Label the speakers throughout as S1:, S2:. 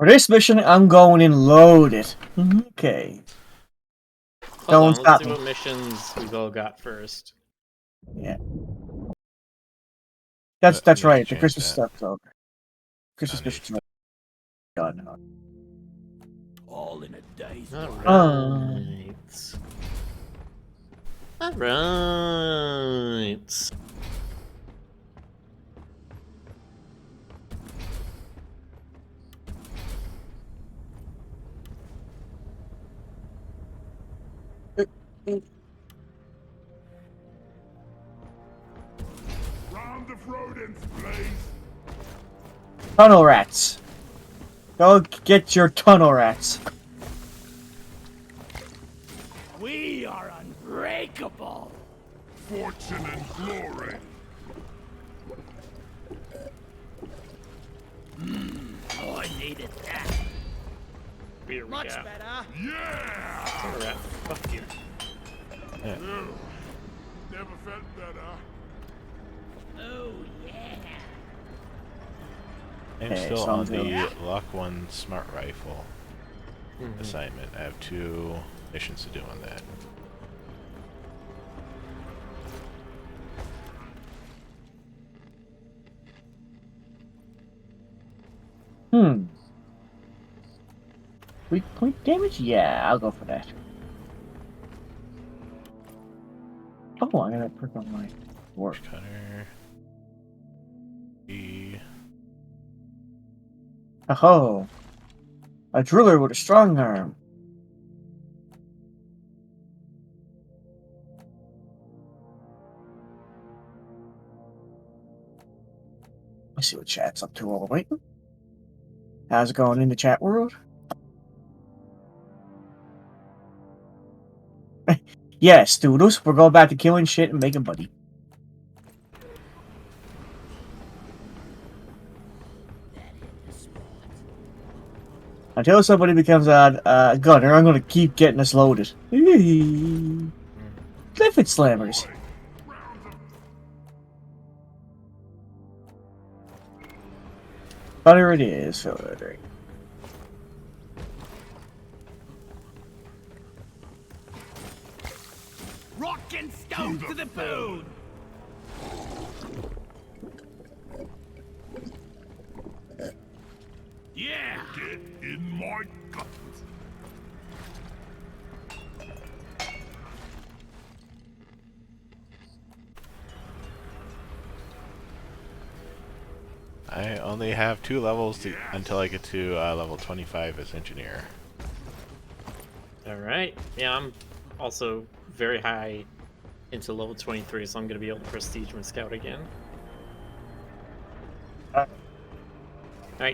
S1: For this mission, I'm going in loaded. Okay.
S2: Hold on, let's
S1: stop
S2: see
S1: me.
S2: what missions we've all got first.
S1: Yeah. That's right. The
S3: change
S1: Christmas
S3: that.
S1: stuff's over. Christmas mission's done.
S4: All in a day's work.
S2: Alright. Alright.
S4: Round of rodents, please.
S1: Tunnel rats. Go get your tunnel rats.
S4: We are unbreakable. Fortune and glory. Oh, I needed that.
S2: Here we
S4: Much
S2: go.
S4: better. Yeah.
S2: Alright, fuck you.
S3: Yeah.
S4: Never felt better. Oh yeah.
S3: I'm
S1: Okay,
S3: still
S1: so I'm
S3: on the
S1: doing-
S3: Lock 1 Smart Rifle assignment. I have 2 missions to do on that.
S1: Weak point damage? Yeah, I'll go for that. Oh, I gotta perk on my work.
S3: Cutter. E.
S1: Oh, a driller with a strong arm. Let's see what chat's up to while we're waiting. How's it going in the chat world? Yes, Doodles, we're going back to killing shit and making money. Until somebody becomes a gunner, I'm gonna keep getting us loaded. Griffin slammers. Butter it is, filtering.
S4: Rock and stone to the bone. Yeah. Get in my gut.
S3: I only have 2 levels until I get to level 25 as engineer.
S2: Alright. Yeah, I'm also very high into level 23, so I'm going to be able to prestige my scout again. Alright,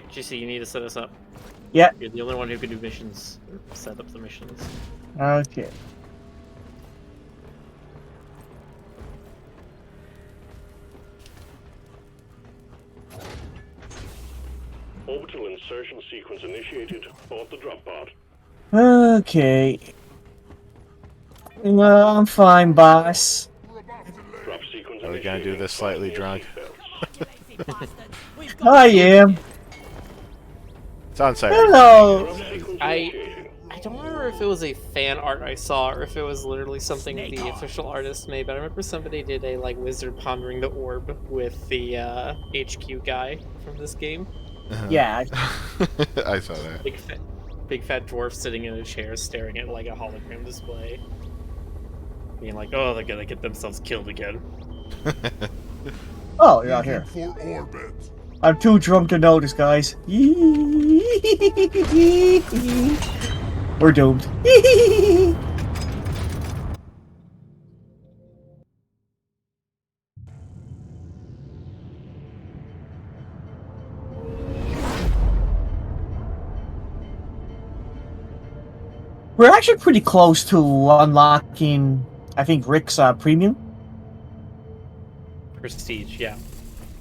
S2: GC, you need to set us up.
S1: Yeah.
S2: You're the only one who can do missions, or set up the missions.
S1: Okay.
S5: Orbital insertion sequence initiated. Board the drop pod.
S1: Okay. No, I'm fine, boss.
S5: Drop sequence
S3: Are we gonna do this slightly drunk?
S1: I am.
S3: It's on site.
S1: Hello.
S2: I don't remember if it was a fan art I saw or if it was literally something the official artist made, but I remember somebody did a like wizard pondering the orb with the HQ guy from this game.
S1: Yeah.
S3: I saw that.
S2: Big fat dwarf sitting in a chair staring at like a hologram display. Being like, oh, they're gonna get themselves killed again.
S1: Oh, you're out here.
S4: For orbit.
S1: I'm too drunk to notice, guys. We're doomed. We're actually pretty close to unlocking, I think, Rick's premium.
S2: Prestige, yeah.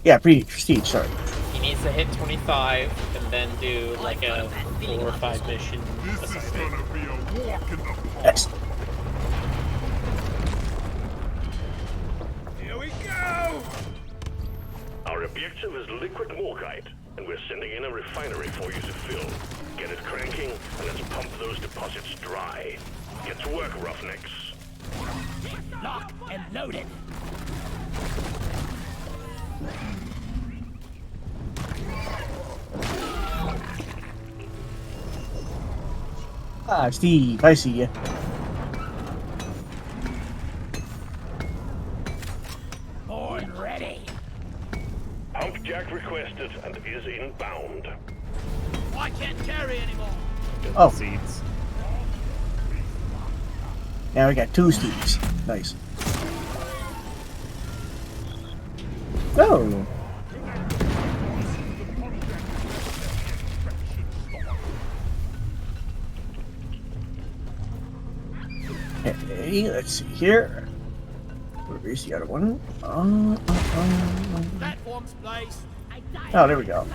S1: Yeah, prestige, sorry.
S2: He needs to hit 25 and then do like a 4 or 5 mission
S4: This is
S2: assignment.
S4: gonna be a walk in the park.
S1: Excellent.
S4: Here we go.
S5: Our objective is liquid morkite, and we're sending in a refinery for you to fill. Get it cranking, and let's pump those deposits dry. Get to work, roughnecks.
S4: Lock and loaded.
S1: Ah, Steve, I see you.
S4: Born ready.
S5: Pump jack requested and is inbound.
S4: I can't carry anymore.
S1: Oh.
S2: Seeds.
S1: Now we got 2 Steves. Nice. Oh. Hey, let's see here. Where is the other one?
S4: Platforms, please.
S1: Oh, there we go.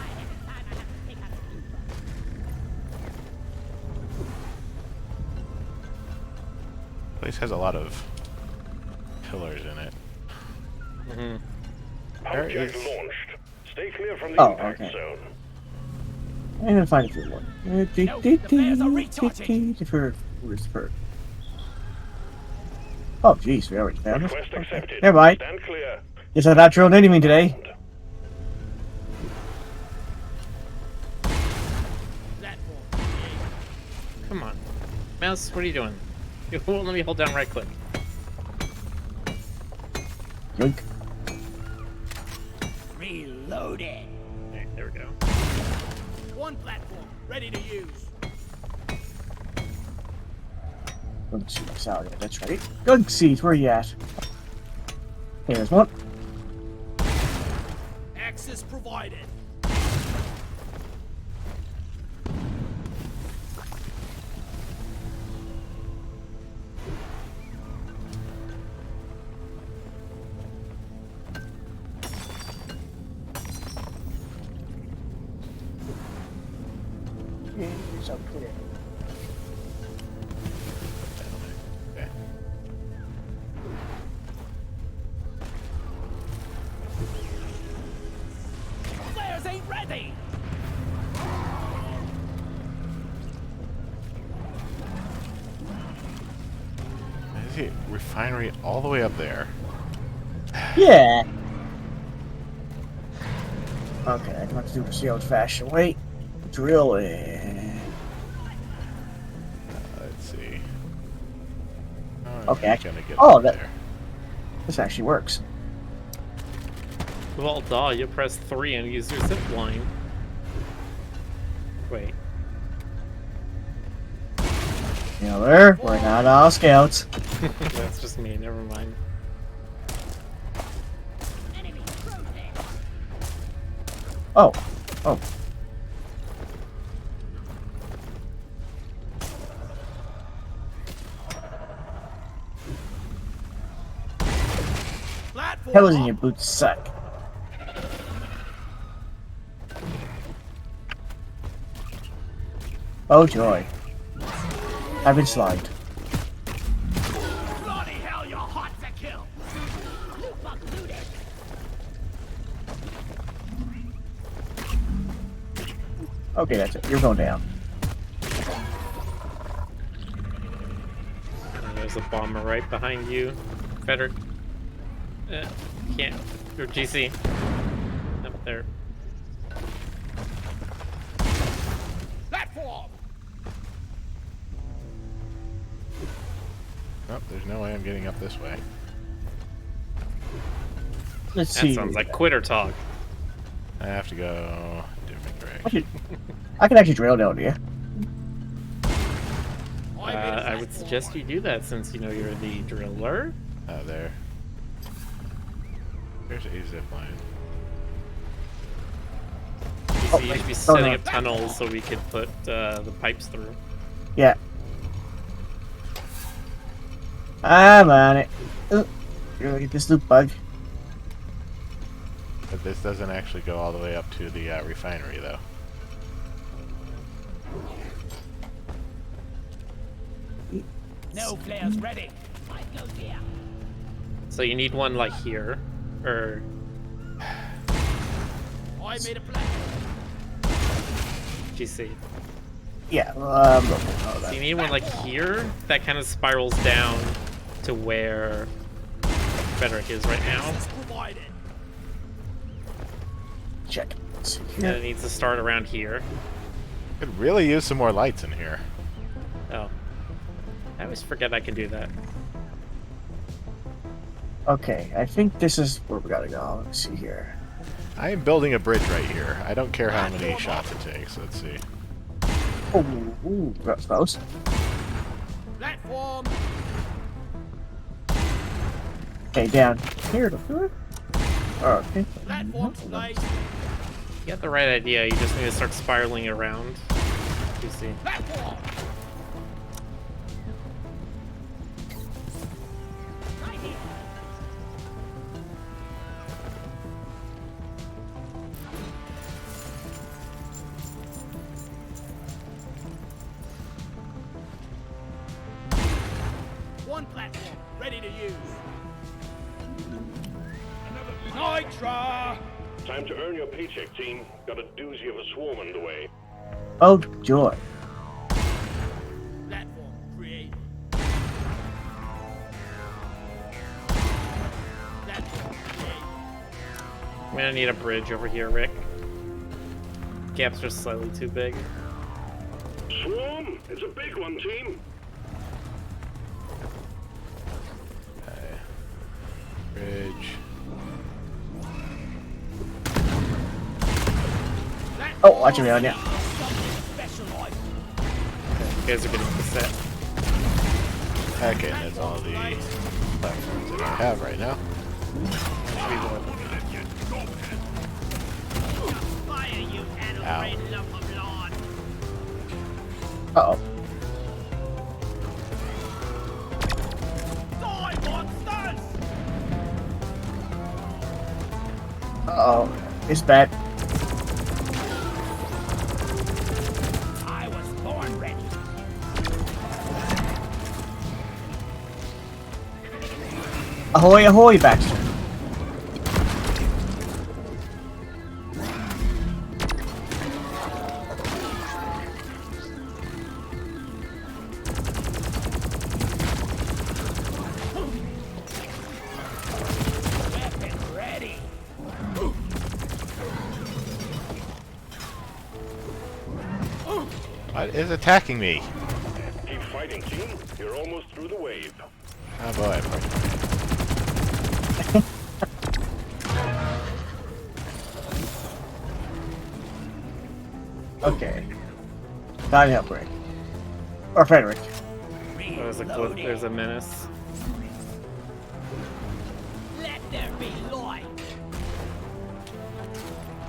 S3: Place has a lot of pillars in it.
S5: Pump
S3: There
S5: jack
S3: is-
S5: launched. Stay clear from the impact
S1: okay.
S5: zone.
S1: I'm gonna find a good one.
S4: the flares are recharging.
S1: Deferred. Where's deferred? Oh, jeez, we already found this.
S5: Request
S1: Okay.
S5: accepted.
S1: Never mind.
S5: Stand clear.
S1: Guess I'm not throwing anything today.
S4: Platform.
S2: Come on. Mouse, what are you doing? You won't let me hold down right click.
S1: Yoink.
S4: Reloaded.
S2: Okay, there we go.
S4: One platform ready to use.
S1: Gunk seeds. Oh, yeah, that's right. Gunk seeds, where are you at? Here's one.
S4: Access provided.
S1: Here's up there.
S3: Okay.
S4: Flares ain't ready.
S3: Is the refinery all the way up there?
S1: Yeah. Okay, I'm gonna have to do this the old-fashioned way. Drill in.
S3: Let's see.
S1: Okay,
S3: I'm gonna get
S1: oh,
S3: up
S1: that-
S3: there.
S1: This actually works.
S2: Well, duh, you press 3 and use your zip line. Wait.
S1: Miller, we're not all scouts.
S2: That's just me, never mind.
S1: Oh. Oh.
S4: Platform.
S1: Hell is in your boots suck. Oh joy. I've been slimed.
S4: Bloody hell, you're hot to kill.
S1: Okay, that's it. You're going down.
S2: And there's a bomber right behind you, Frederick. Can't. Or GC. Up there.
S4: Platform.
S3: Nope, there's no way I'm getting up this way.
S1: Let's
S2: That
S1: see.
S2: sounds like quitter talk.
S3: I have to go different
S1: I
S3: direction.
S1: can actually drill down here.
S2: I would suggest you do that since you know you're the driller.
S3: There. There's a zip line.
S2: You should be
S1: no.
S2: setting up tunnels so we could put the pipes through.
S1: Yeah. I'm on it. Oh, you're gonna get this loop bug.
S3: But this doesn't actually go all the way up to the refinery, though.
S4: No flares ready.
S2: So you need one like here, or
S4: I made a platform.
S2: you see?
S1: Yeah.
S2: So you need one like here that kind of spirals down to where Frederick is right now.
S1: Check. Let's see
S2: And
S1: here.
S2: it needs to start around here.
S3: Could really use some more lights in here.
S2: Oh. I always forget I can do that.
S1: Okay, I think this is where we gotta go. Let's see here.
S3: I am building a bridge right here. I don't care how many shots it takes. Let's see.
S1: Oh, ooh, that's close.
S4: Platform.
S1: Okay, down here to foot. Oh, okay.
S4: Platform tonight.
S2: You got the right idea, you just need to start spiraling around. You see.
S4: Platform. One platform ready to use. Nitra!
S5: Time to earn your paycheck, team. Got a doozy of a swarm underway.
S1: Oh, joy.
S4: Platform created. Platform created.
S2: I'm gonna need a bridge over here, Rick. Gaps are slightly too big.
S5: Swarm? It's a big one, team.
S3: Okay. Bridge.
S1: Oh, watch me on, yeah.
S4: Specialized.
S2: You guys are getting the set.
S3: Okay, and that's all the platforms that I have right now.
S4: Fire, you animal lump of lawn.
S1: Uh-oh.
S4: Die, monsters!
S1: Uh-oh. It's bad.
S4: I was born ready.
S1: Ahoy, ahoy, Baxter.
S4: Weapon ready.
S3: What is attacking me?
S5: Keep fighting, team. You're almost through the wave.
S3: Oh boy.
S1: Okay. Time to help Rick. Or Frederick.
S2: There's a menace.
S4: Let there be light.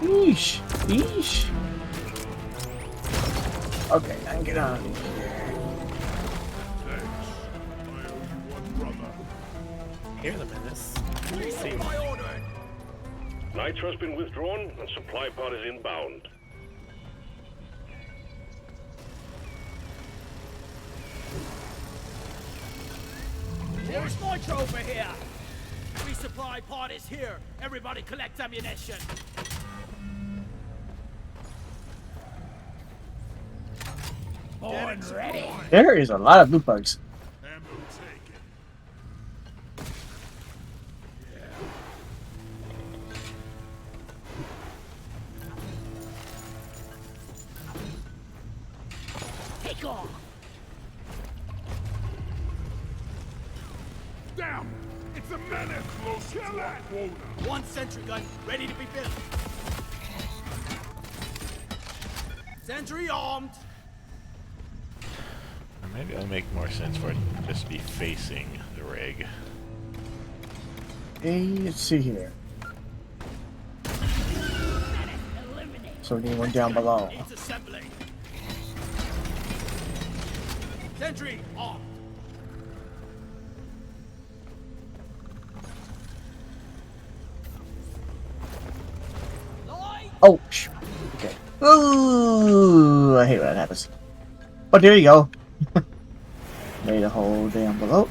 S1: Yeesh. Yeesh. Okay, I can get on.
S2: Hear the menace. See.
S4: My order.
S5: Nitro's been withdrawn and supply pod is inbound.
S4: There's Nitro over here. Resupply pod is here. Everybody collect ammunition. Born ready.
S1: There is a lot of loot bugs.
S4: Take off.
S6: Damn! It's a menace! Kill it!
S4: One sentry gun ready to be built. Sentry armed.
S3: Or maybe it'll make more sense for it to just be facing the rig.
S1: Hey, let's see here. So we need one down below.
S4: Needs assembly. Sentry armed. Light.
S1: Oh, okay. Ooh, I hate when that happens. Oh, there you go. Made a hole down below.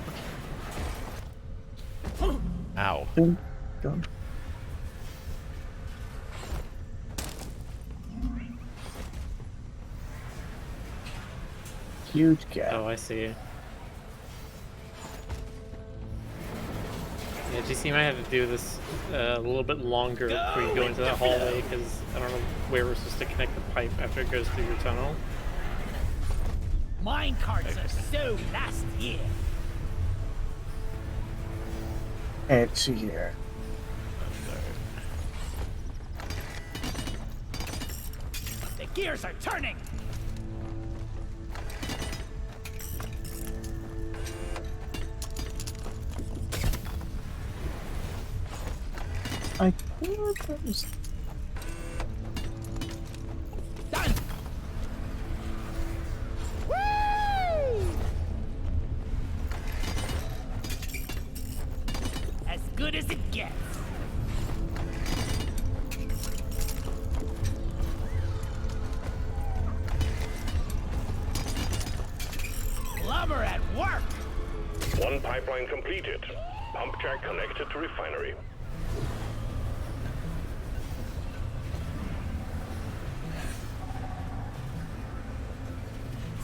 S3: Ow.
S1: Boom. Done. huge gap.
S2: Oh, I see. Yeah, GC might have to do this a little bit longer before you go into that hallway, because I don't know where we're supposed to connect the pipe after it goes through your tunnel.
S4: Mine carts are so last year.
S1: Let's see here.
S4: The gears are turning.
S1: I thought that was...
S4: Done. Woo! As good as it gets. Plumber at work.
S5: One pipeline completed. Pump jack connected to refinery.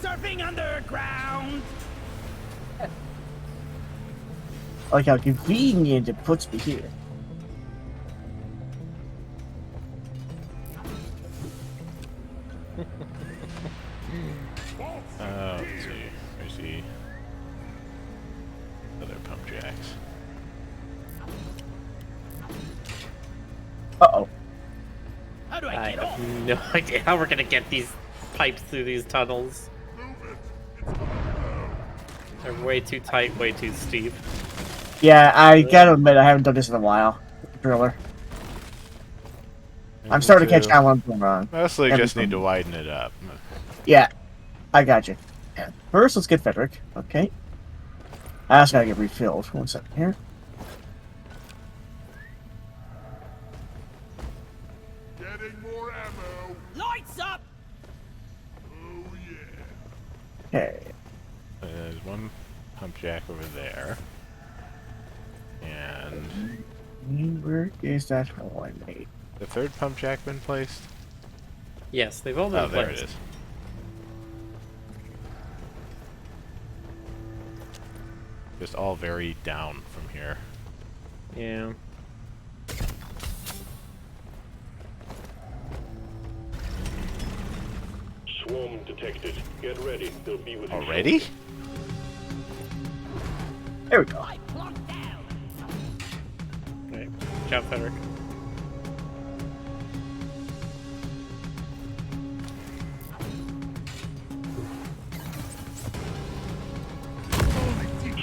S4: Surfing underground.
S1: I like how convenient it puts me here.
S3: Let's see. Where's the other pump jacks?
S1: Uh-oh.
S4: How do I
S2: I
S4: get off?
S2: have no idea how we're gonna get these pipes through these tunnels. They're way too tight, way too steep.
S1: Yeah, I gotta admit, I haven't done this in a while. Driller. I'm starting to catch on what I'm doing wrong.
S3: Mostly
S1: Every
S3: just need to
S1: time.
S3: widen it up.
S1: Yeah, I got you. First, let's get Frederick. Okay. I just gotta get refilled. 1 second here.
S6: Getting more ammo.
S4: Lights up.
S6: Oh yeah.
S1: Okay.
S3: There's one pump jack over there. And
S1: Where is that hole I made?
S3: the third pump jack been placed?
S2: Yes, they've all been
S3: Oh, there it
S2: placed.
S3: is. Just all very down from here.
S2: Yeah.
S5: Swarm detected. Get ready. They'll be with you
S3: Already?
S1: There we go.
S4: I plunked down.
S2: Okay. Ciao, Frederick.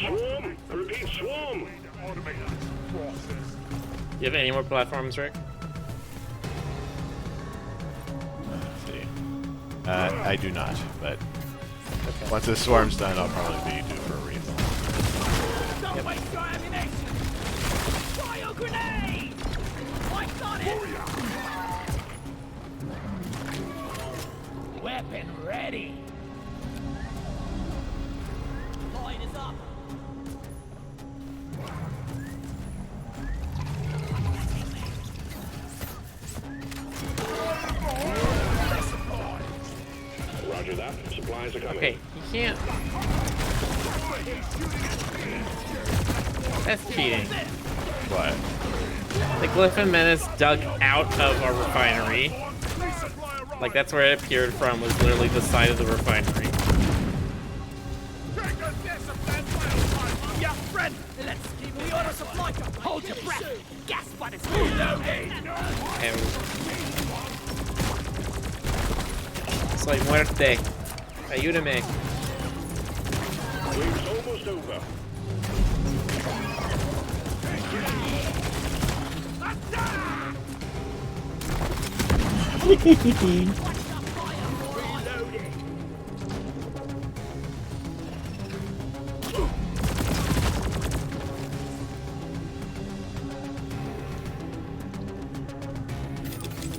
S5: Swarm! I repeat, swarm!
S6: Automate this process.
S2: You have any more platforms, Rick?
S3: Let's see. I do not, but once this swarm's done, I'll probably be due for a refill.
S4: Don't waste your ammunition. Fire grenade. I got it. Weapon ready. Line is up.
S5: Roger that. Supplies are coming.
S2: Okay, you can't. That's cheating.
S3: What?
S2: The Griffin Menace dug out of our refinery. Like, that's where it appeared from, was literally the side of the refinery.
S4: Yeah, friend. Let's keep the auto supply. Hold your breath. Gas button. Reloading.
S2: And soy muerte. Ayúdame.
S5: Wave's almost over.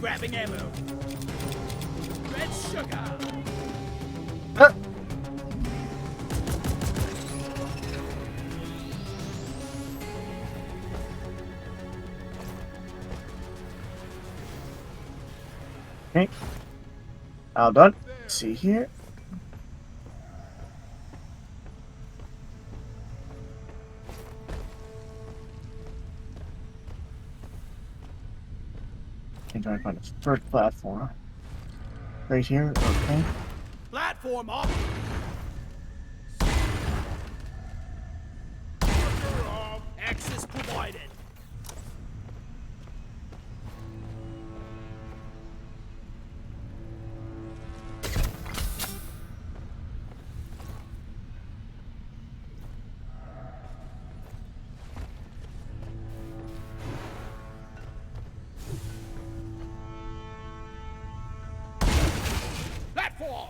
S4: Grabbing ammo. Red sugar.
S1: Okay. All done. Let's see here. trying to find a third platform. Right here, okay.
S4: Platform up. Access provided. Platform.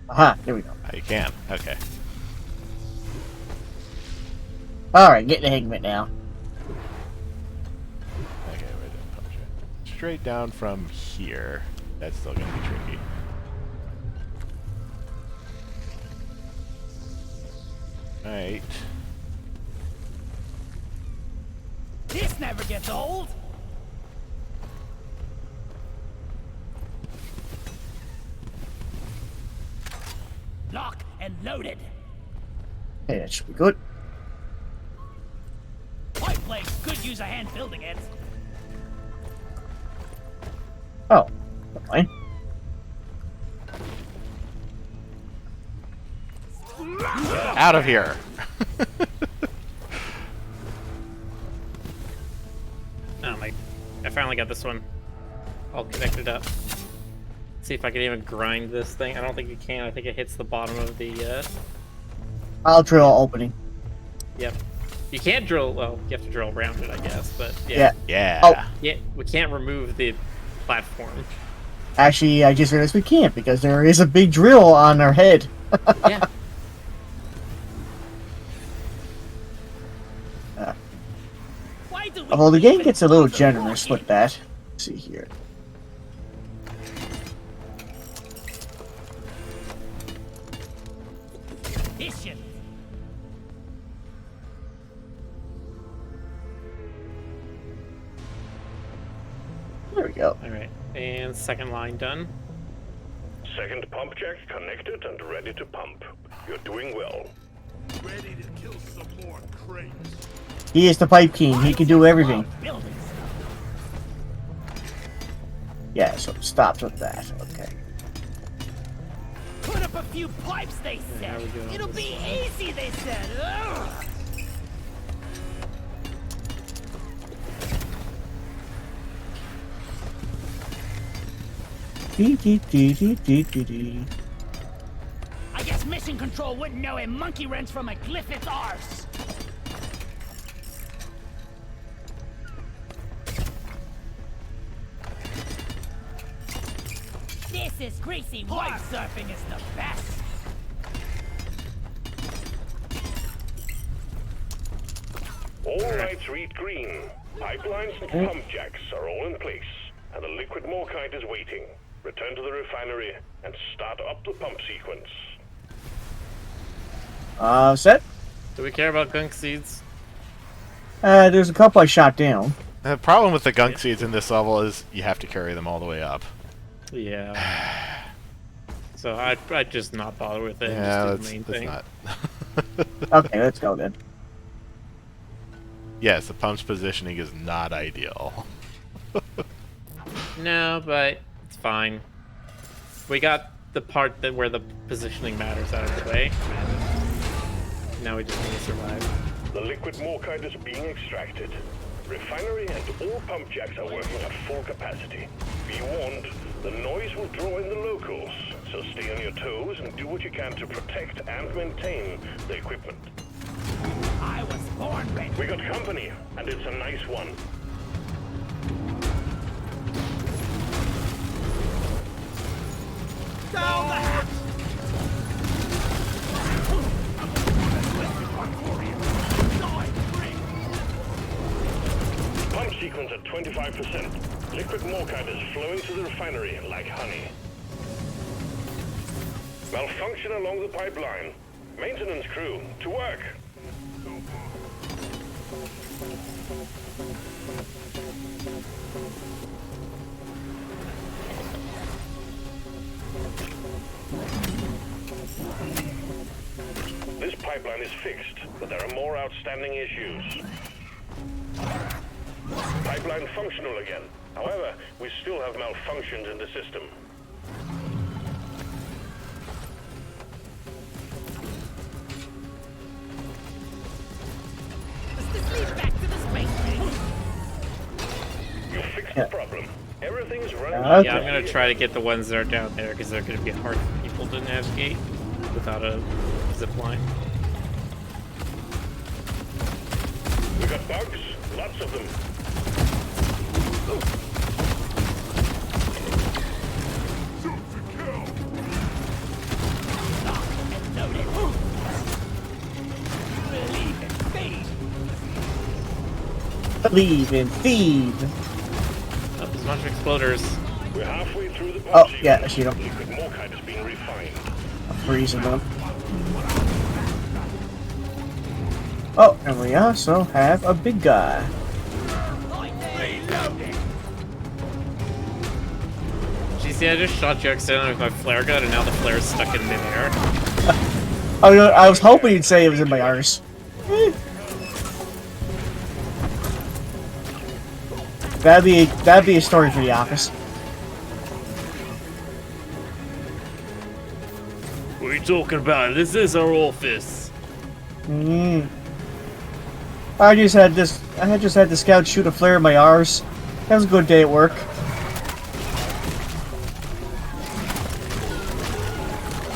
S1: Aha, there we go.
S3: Oh, you can. Okay.
S1: Alright, get the hang of it now.
S3: Okay, wait a minute. Straight down from here. That's still gonna be tricky. Alright.
S4: This never gets old. Lock and loaded.
S1: Okay, that should be good.
S4: Pipe place could use a hand building it.
S1: Oh, fine.
S3: Out of here!
S2: Oh my! I finally got this one all connected up. See if I can even grind this thing. I don't think you can. I think it hits the bottom of the.
S1: I'll drill an opening.
S2: Yep. You can't drill. Well, you have to drill around it, I guess. But yeah.
S3: Yeah.
S1: Oh.
S2: Yeah. We can't remove the platform.
S1: Actually, I just realized we can't because there is a big drill on our head.
S2: Yeah.
S4: Why do we
S1: Although the game
S4: even
S1: gets a little
S4: bother
S1: generous
S4: working?
S1: with that. Let's see here.
S4: Efficient.
S1: There we go.
S2: All right. And second line done.
S5: Second pump jack connected and ready to pump. You're doing well.
S6: Ready to kill some more crates.
S1: He is the pipe king. He can do everything.
S4: Love building stuff.
S1: Yeah, so it stops with that. Okay.
S4: Put up a few pipes, they
S2: how
S4: said.
S2: we doing on
S4: It'll
S2: this
S4: be easy, they said. Ugh.
S1: Dee, dee, dee, dee, dee, dee, dee.
S4: I guess mission control wouldn't know a monkey wrench from a Griffith's arse. This is greasy. Pipe surfing is the best.
S5: All lights read green. Pipelines and pump jacks are all in place, and the liquid morkite is waiting. Return to the refinery and start up the pump sequence.
S1: Set?
S2: Do we care about gunk seeds?
S1: There's a couple I shot down.
S3: The problem with the gunk seeds in this level is you have to carry them all the way up.
S2: Yeah. So I'd just not bother with it.
S3: Yeah,
S2: just do the main
S3: that's
S2: thing.
S3: not.
S1: Okay, let's go then.
S3: Yes, the pump's positioning is not ideal.
S2: No, but it's fine. We got the part that where the positioning matters out of the way. Now we just need to survive.
S5: The liquid morkite is being extracted. Refinery and all pump jacks are working at full capacity. Be warned, the noise will draw in the locals, so stay on your toes and do what you can to protect and maintain the equipment.
S4: I was born ready.
S5: We got company, and it's a nice one.
S4: Down the hatch.
S5: Pump sequence at 25%. Liquid morkite is flowing to the refinery like honey. Malfunction along the pipeline. Maintenance crew, to work. pipeline is fixed, but there are more outstanding issues. Pipeline functional again. However, we still have malfunctions in the system.
S4: Does this lead back to the space base?
S5: You fixed the problem. Everything's running.
S1: Okay.
S2: Yeah, I'm gonna try to get the ones that are down there because they're gonna be hard for people to navigate without a zip line.
S5: We got bugs, lots of them.
S6: Shoot to kill.
S1: Believe in feed.
S2: Oh, there's a bunch of exploders.
S5: We're halfway through the pump
S1: Oh,
S5: sequence.
S1: yeah, I see them.
S5: Liquid morkite is being refined.
S1: I'm freezing them. Oh, and we also have a big guy.
S2: Did you see I just shot you accidentally with my flare gun and now the flare's stuck in midair?
S1: Oh, no, I was hoping you'd say it was in my arse. That'd be a story for the office.
S2: What are you talking about? This is our office.
S1: I just had the scout shoot a flare in my arse. That was a good day at work.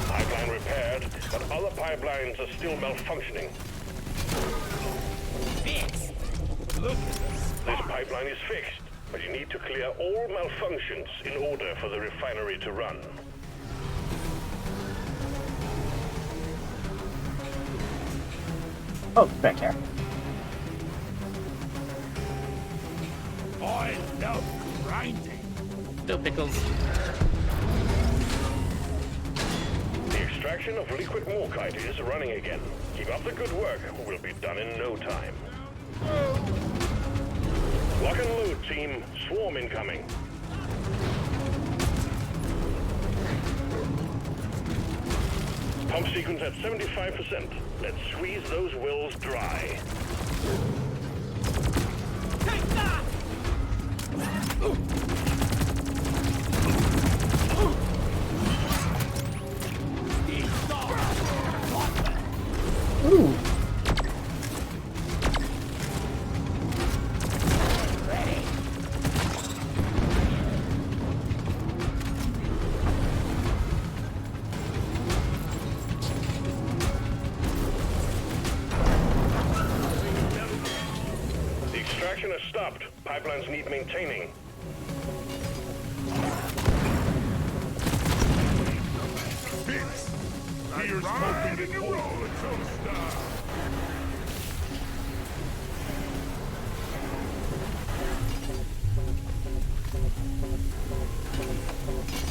S5: Pipeline repaired, but other pipelines are still malfunctioning. This pipeline is fixed, but you need to clear all malfunctions in order for the refinery to run.
S1: Oh, back here.
S6: I love grinding.
S2: No pickles.
S5: The extraction of liquid morkite is running again. Keep up the good work. We'll be done in no time. Lock and load, team. Swarm incoming. Pump sequence at 75%. Let's squeeze those wells dry.
S4: Take that!
S1: Ooh.
S5: The extraction has stopped. Pipelines need maintaining.
S6: Bits. Here's hoping in the roller coaster.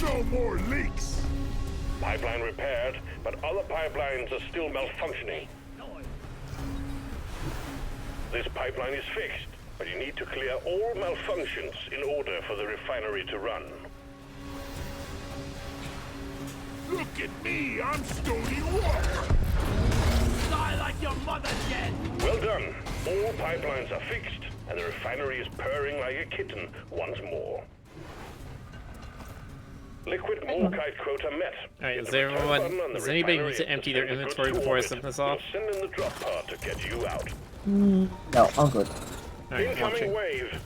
S6: No more leaks.
S5: Pipeline repaired, but other pipelines are still malfunctioning. This pipeline is fixed, but you need to clear all malfunctions in order for the refinery to run.
S6: Look at me, I'm Stony Walker.
S4: Die like your mother dead!
S5: Well done. All pipelines are fixed, and the refinery is purring like a kitten once more. Liquid morkite quota met.
S2: Alright,
S5: Hit
S2: is
S5: the return
S2: everyone...
S5: button on the
S2: Does anybody
S5: refinery
S2: need to
S5: and
S2: empty their
S5: send the goods
S2: inventory
S5: to
S2: before I
S5: orbit.
S2: send this
S5: We'll
S2: off?
S5: send in the drop pod to get you out.
S1: No, I'm good.
S2: Alright,
S5: Incoming
S2: watching.
S5: wave.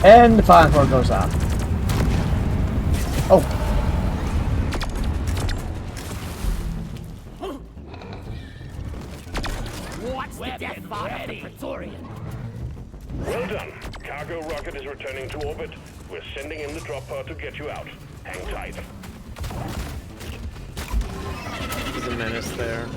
S1: And the fire core goes off. Oh,
S4: What's the death bot of the Praetorian?
S5: Well done. Cargo rocket is returning to orbit. We're sending in the drop pod to get you out. Hang tight.
S2: There's a menace there.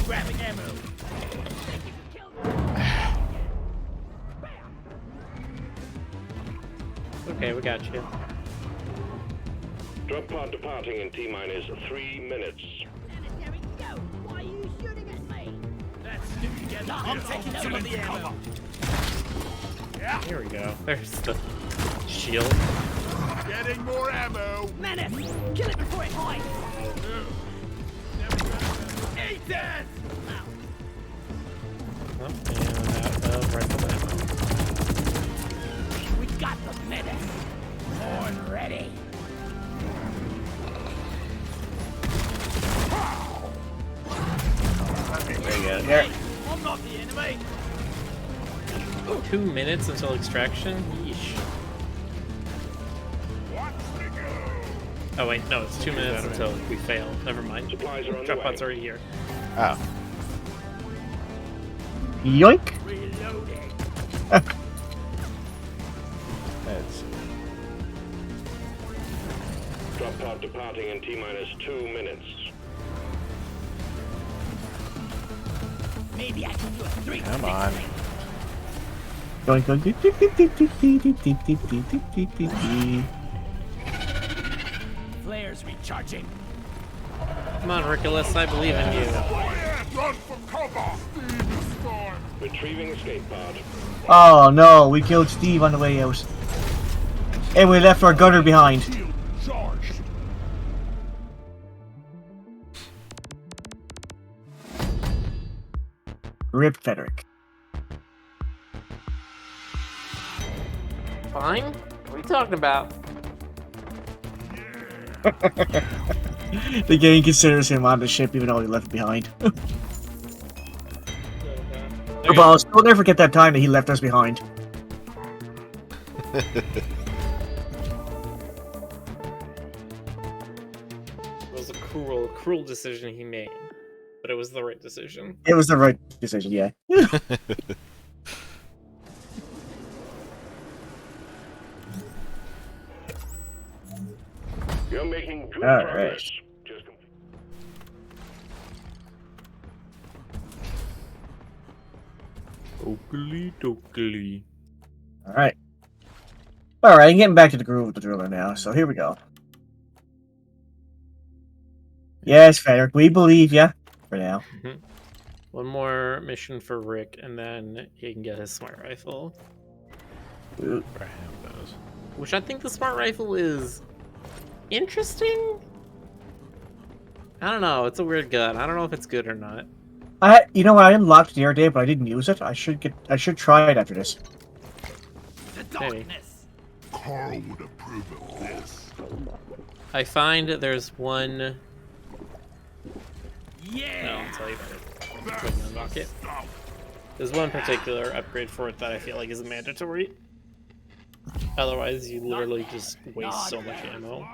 S4: Grabbing ammo.
S2: Okay, we got you.
S5: Drop pod departing in T-minus 3 minutes.
S4: Sanitary, go! Why are you shooting at me? Let's stick together. I'm taking some of the ammo.
S2: Here we go. There's the shield.
S6: Getting more ammo.
S4: Menace! Kill it before it hides! Eat that!
S2: Oh, and out of rifle ammo.
S4: We got the menace! I'm ready!
S1: There you go. Here.
S4: Hey, I'm not the enemy!
S2: 2 minutes until extraction? Yeesh. Oh wait, no, it's 2 minutes until we fail. Never mind.
S5: Supplies are on the
S2: Drop
S5: way.
S2: pod's already here.
S3: Oh.
S1: Yoink!
S4: Reloading!
S3: That's...
S5: Drop pod departing in T-minus 2 minutes.
S4: Maybe I can do a 3.
S3: Come on.
S1: Yoink, yoink, deep, deep, deep, deep, deep, deep, deep, deep, deep, deep, deep, deep, deep.
S4: Flares recharging.
S2: Come on, Ricolas, I believe in you.
S6: Run for cover. Steve is gone.
S5: Retrieving escape pod.
S1: Oh no, we killed Steve on the way out. And we left our gunner behind.
S6: Shield charged.
S1: Rip Frederick.
S2: Fine? What are you talking about?
S1: The gang considers him on the ship even though he left behind. Boss, don't ever forget that time that he left us behind.
S2: It was a cruel decision he made. But it was the right decision.
S1: It was the right decision, yeah.
S5: You're making good
S1: All
S5: progress.
S1: right.
S5: Just complete.
S2: Oakley dokley.
S1: Alright. Alright, I'm getting back to the groove of the driller now, so here we go. Yes, Frederick, we believe ya. For now.
S2: One more mission for Rick, and then he can get his smart rifle.
S1: Ooh.
S3: I have those.
S2: Which I think the smart rifle is interesting. I don't know. It's a weird gun. I don't know if it's good or not.
S1: You know what? I unlocked it the other day, but I didn't use it. I should try it after this.
S4: The darkness!
S6: Carl would approve of this.
S2: I find there's one. No,
S4: Yeah!
S2: I'll tell you about it. When you unlock it. There's one particular upgrade for it that I feel like is mandatory. Otherwise, you literally just waste so much ammo.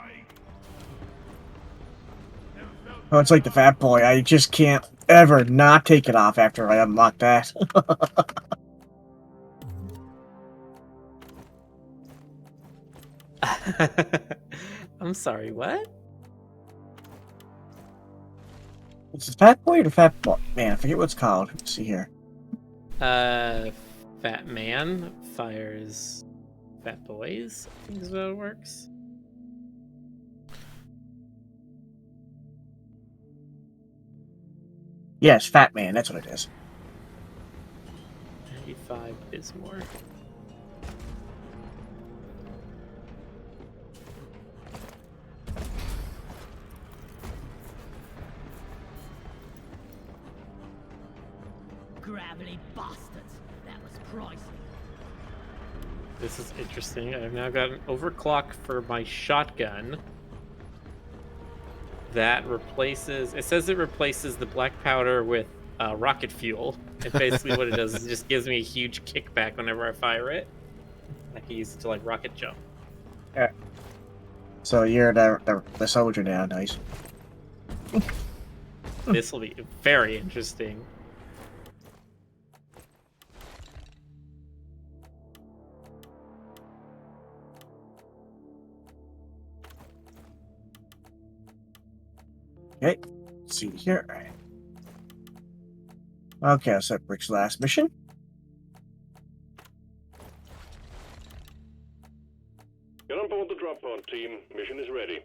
S1: Oh, it's like the Fat Boy. I just can't ever not take it off after I unlock that.
S2: I'm sorry, what?
S1: It's the Fat Boy or the Fat Boy? Man, I forget what it's called. Let's see here.
S2: Fat man fires fat boys, I think is how it works.
S1: Yes, Fat Man. That's what it is.
S2: 95 Bismore.
S4: Gravelly bastards. That was pricey.
S2: This is interesting. I've now got an overclock for my shotgun. That replaces... It says it replaces the black powder with rocket fuel. And basically what it does is it just gives me a huge kickback whenever I fire it. I can use it to, like, rocket jump.
S1: Yeah. So you're the soldier now. Nice.
S2: This will be very interesting.
S1: Okay. Let's see here. Okay, I'll set Rick's last mission.
S5: Get on board the drop pod, team. Mission is ready.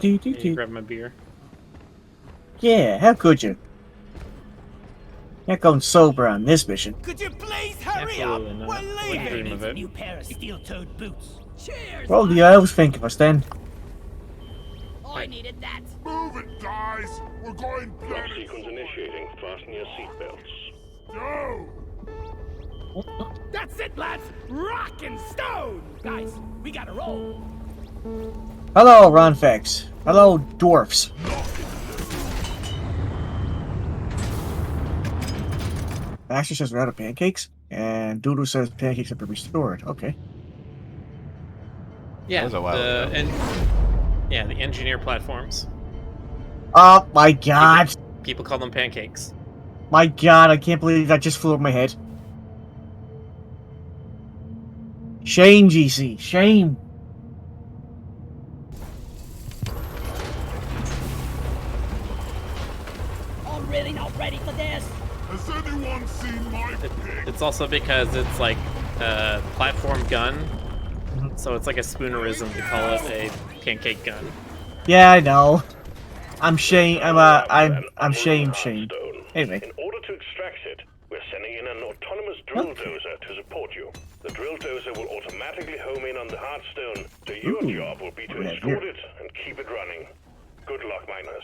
S2: Can you grab my beer?
S1: Yeah, how could you? Not going sober on this mission.
S4: Could you please hurry up?
S2: Absolutely not.
S4: We're
S2: Wouldn't
S4: leaving.
S2: dream of it.
S4: New pair of steel-toed boots. Cheers.
S1: What do you always think of us then?
S4: I needed that.
S6: Move it, guys! We're going
S5: Drop
S6: planet
S5: sequence initiating. Fasten your seatbelts.
S6: Go!
S4: That's it, lads. Rock and stone. Guys, we gotta roll.
S1: Hello, Ronfex. Hello, dwarfs. Asher says we're out of pancakes, and Doodle says pancakes have been restored. Okay.
S2: Yeah,
S3: That was a while ago.
S2: Yeah, the engineer platforms.
S1: Oh my god!
S2: People call them pancakes.
S1: My god, I can't believe that just flew over my head. Shame, GC. Shame.
S4: I'm really not ready for this.
S6: Has anyone seen my pig?
S2: It's also because it's like a platform gun, so it's like a spoonerism to call it a pancake gun.
S1: Yeah, I know. I'm shame. I'm shame. Anyway.
S5: In order to extract it, we're sending in an autonomous drill dozer to support you. The drill dozer will automatically home in on the hard stone, so your job will be to
S1: Yeah,
S5: escort
S1: here.
S5: it and keep it running. Good luck, miners.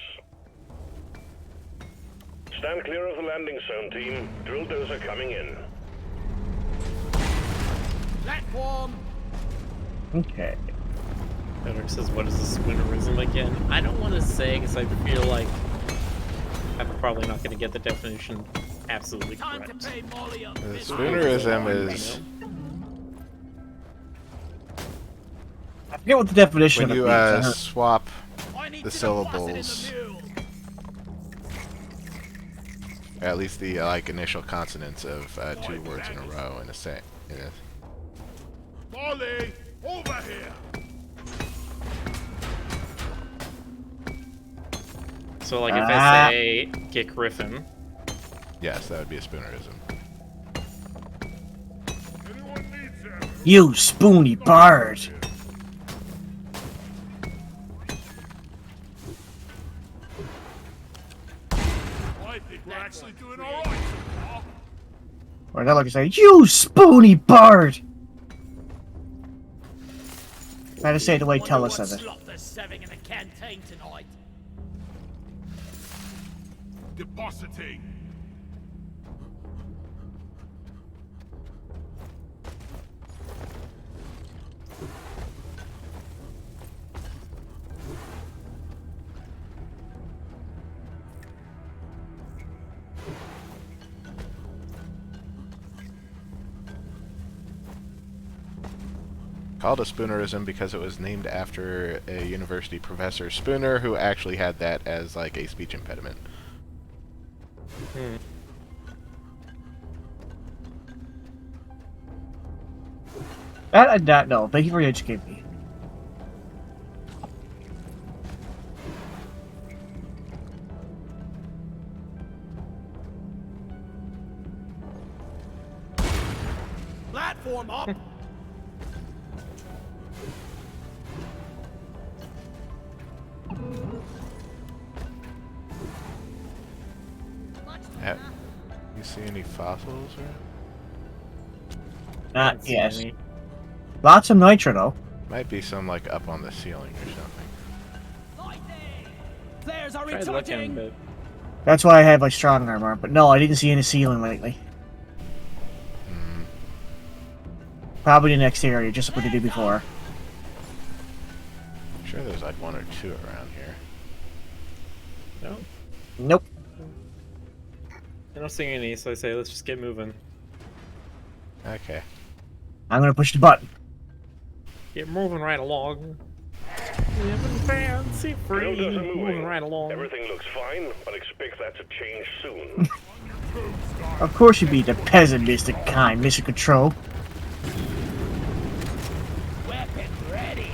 S5: Stand clear of the landing zone, team. Drill dozer coming in.
S4: Platform.
S1: Okay.
S2: Henrik says, what is the spoonerism again? I don't want to say because I feel like I'm probably not going to get the definition absolutely
S4: Time to
S2: correct.
S4: pay Molly up.
S3: The spoonerism is
S1: I forget what the definition
S3: when
S1: of
S3: you
S1: it is.
S3: swap
S4: I need
S3: the
S4: to deposit
S3: syllables,
S4: in the mule.
S3: or at least the like initial consonants of two words in a row in a set.
S6: Molly, over here!
S2: So like if I say get Griffin,
S3: Yes, that would be a spoonerism.
S6: Anyone needs them?
S1: You spoony bard.
S6: I think we're actually doing alright so far.
S1: Or that like I say, you spoony bard. I had to say it the way
S4: Wonder
S1: Tella
S4: what
S1: said it.
S4: slop they're serving in the canteen tonight.
S6: Depositing.
S3: Called a spoonerism because it was named after a university professor, Spooner, who actually had that as like a speech impediment.
S1: That I don't know. Thank you for educating me.
S4: Platform up.
S3: You see any fossils or?
S1: Not
S2: see
S1: yes.
S2: any.
S1: Lots of nitro though.
S3: Might be some like up on the ceiling or something.
S4: Lightning. Flares are
S2: Tried
S4: recharging.
S2: looking, but
S1: That's why I have like strong armor. But no, I didn't see any ceiling lately. Probably the next area, just like we did before.
S3: I'm sure there's like one or two around here.
S2: no,
S1: Nope.
S2: I don't see any. So I say let's just get moving.
S3: Okay.
S1: I'm gonna push the button.
S2: Get moving right along. Living fancy free,
S5: Drill dozer
S2: moving right along.
S5: Everything looks fine, but expect that to change soon.
S1: Of course you be the peasant, Mr. Kind, Mr. Control.
S4: Weapon ready.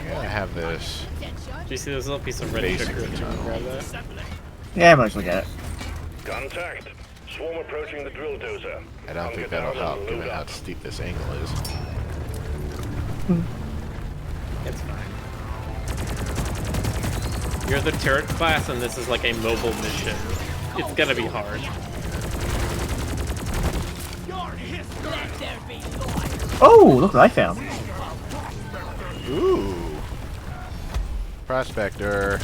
S3: I have this.
S2: Do you see this little piece of red
S3: Basic
S2: sugar? Did you want to grab that?
S4: Assembly.
S1: Yeah, I might as well get it.
S5: Contact. Swarm approaching the drill dozer.
S3: I don't think that'll help, given how steep this angle is.
S2: It's fine. You're the turret class, and this is like a mobile mission. It's gonna be hard.
S1: Oh, look what I found.
S3: Ooh. Prospector.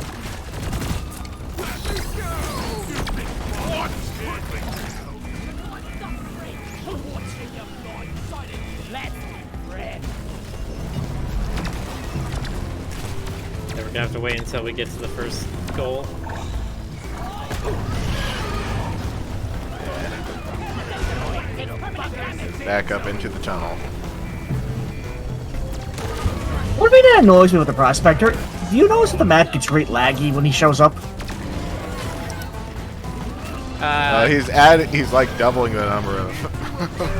S2: We're gonna have to wait until we get to the first goal.
S3: Back up into the tunnel.
S1: What made that annoys me with the Prospector? Do you notice that the map gets right laggy when he shows up?
S3: He's like doubling the number of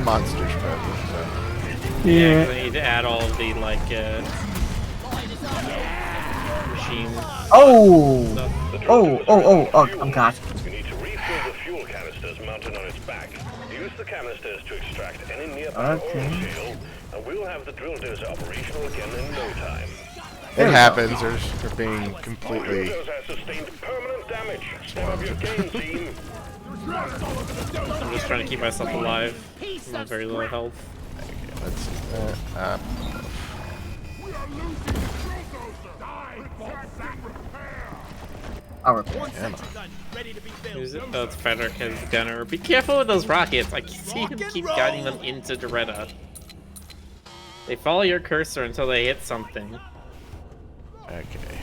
S3: monsters present. So.
S2: Yeah, 'cause I need to add all of the like machines.
S1: Oh, I'm caught.
S5: You need to refill the fuel canisters mounted on its back. Use the canisters to extract any nearby oil shale, and we'll have the drill dozer operational again in no time.
S3: It happens. They're being completely.
S5: The drill dozer has sustained permanent damage. Step up your game, team.
S2: I'm just trying to keep myself alive. I'm on very low health.
S3: Okay, let's.
S1: I'll repair.
S2: Who's it? Oh, it's Frederick, his gunner. Be careful with those rockets. I see him keep guiding them into Doretta. They follow your cursor until they hit something.
S3: Okay.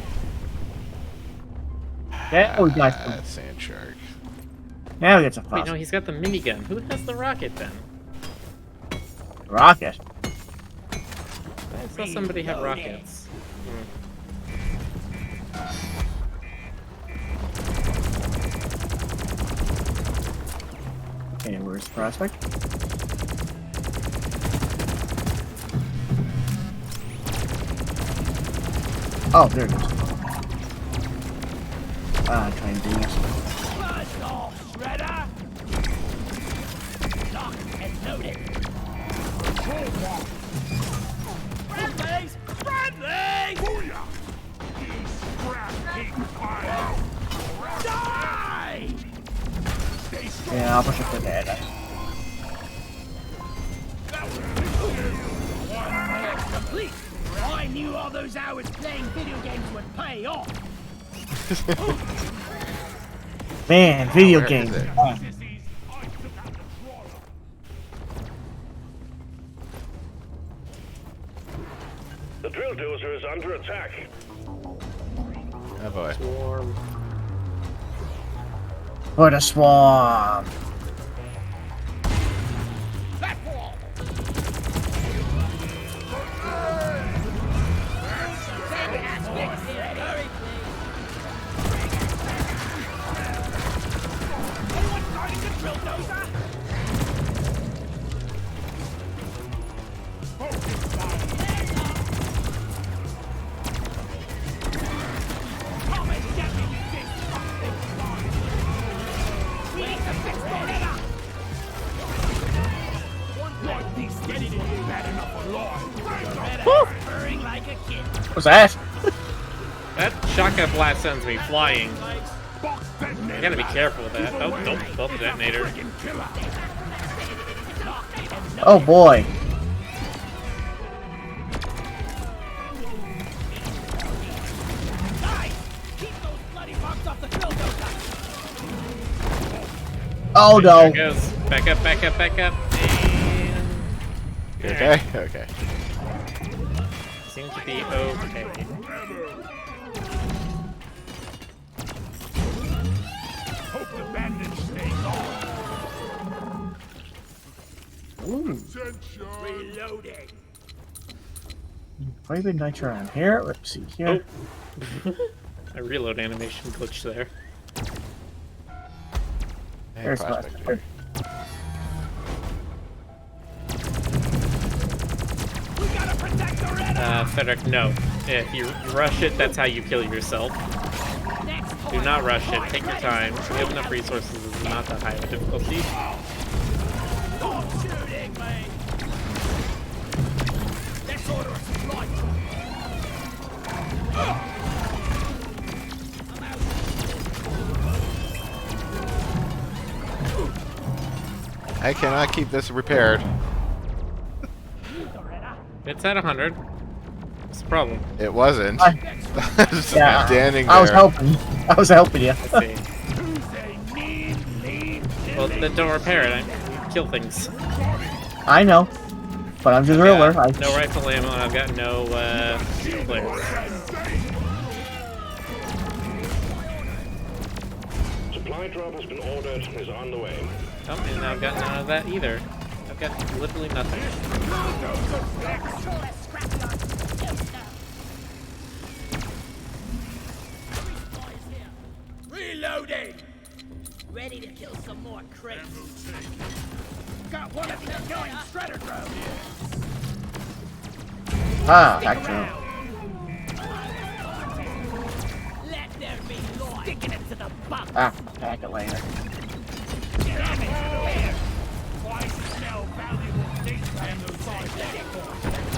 S1: Yeah, we got some.
S3: Sand shark.
S1: Now we get some
S2: Wait,
S1: fast.
S2: no, he's got the minigun. Who has the rocket then?
S1: Rocket.
S2: I saw somebody have rockets.
S1: Okay, where's the Prospect? Oh, there it is. Try and do this. Yeah, I'll push it to the head.
S4: Complete. I knew all those hours playing video games would pay off.
S1: Man, video
S3: Where
S1: game.
S3: is it?
S5: The drill dozer is under attack.
S3: Oh boy.
S2: Swarm.
S1: For the swarm. What's that?
S2: That shotgun blast sends me flying. I gotta be careful with that. Oh, nope, bump the detonator.
S1: Oh boy. Oh no.
S2: There it goes. Back up, back up, back up. And...
S3: Okay. Okay.
S2: Seems to be okay.
S6: Hope the bandage stays on. Reloading.
S1: Maybe nitro on here. Let's see here.
S2: A reload animation glitch there.
S3: Hey,
S1: There's
S3: Prospector.
S2: Frederick, no. If you rush it, that's how you kill yourself. Do not rush it. Take your time. We have enough resources. This is not that high of a difficulty.
S4: Stop shooting me! Let's order a supply
S3: I cannot keep this repaired.
S2: It's at 100. What's the problem?
S3: It wasn't. Just
S1: Yeah,
S3: standing there.
S1: I was helping. I was helping you.
S2: I see. Well, then don't repair it. I kill things.
S1: I know. But I'm just a driller.
S2: No rifle ammo, and I've got no players.
S5: Supply drop has been ordered and is on the way.
S2: Oh, and I've got none of that either. I've got literally nothing.
S4: Reloading! Ready to kill some more crates. Got one of them going shredder drone.
S1: Ah, actually.
S4: Let there be light. Sticking it to the buck.
S1: Ah, pack it later.
S4: Damn it! Twice as now valuable things than those size.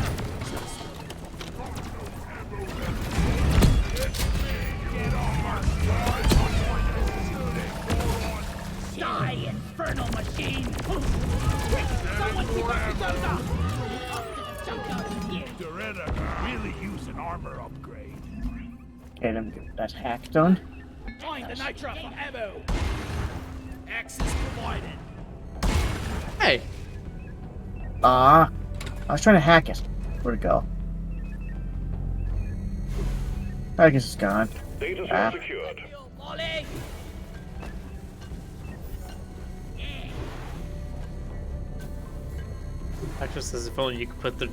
S4: Die, infernal machine! Someone keep up the dozer!
S6: Doretta could really use an armor upgrade.
S1: Okay, let me get that hack done.
S4: Find the nitro for ammo! Access provided.
S2: Hey!
S1: Ah, I was trying to hack it. Where'd it go? I guess it's gone.
S5: Data's
S1: Ah.
S5: not secured.
S4: Molly!
S2: Actually says if only you could put the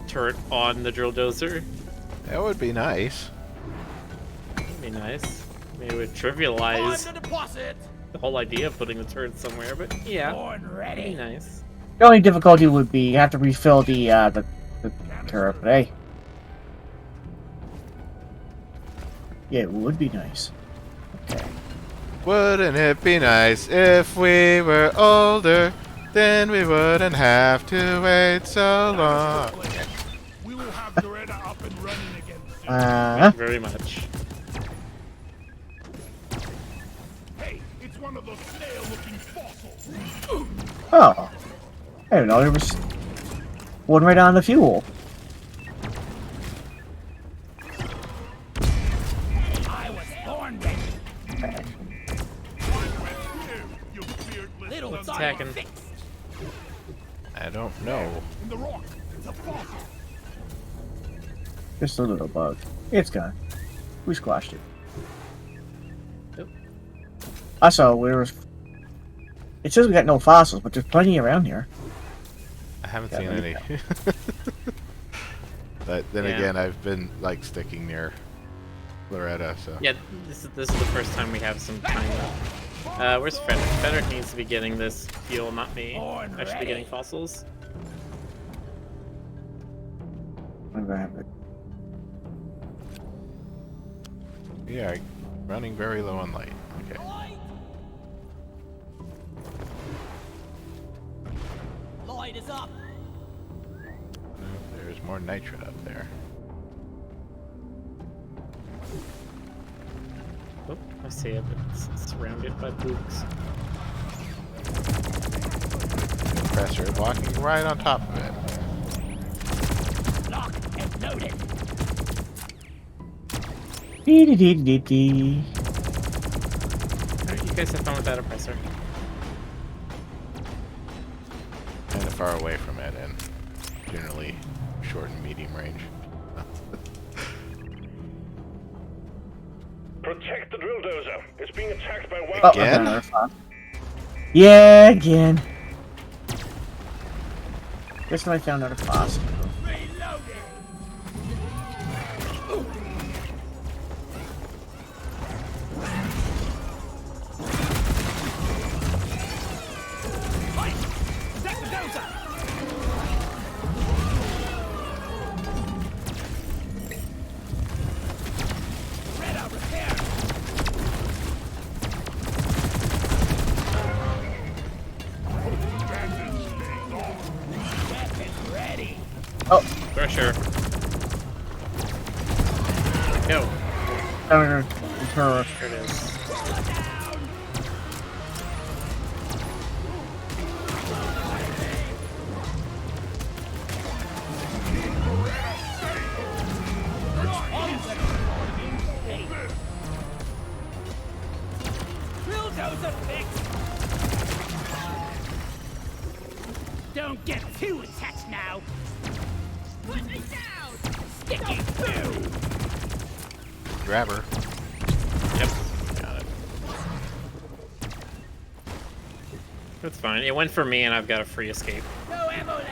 S2: turret on the drill dozer.
S3: That would be nice.
S2: That'd be nice. I mean, it would
S4: Time
S2: trivialize
S4: to deposit!
S2: the whole idea of putting the turret somewhere, but yeah,
S4: Born
S2: it'd be
S4: ready.
S2: nice.
S1: The only difficulty would be you have to refill the turret, but hey. Yeah, it would be nice. Okay.
S3: Wouldn't it be nice if we were older? Then we wouldn't have to wait so long.
S6: We will have Doretta up and running again soon.
S2: Thank you very much.
S6: Hey, it's one of those snail-looking fossils.
S1: Oh. I didn't know there was one right on the fuel.
S4: I was born ready.
S1: Okay.
S6: You beardless
S4: Little
S6: nuts
S2: attacking.
S4: fix.
S3: I don't know.
S6: in the rock. It's a fossil.
S1: Just a little bug. It's gone. We squashed it.
S2: Yep.
S1: I saw we were. It says we got no fossils, but there's plenty around here.
S3: I haven't
S1: Yeah,
S3: seen
S1: let
S3: any.
S1: me
S3: But then
S2: Yeah.
S3: again, I've been like sticking near Loretta, so.
S2: Yeah, this is the first time we have some time left. Where's Frederick? Frederick needs to be getting this fuel, not me.
S4: Born
S2: I should be
S4: ready.
S2: getting fossils.
S1: I'm gonna have it.
S3: We are running very low on light. Okay.
S4: Light is up.
S3: There's more nitro up there.
S2: Oh, I see it, but it's surrounded by books.
S3: Compressor walking right on top of it.
S4: Locked and loaded.
S1: Dee-dee-dee-dee-dee.
S2: Alright, you guys have fun with that oppressor.
S3: Kind of far away from it and generally short and medium range.
S5: Protect the drill dozer. It's being attacked by wild.
S1: Oh,
S3: Again?
S1: another fox. Yeah, again. This time I found another fossil.
S4: Reloading. Light. Set the dozer. Red out repair.
S1: Oh,
S2: Pressure. Go.
S1: counter terror.
S2: There it is.
S4: Bulldozer fixed. Don't get too attached now. Put me down. Sticky boo.
S3: Grab her.
S2: Yep.
S3: Got it.
S2: That's fine. It went for me, and I've got a free escape.
S4: No ammo left.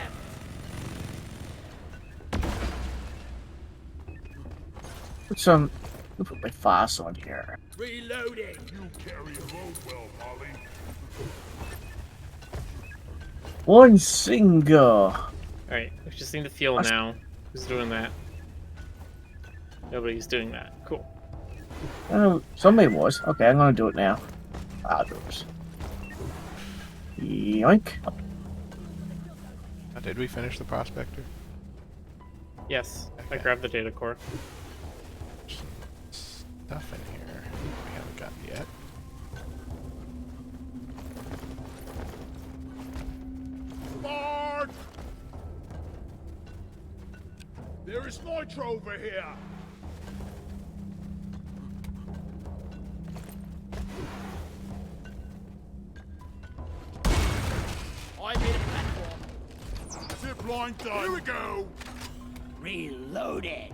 S1: Put my fast on here.
S4: Reloading.
S6: You carry a load well, Holly.
S1: One single.
S2: Alright, we just need the fuel now. Who's doing that? Nobody's doing that. Cool.
S1: Oh, somebody was. Okay, I'm gonna do it now. I'll do it. Yoink.
S3: Did we finish the prospector?
S2: Yes, I
S3: Okay.
S2: grabbed the data core.
S3: Stuff in here we haven't got yet.
S6: Mark! There is nitro over here.
S4: I made a platform.
S6: Zip line done. Here we go.
S4: Reloading.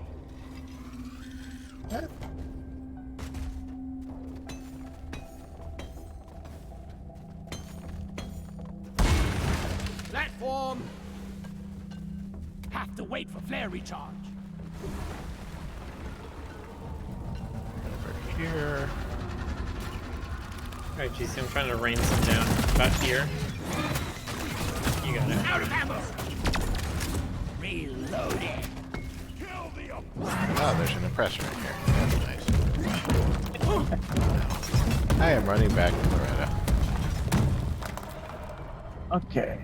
S4: Platform. Have to wait for flare recharge.
S3: Over here.
S2: Alright, GC, I'm trying to rain some down. About here. You got it.
S4: Out of ammo. Reloading.
S6: Kill the
S3: Oh, there's an oppressor in here. That's nice. I am running back to Loretta.
S1: Okay.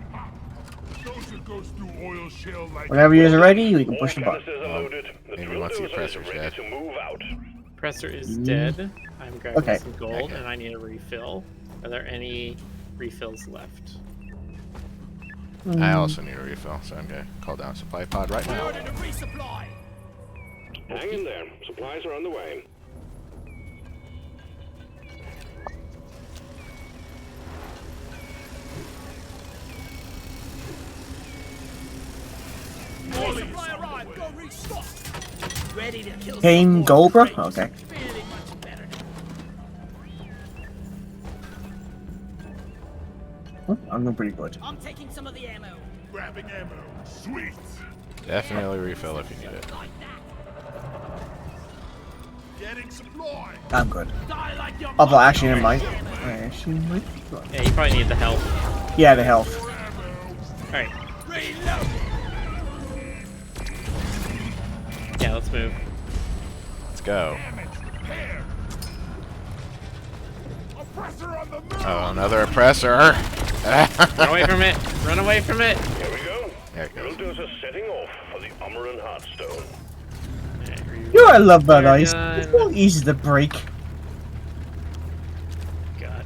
S6: Dozer goes through oil shale like.
S1: Whenever you're ready, we can
S5: All
S1: push the button.
S5: canisters are loaded. The
S3: Maybe
S5: drill
S3: once the
S5: dozer is
S3: oppressor's
S5: ready
S3: dead.
S5: to move out.
S2: Compressor is dead. I'm grabbing
S1: Okay.
S2: some gold,
S3: Okay.
S2: and I need a refill. Are there any refills left?
S3: I also need a refill, so I'm gonna call down supply pod right now.
S4: Order to resupply.
S5: Hang in there. Supplies are on the way.
S4: Resupply arrived. Go restock. Ready to kill
S1: Game
S4: some more
S1: Goldbra?
S4: crates.
S1: Okay.
S4: Feeling much better now.
S1: I'm doing pretty good.
S4: I'm taking some of the ammo.
S6: Grabbing ammo. Sweet.
S3: Definitely refill if you need it.
S4: Like that.
S6: Getting supply.
S1: I'm good.
S4: Die like your
S1: Oh, well,
S4: mother.
S1: actually, never mind. Actually, wait.
S2: Yeah, you probably need the help.
S1: Yeah, the health.
S2: Alright.
S4: Reload.
S2: Yeah, let's move.
S3: Let's go.
S6: Repair. Oppressor on the move.
S3: Oh, another oppressor.
S2: Run away from it! Run away from it!
S5: Here we go.
S3: There it
S5: Drill
S3: goes.
S5: dozer setting off for the Umbran Heartstone.
S1: You know I love that
S2: We're
S1: ice.
S2: done.
S1: It's so easy to break.
S2: God.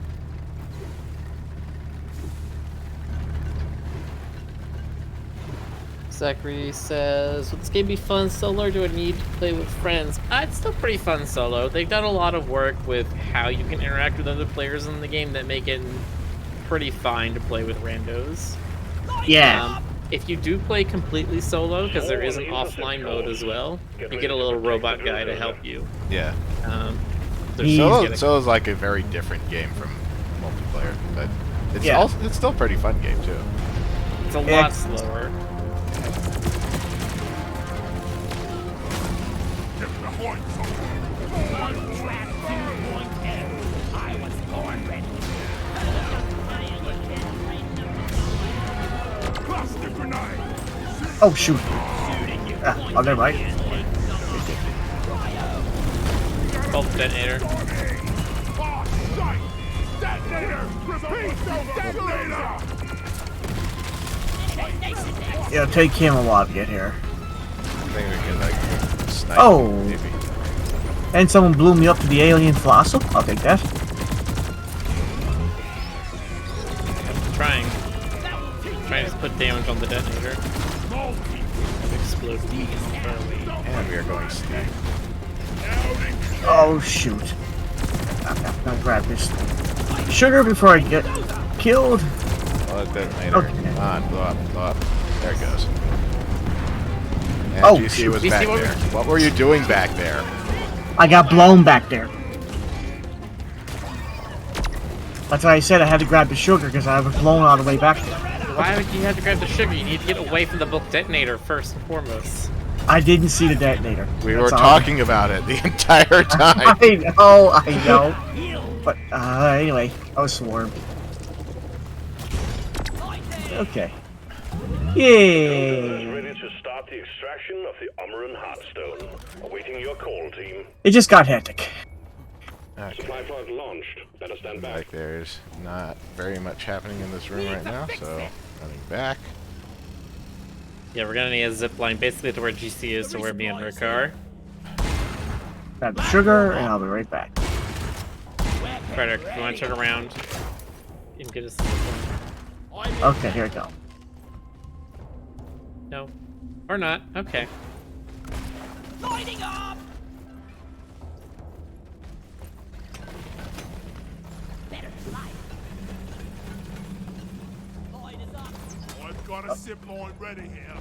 S2: Zachary says, would this game be fun solo or do I need to play with friends? It's still pretty fun solo. They've done a lot of work with how you can interact with other players in the game that make it pretty fine to play with randos.
S1: Yeah.
S2: If you do play completely solo, because there is an offline mode as well, you get a little robot guy to help you.
S3: Yeah.
S2: There's
S1: He's
S3: Solo's like a very different game from multiplayer, but it's
S1: Yeah.
S3: also it's still a pretty fun game too.
S2: It's a lot slower.
S6: Get the points.
S4: One trap, 0.2. I was born ready.
S6: Cluster grenade.
S1: Oh, shoot. Oh, never mind.
S2: Bolt detonator.
S6: Ah, shite. Detonator. Repeat. Detonator.
S1: It'll take him a while to get here.
S3: I think we can, like, snipe
S1: Oh.
S3: him, maybe.
S1: And someone blew me up to the alien fossil. I'll take that.
S2: Trying to put damage on the detonator. Explode
S3: And we are going steep.
S1: Oh shoot! I'm gonna grab this sugar before I get killed.
S3: Blow it detonator.
S1: Okay.
S3: Come on, blow up, blow up. There it goes. And
S1: Oh,
S3: GC
S1: shoot.
S3: was
S2: GC,
S3: back
S2: what
S3: there. What were you doing back there?
S1: I got blown back there. That's why I said I had to grab the sugar because I was blown all the way back there.
S2: Why would you have to grab the sugar? You need to get away from the bulk detonator first and foremost.
S1: I didn't see the detonator.
S3: We
S1: That's
S3: were
S1: all.
S3: talking about it the entire time.
S1: I know. But anyway, I was swarmed. Okay.
S5: Is
S1: Yay!
S5: ready to start the extraction of the Umaran Heartstone. Awaiting your call, team.
S1: It just got hectic.
S3: Okay.
S5: Supply pod launched. Better stand back.
S3: Like there's not very much happening in this room right now, so running back.
S2: Yeah, we're gonna need a zip line basically to where GC is to where me and her car.
S1: Grab the sugar, and I'll be right back.
S2: Frederick, if you want to turn around and get us a zip line.
S1: Okay, here we go.
S2: No. Or not. Okay.
S4: Lighting up! Better fly. Light is up.
S6: I've got a zip line ready here.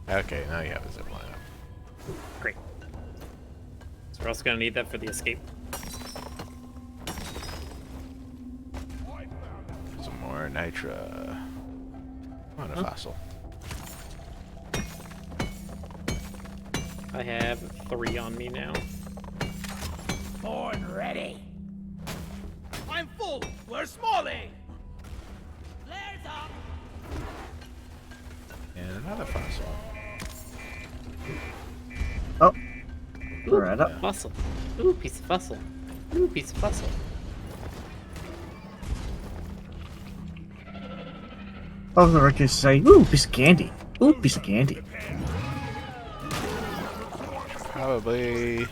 S3: Okay, now you have a zip line up.
S2: Great. So we're also gonna need that for the escape.
S3: Some more nitra. On a fossil.
S2: I have 3 on me now.
S4: Born ready. I'm full. Where's Smalley? Flares up.
S3: And another fossil.
S1: Oh. Right up.
S2: Fossil. Ooh, piece of fossil. Ooh, piece of fossil.
S1: Oh, the records say, ooh, piece of candy. Ooh, piece of candy.
S3: Probably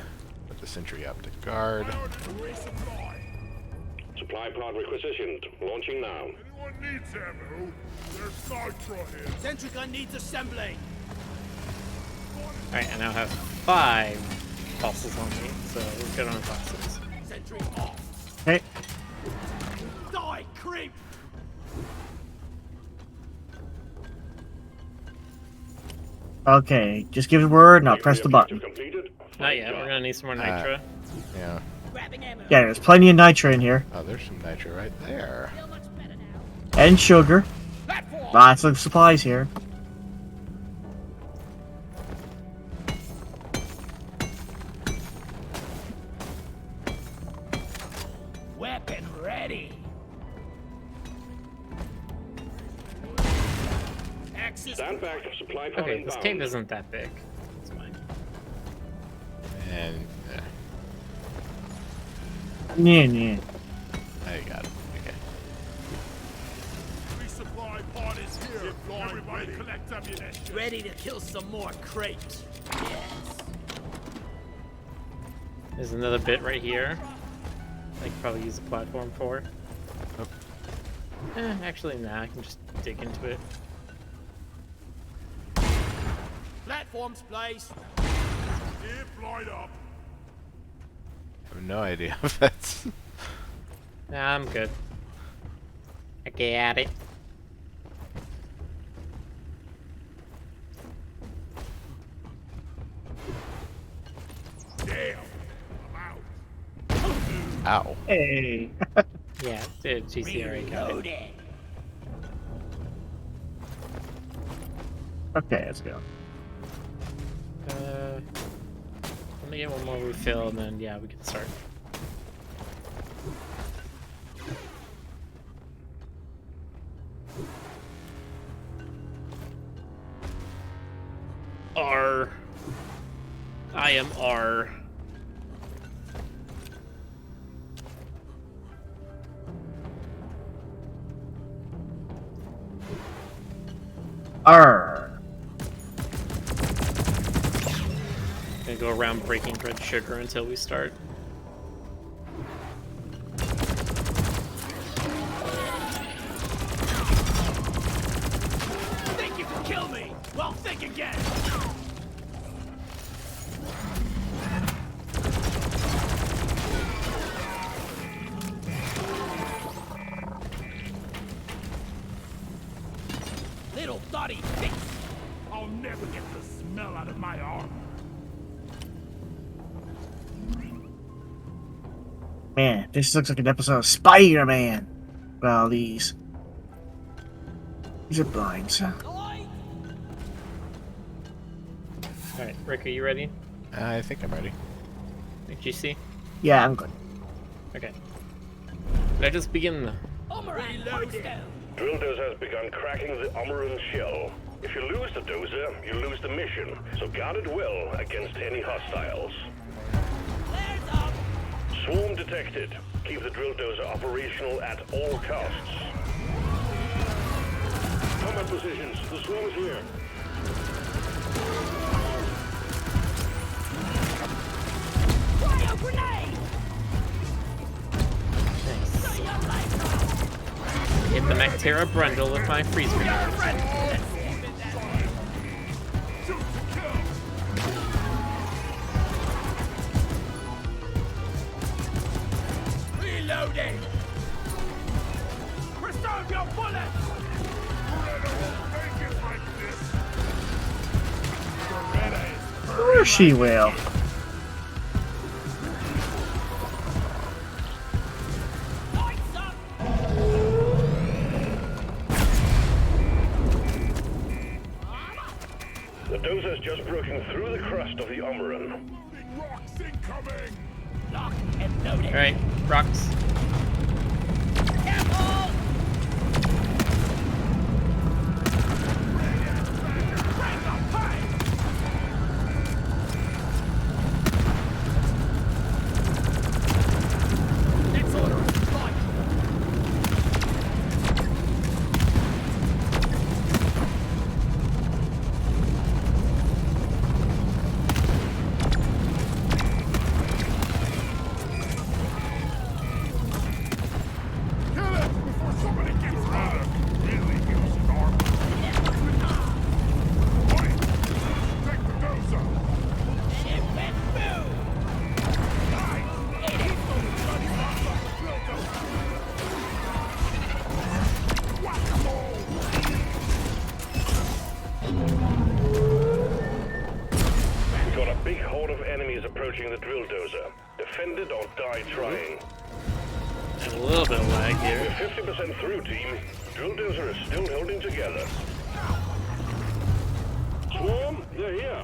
S3: put the sentry up to guard.
S5: Supply pod requisitioned. Launching now.
S6: Anyone needs ammo? There's nitro here.
S4: Sentry gun needs assembly.
S2: Alright, I now have 5 fossils on me, so we're good on fossils.
S4: Sentry off.
S1: Okay.
S4: Die, creep.
S1: Okay, just give the word and I'll press the button.
S5: Completed.
S2: Not yet, we're gonna need some more nitra.
S3: Yeah.
S4: Grabbing ammo.
S1: Yeah, there's plenty of nitro in here.
S3: Oh, there's some nitra right there.
S4: Feel much better now.
S1: And sugar.
S4: Platform.
S1: Lots of supplies here.
S4: Weapon ready. Axis.
S5: Stand back. Supply pod
S2: Okay, this
S5: inbound.
S2: cave isn't that big. It's fine.
S3: And
S1: Yeah, yeah.
S3: I got it. Okay.
S6: Resupply pod is here. Zip line Everybody ready. Collect ammunition.
S4: Ready to kill some more crates. Yes.
S2: There's another bit right here. I could probably use a platform for. Actually, nah, I can just dig into it.
S4: Platforms placed.
S6: Zip line up.
S3: I have no idea if that's.
S2: Nah, I'm good. I get it.
S6: Damn. I'm out.
S3: Ow.
S1: Hey.
S2: Yeah, GC already got it.
S4: Reloaded.
S1: Okay, let's go.
S2: Let me get one more refill and then, yeah, we can start. R. I am R.
S1: Arr.
S2: Gonna go around breaking red sugar until we start.
S4: Think you can kill me? Well, think again. Little thoughty face.
S6: I'll never get the smell out of my armor.
S1: Man, this looks like an episode of Spider-Man. Well, these are blinds.
S2: Alright, Rick, are you ready?
S3: I think I'm ready.
S2: Did you see?
S1: Yeah, I'm good.
S2: Okay. Let us begin.
S5: Drill dozer has begun cracking the Omeran shell. If you lose the dozer, you lose the mission, so guard it well against any hostiles. Swarm detected. Keep the drill dozer operational at all costs. Combat positions. The swarm is here.
S4: Fire grenade!
S2: Hit the Mactera Brundle with my freeze grenade.
S4: Reloading! Preserve your bullets!
S6: Make it like this. Beretta is
S1: Of course she will.
S4: Lights up!
S5: The dozer's just broken through the crust of the Omeran.
S6: big rocks incoming.
S4: Lock and loaded.
S2: Alright, rocks.
S4: Careful! Bring the pipe! Let's order a fight.
S6: Kill it before somebody gets hurt. Really use his armor. Point. Take the dozer.
S4: It went through!
S5: We got a big horde of enemies approaching the drill dozer. Defend it or die trying.
S2: And a little bit of lag
S5: We're
S2: here.
S5: 50% through, team. Drill dozer is still holding together. Swarm, they're here.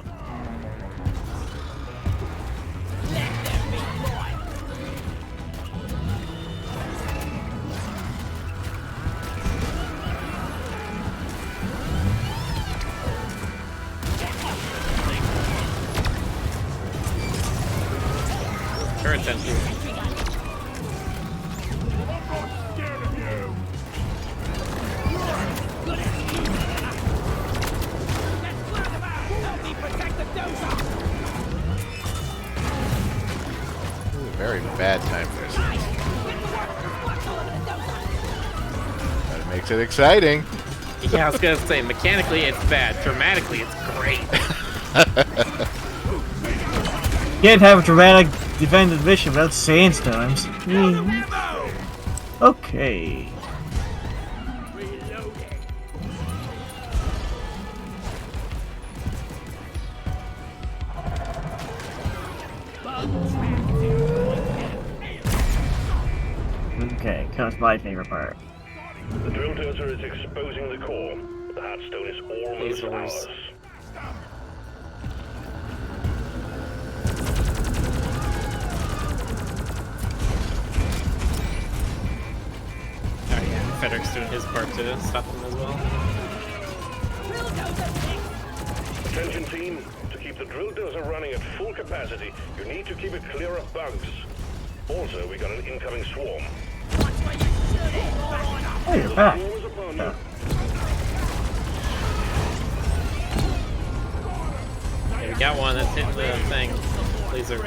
S4: Let them be one!
S2: Turret's empty.
S6: I'm not scared of you.
S4: Let's clear them out! Help me protect the dozer!
S3: Very bad time for this.
S4: Nice! Get to work! Watch all over the dozer!
S3: That makes it exciting.
S2: Yeah, I was gonna say, mechanically it's bad. Dramatically it's great.
S1: Can't have a dramatic defended mission without sandstorms. Okay.
S4: Reloading!
S1: Okay, comes my favorite part.
S5: The drill dozer is exposing the core. The hardstone is almost
S2: Lasers.
S5: ours.
S2: Alright, yeah, Fedric's doing his part to stop them as well.
S5: Attention team, to keep the drill dozer running at full capacity, you need to keep it clear of bugs. Also, we got an incoming swarm.
S1: Oh, you're back.
S5: Swarm is upon you.
S2: We got one that's hitting the thing. Laser.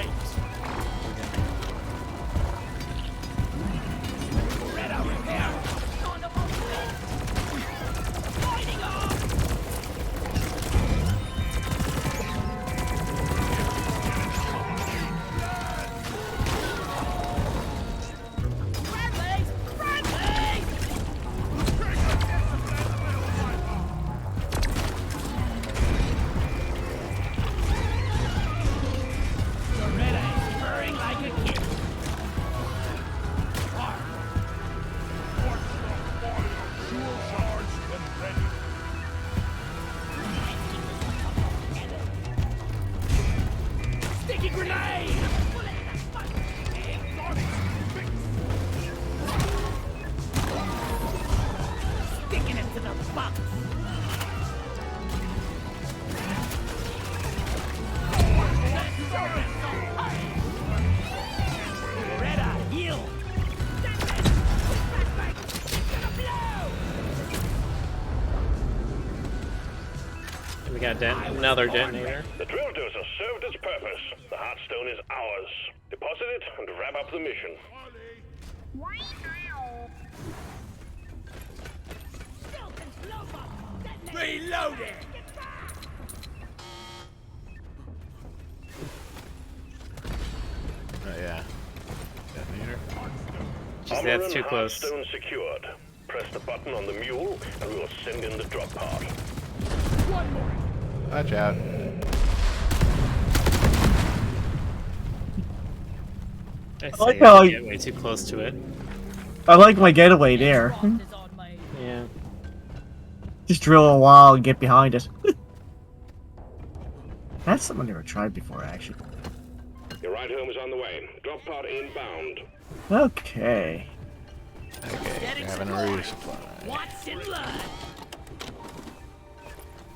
S2: We got another detonator.
S5: The drill dozer served its purpose. The Heartstone is ours. Deposit it and wrap up the mission.
S4: Reload it!
S3: Oh yeah. Detonator.
S2: Just that's too close.
S5: Heartstone secured. Press the button on the mule and we will send in the drop pod.
S4: One more!
S3: Watch out.
S2: I
S1: like
S2: say
S1: how
S2: I
S1: I-
S2: get way too close to it.
S1: I like my getaway there.
S2: Yeah.
S1: Just drill a while and get behind it. That's something I never tried before, actually.
S5: Your ride home is on the way. Drop pod inbound.
S1: Okay.
S3: Okay, grabbing a resupply.
S4: What's in blood?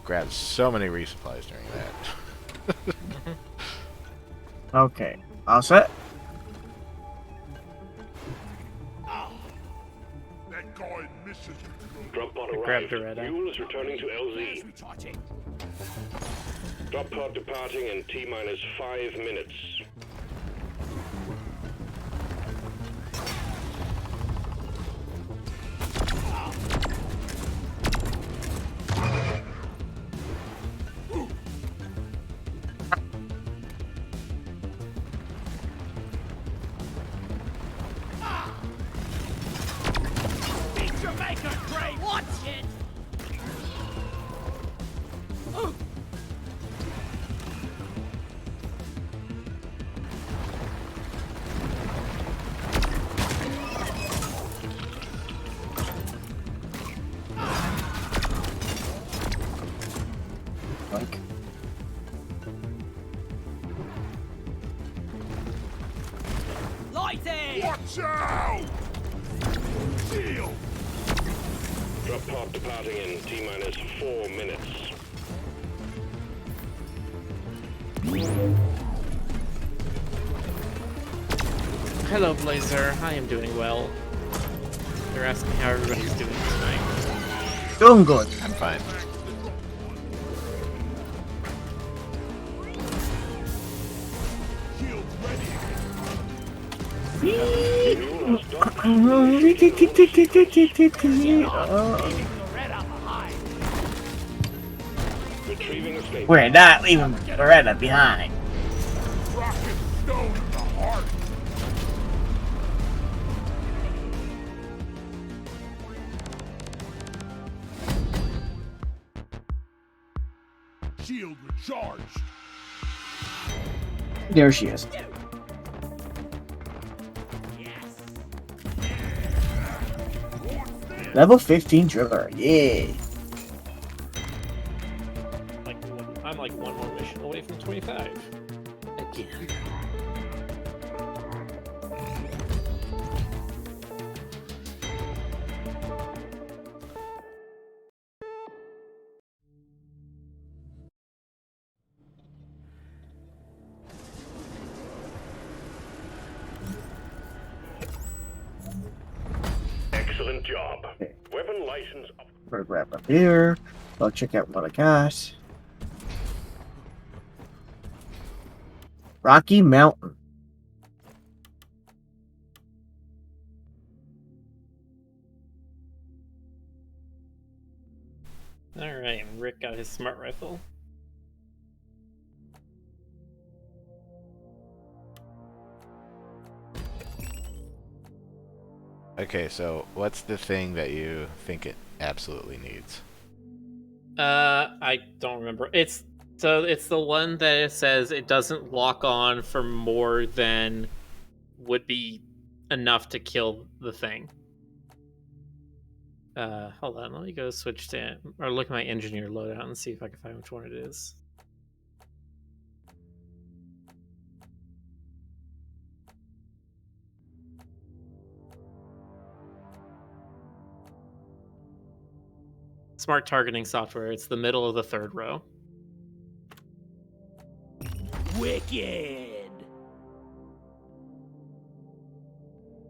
S3: Grabbed so many resupplies during that.
S1: Okay. All set?
S6: That guy misses
S5: Drop pod
S2: grabbed
S5: arrived.
S2: a red eye.
S5: Mule is returning to LZ. Drop pod departing in T-minus 5 minutes.
S4: Big Jamaica crate! Watch it!
S1: Like.
S4: Lighting!
S6: Watch out! Shield!
S5: Drop pod departing in T-minus 4 minutes.
S2: Hello, Blazer. I am doing well. They're asking how everybody's doing tonight.
S1: Doing good.
S3: I'm fine.
S6: Shield ready!
S5: Retrieving escape.
S1: We're not leaving Beretta behind.
S6: Rocket stone in the heart! Shield recharged!
S1: There she is. Level 15 driller. Yeah.
S2: I'm like one more mission away from 25. Again.
S5: Excellent job. Weapon license up.
S1: We're gonna grab up here. I'll check out what I got. Rocky Mountain.
S2: Alright, Rick got his smart rifle.
S3: Okay, so what's the thing that you think it absolutely needs?
S2: I don't remember. It's the one that it says it doesn't lock on for more than would be enough to kill the thing. Hold on, let me go switch to or look at my engineer loadout and see if I can find which one it is. Smart targeting software. It's the middle of the third row.
S4: Wicked.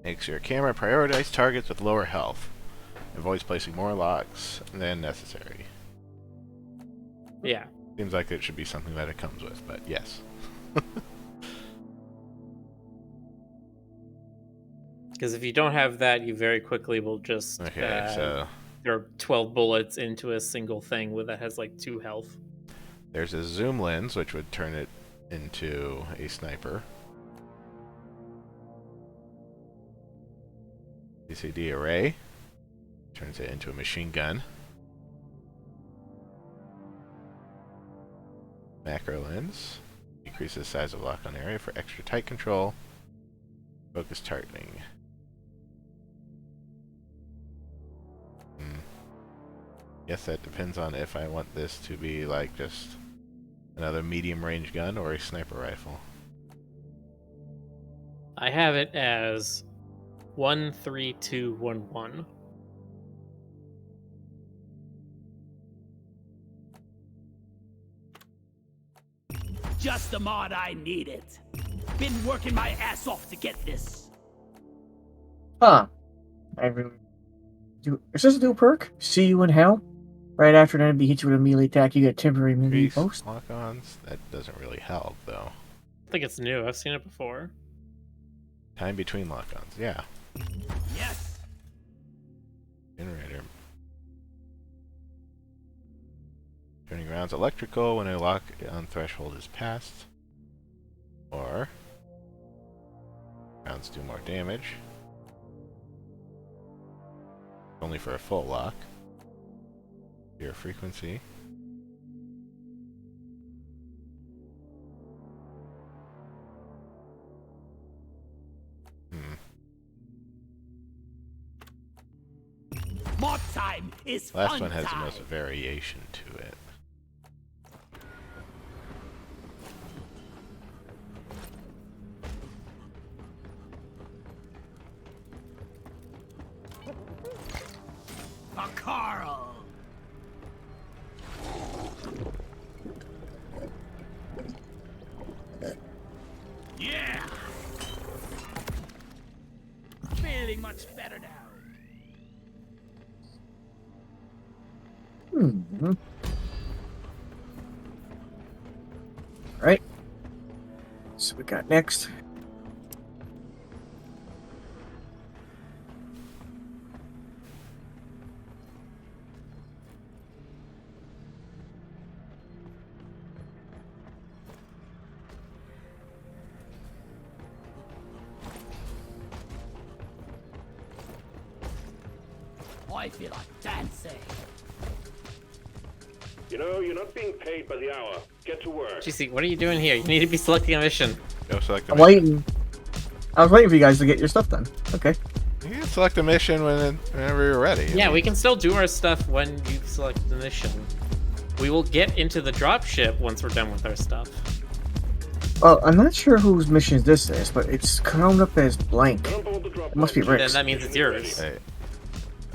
S3: Makes your camera prioritize targets with lower health. Avoids placing more locks than necessary.
S2: Yeah.
S3: Seems like it should be something that it comes with, but yes.
S2: Because if you don't have that, you very quickly will just
S3: Okay, so
S2: there are 12 bullets into a single thing that has like 2 health.
S3: there's a zoom lens, which would turn it into a sniper. CCD array turns it into a machine gun. Macro lens decreases the size of lock-on area for extra tight control. Focus targeting. Guess that depends on if I want this to be like just another medium range gun or a sniper rifle.
S2: I have it as 13211.
S4: Just the mod I needed. Been working my ass off to get this.
S1: Huh. I really do. Is this a new perk? See you in hell? Right after an enemy hits you with a melee attack, you get temporary melee
S3: Increase
S1: boost.
S3: lock-ons. That doesn't really help though.
S2: I think it's new. I've seen it before.
S3: Time between lock-ons. Yeah.
S4: Yes.
S3: Generator. Turning rounds electrical when a lock-on threshold is passed. Or rounds do more damage. Only for a full lock. Your frequency.
S4: Mod time is
S3: Last
S4: fun
S3: one has the
S4: time.
S3: most variation to it.
S4: For Carl. Yeah. Feeling much better now.
S1: Right. So we got next.
S4: I feel like dancing.
S5: You know, you're not being paid by the hour. Get to work.
S2: GC, what are you doing here? You need to be selecting a mission.
S3: Go select a
S1: I'm
S3: mission.
S1: waiting. I was waiting for you guys to get your stuff done. Okay.
S3: You can select a mission whenever you're ready.
S2: Yeah, we can still do our stuff when you select the mission. We will get into the dropship once we're done with our stuff.
S1: Well, I'm not sure whose mission this is, but it's come up as blank.
S5: Jump on the drop
S1: It must be
S5: pod.
S2: Then
S1: Rick's.
S2: that means it's yours.
S3: Hey.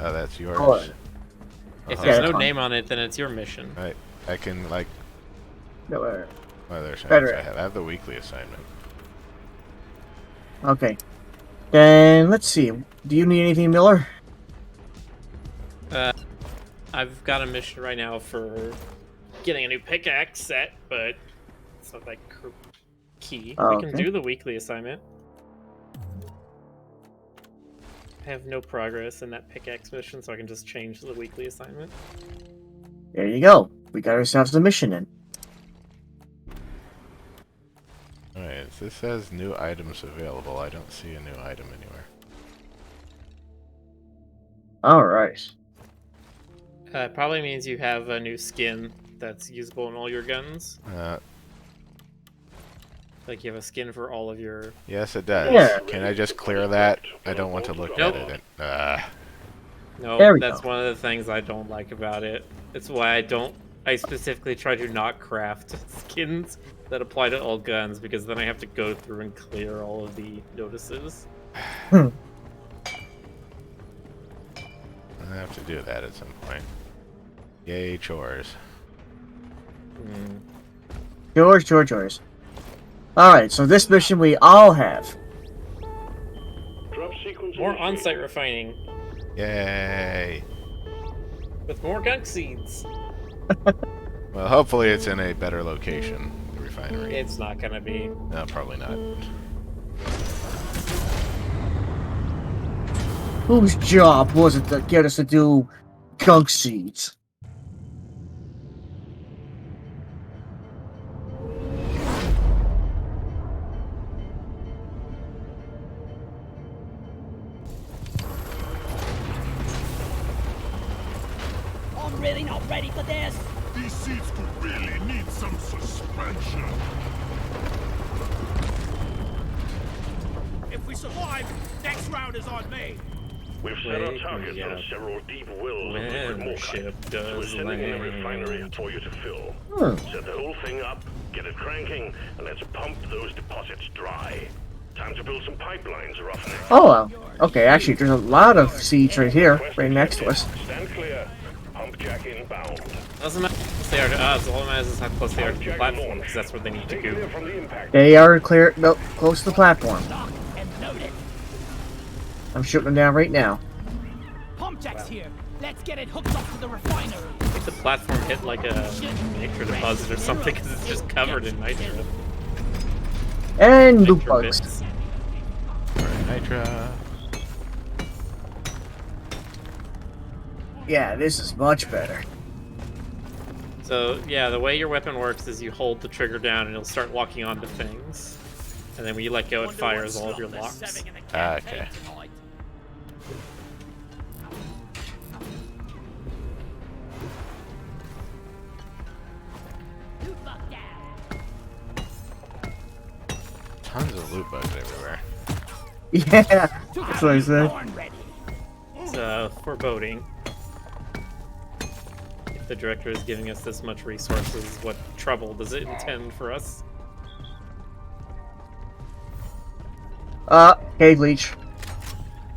S3: Oh, that's yours.
S1: Oh,
S2: If
S3: Uh-huh.
S2: there's
S1: Yeah,
S2: no
S1: that's fine.
S2: name on it, then it's your mission.
S3: Right. I can like
S1: no,
S3: what other assignments
S1: Better.
S3: I have. I have the weekly assignment.
S1: okay. Then let's see. Do you need anything, Miller?
S2: I've got a mission right now for getting a new pickaxe set, but it's not like key.
S1: Oh,
S2: We can
S1: okay.
S2: do the weekly assignment. I have no progress in that pickaxe mission, so I can just change the weekly assignment.
S1: There you go. We got ourselves a mission in.
S3: Alright, this says new items available. I don't see a new item anywhere.
S1: Alright.
S2: It probably means you have a new skin that's usable in all your guns. Like you have a skin for all of your...
S3: Yes, it does.
S1: Yeah.
S3: Can I just clear that? I don't want to look
S2: Nope.
S3: at it.
S2: No,
S1: There we
S2: that's
S1: go.
S2: one of the things I don't like about it. It's why I specifically try to not craft skins that apply to all guns, because then I have to go through and clear all of the notices.
S3: I have to do that at some point. Yay, chores.
S1: Yours. Alright, so this mission we all have.
S5: Drop sequence
S2: More
S5: initiated.
S2: on-site refining
S3: Yay!
S2: with more gunk seeds.
S3: Well, hopefully it's in a better location, the refinery.
S2: It's not gonna be.
S3: No, probably not.
S1: Whose job was it to get us to do gunk seeds?
S4: I'm really not ready for this.
S6: These seats could really need some suspension.
S4: If we survive, next round is on me.
S5: We've set our
S2: Wake
S5: targets
S2: me
S5: on
S2: up
S5: several deep wells of
S2: when
S5: liquid
S2: the
S5: morkite.
S2: ship
S5: So we're
S2: does
S5: sending in a
S2: land.
S5: refinery for you to fill. Set the whole thing up, get it cranking, and let's pump those deposits dry. Time to build some pipelines, roughly.
S1: Oh, well. Okay, actually, there's a lot of seeds right here, right next to us.
S5: Stand clear. Pump jack inbound.
S2: Doesn't matter how close they are to us, all that matters is how close they are to the platform, because that's where they need to
S5: Stay clear
S2: go.
S5: from the impact.
S1: They are clear, no, close to the platform.
S4: Lock and loaded.
S1: I'm shooting them down right now.
S4: Pump jack's here. Let's get it hooked up to the refinery.
S2: I think the platform hit like a nitro deposit or something, because it's just covered in nitro.
S1: And loot
S2: Nitro
S1: bugs.
S2: bits.
S3: Alright, Nitra.
S1: Yeah, this is much better.
S2: So, yeah, the way your weapon works is you hold the trigger down and it'll start locking onto things. And then when you let go, it fires all of your locks.
S3: Okay. Tons of loot bugs everywhere.
S1: Yeah, that's what I said.
S2: It's foreboding. If the director is giving us this much resources, what trouble does it intend for us?
S1: Cave leech.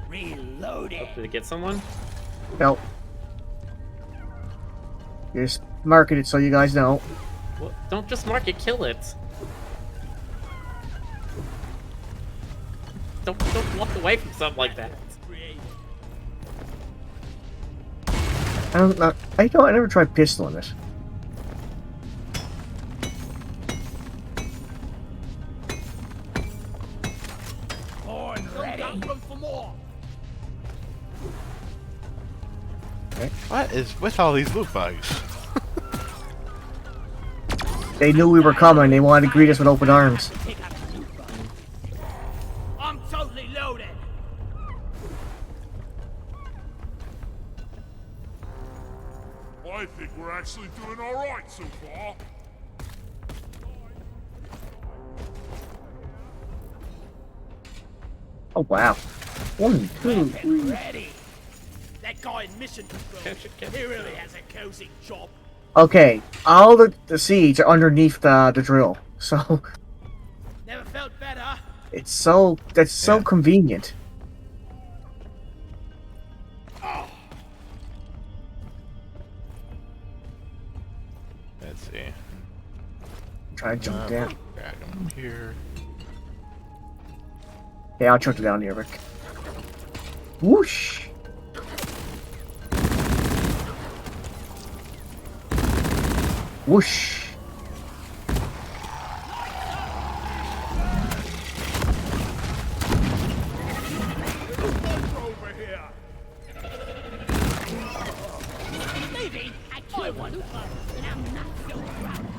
S4: Reloaded.
S2: Did it get someone?
S1: Nope. Just marking it so you guys know.
S2: Well, don't just mark it, kill it. Don't walk away from something like that.
S1: I don't know. I never tried pistoling it.
S4: Horn ready. For more.
S3: What is with all these loot bugs?
S1: They knew we were coming. They wanted to greet us with open arms.
S4: I'm totally loaded.
S6: I think we're actually doing all right so far.
S1: Oh wow. 1, 2, 3.
S4: Ready. That guy in mission control. He really has a cozy job.
S1: Okay, all the seeds are underneath the drill, so
S4: Never felt better.
S1: that's so
S3: Yeah.
S1: convenient.
S3: Let's see.
S1: Try to jump down.
S3: Drag them here.
S1: Yeah, I'll chuck it down here, Rick. Whoosh! Whoosh!
S4: Maybe I killed one, and I'm not so proud of it.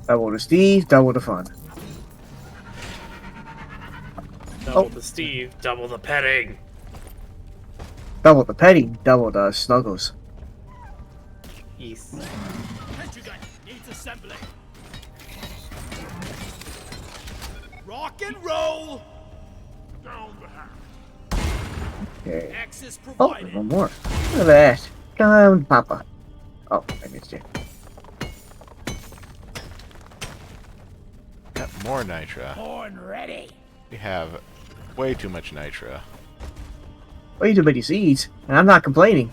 S1: Double the Steve, double the fun.
S2: Double the Steve, double the petting.
S1: Double the petting, double the snuggles.
S2: Yes.
S4: Entry gun needs assembly. Rock and roll.
S6: Down the hatch.
S1: Okay.
S4: Access
S1: Oh,
S4: provided.
S1: there's one more. Look at that. Come, Papa. Oh, I missed you.
S3: Got more nitra.
S4: Horn ready.
S3: We have way too much nitra.
S1: Way too many seeds, and I'm not complaining.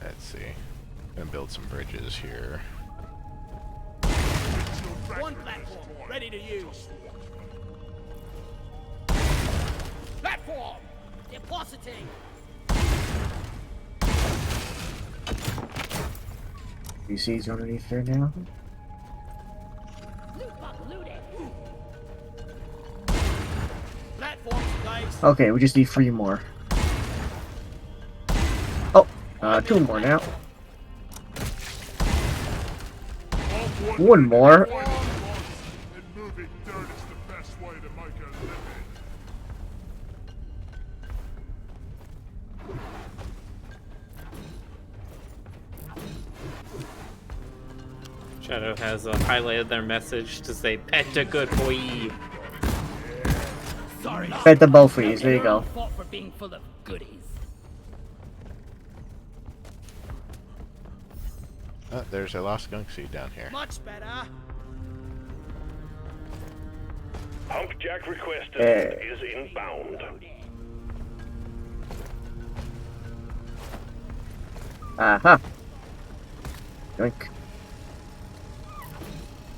S3: Let's see. Gonna build some bridges here.
S4: One platform ready to use. Platform depositing.
S1: You seeds underneath there now?
S4: Loot box looted. Platforms, guys.
S1: Okay, we just need 3 more. Oh, 2 more now. 1 more.
S6: And moving dirt is the best way to make a living.
S2: Shadow has highlighted their message to say, "Pet a good boy."
S4: Sorry.
S1: Fed the both of these, there you go.
S4: Fault for being full of goodies.
S3: Oh, there's a lost gunk seed down here.
S4: Much better.
S5: Pump jack requested is inbound.
S1: Aha. Yoink.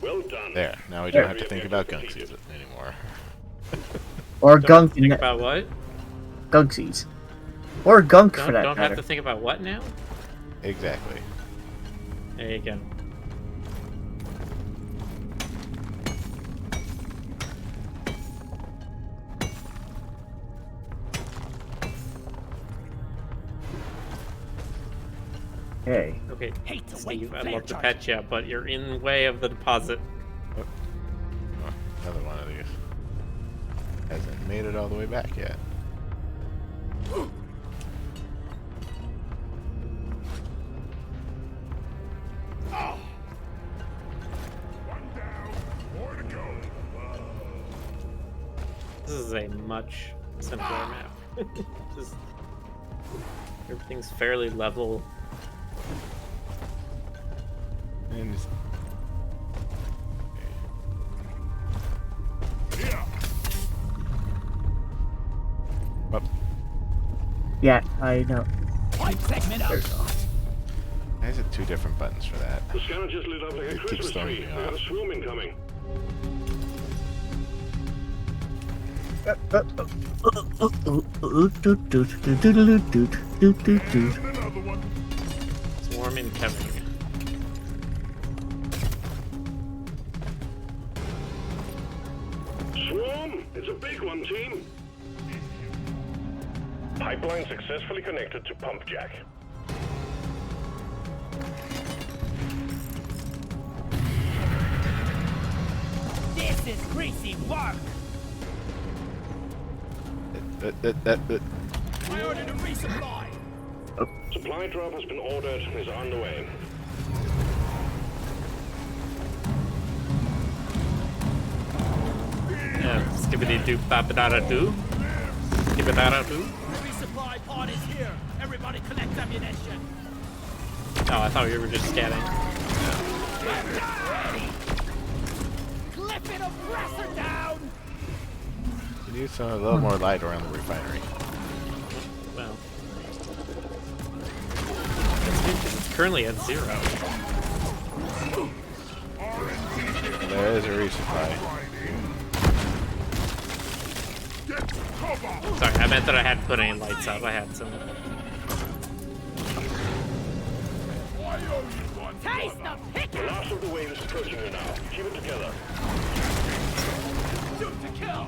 S5: Well done.
S3: There. Now we don't have to think about gunk seeds anymore.
S1: Or
S2: Don't
S1: gunk,
S2: think about what?
S1: gunk seeds. Or gunk for
S2: Don't,
S1: that
S2: don't
S1: matter.
S2: have to think about what now?
S3: Exactly.
S2: There you go.
S1: Okay.
S2: Okay,
S4: Hate to wait
S2: Steve,
S4: for
S2: I'd
S4: player
S2: love to
S4: charge.
S2: pet you, but you're in the way of the deposit.
S3: Oh, another one of these. Hasn't made it all the way back yet.
S6: One down, more to go.
S2: This is a much simpler map. Just, everything's fairly level.
S3: And it's-
S6: Here.
S3: Whoop.
S1: Yeah, I know.
S4: Point segment up.
S3: Why is it 2 different buttons for that?
S5: The scanner just lit up like a
S3: It keeps
S5: Christmas
S3: throwing
S5: tree.
S3: me
S5: We got a
S3: off.
S5: swarm incoming.
S6: And another one.
S2: Swarm incoming.
S5: Swarm! It's a big one, team. Pipeline successfully connected to pump jack.
S4: This is greasy work. I ordered a resupply.
S5: Supply drop has been ordered and is on the way.
S2: Yeah, skibbity doo babadada doo. Skibbidada doo.
S4: The resupply pod is here. Everybody collect ammunition.
S2: Oh, I thought we were just scanning.
S4: Clip it, oppressor down.
S3: You need a little more light around the refinery.
S2: Well. It's currently at 0.
S3: There is a resupply.
S6: Get cover.
S2: Sorry, I meant that I hadn't put any lights up. I had some.
S4: Taste the
S5: The
S4: picking!
S5: last of the wave is approaching you now. Keep it together.
S4: Shoot to kill!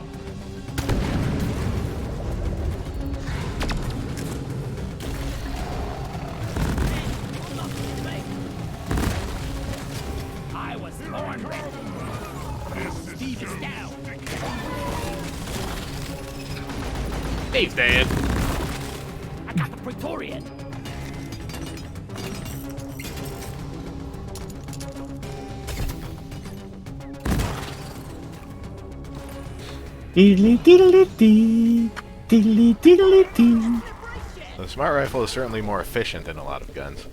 S4: I was born ready. Steve is down.
S2: Steve's dead.
S4: I got the Praetorian.
S1: Diddly diddly dee. Diddly diddly dee.
S3: The smart rifle is certainly more efficient than a lot of guns.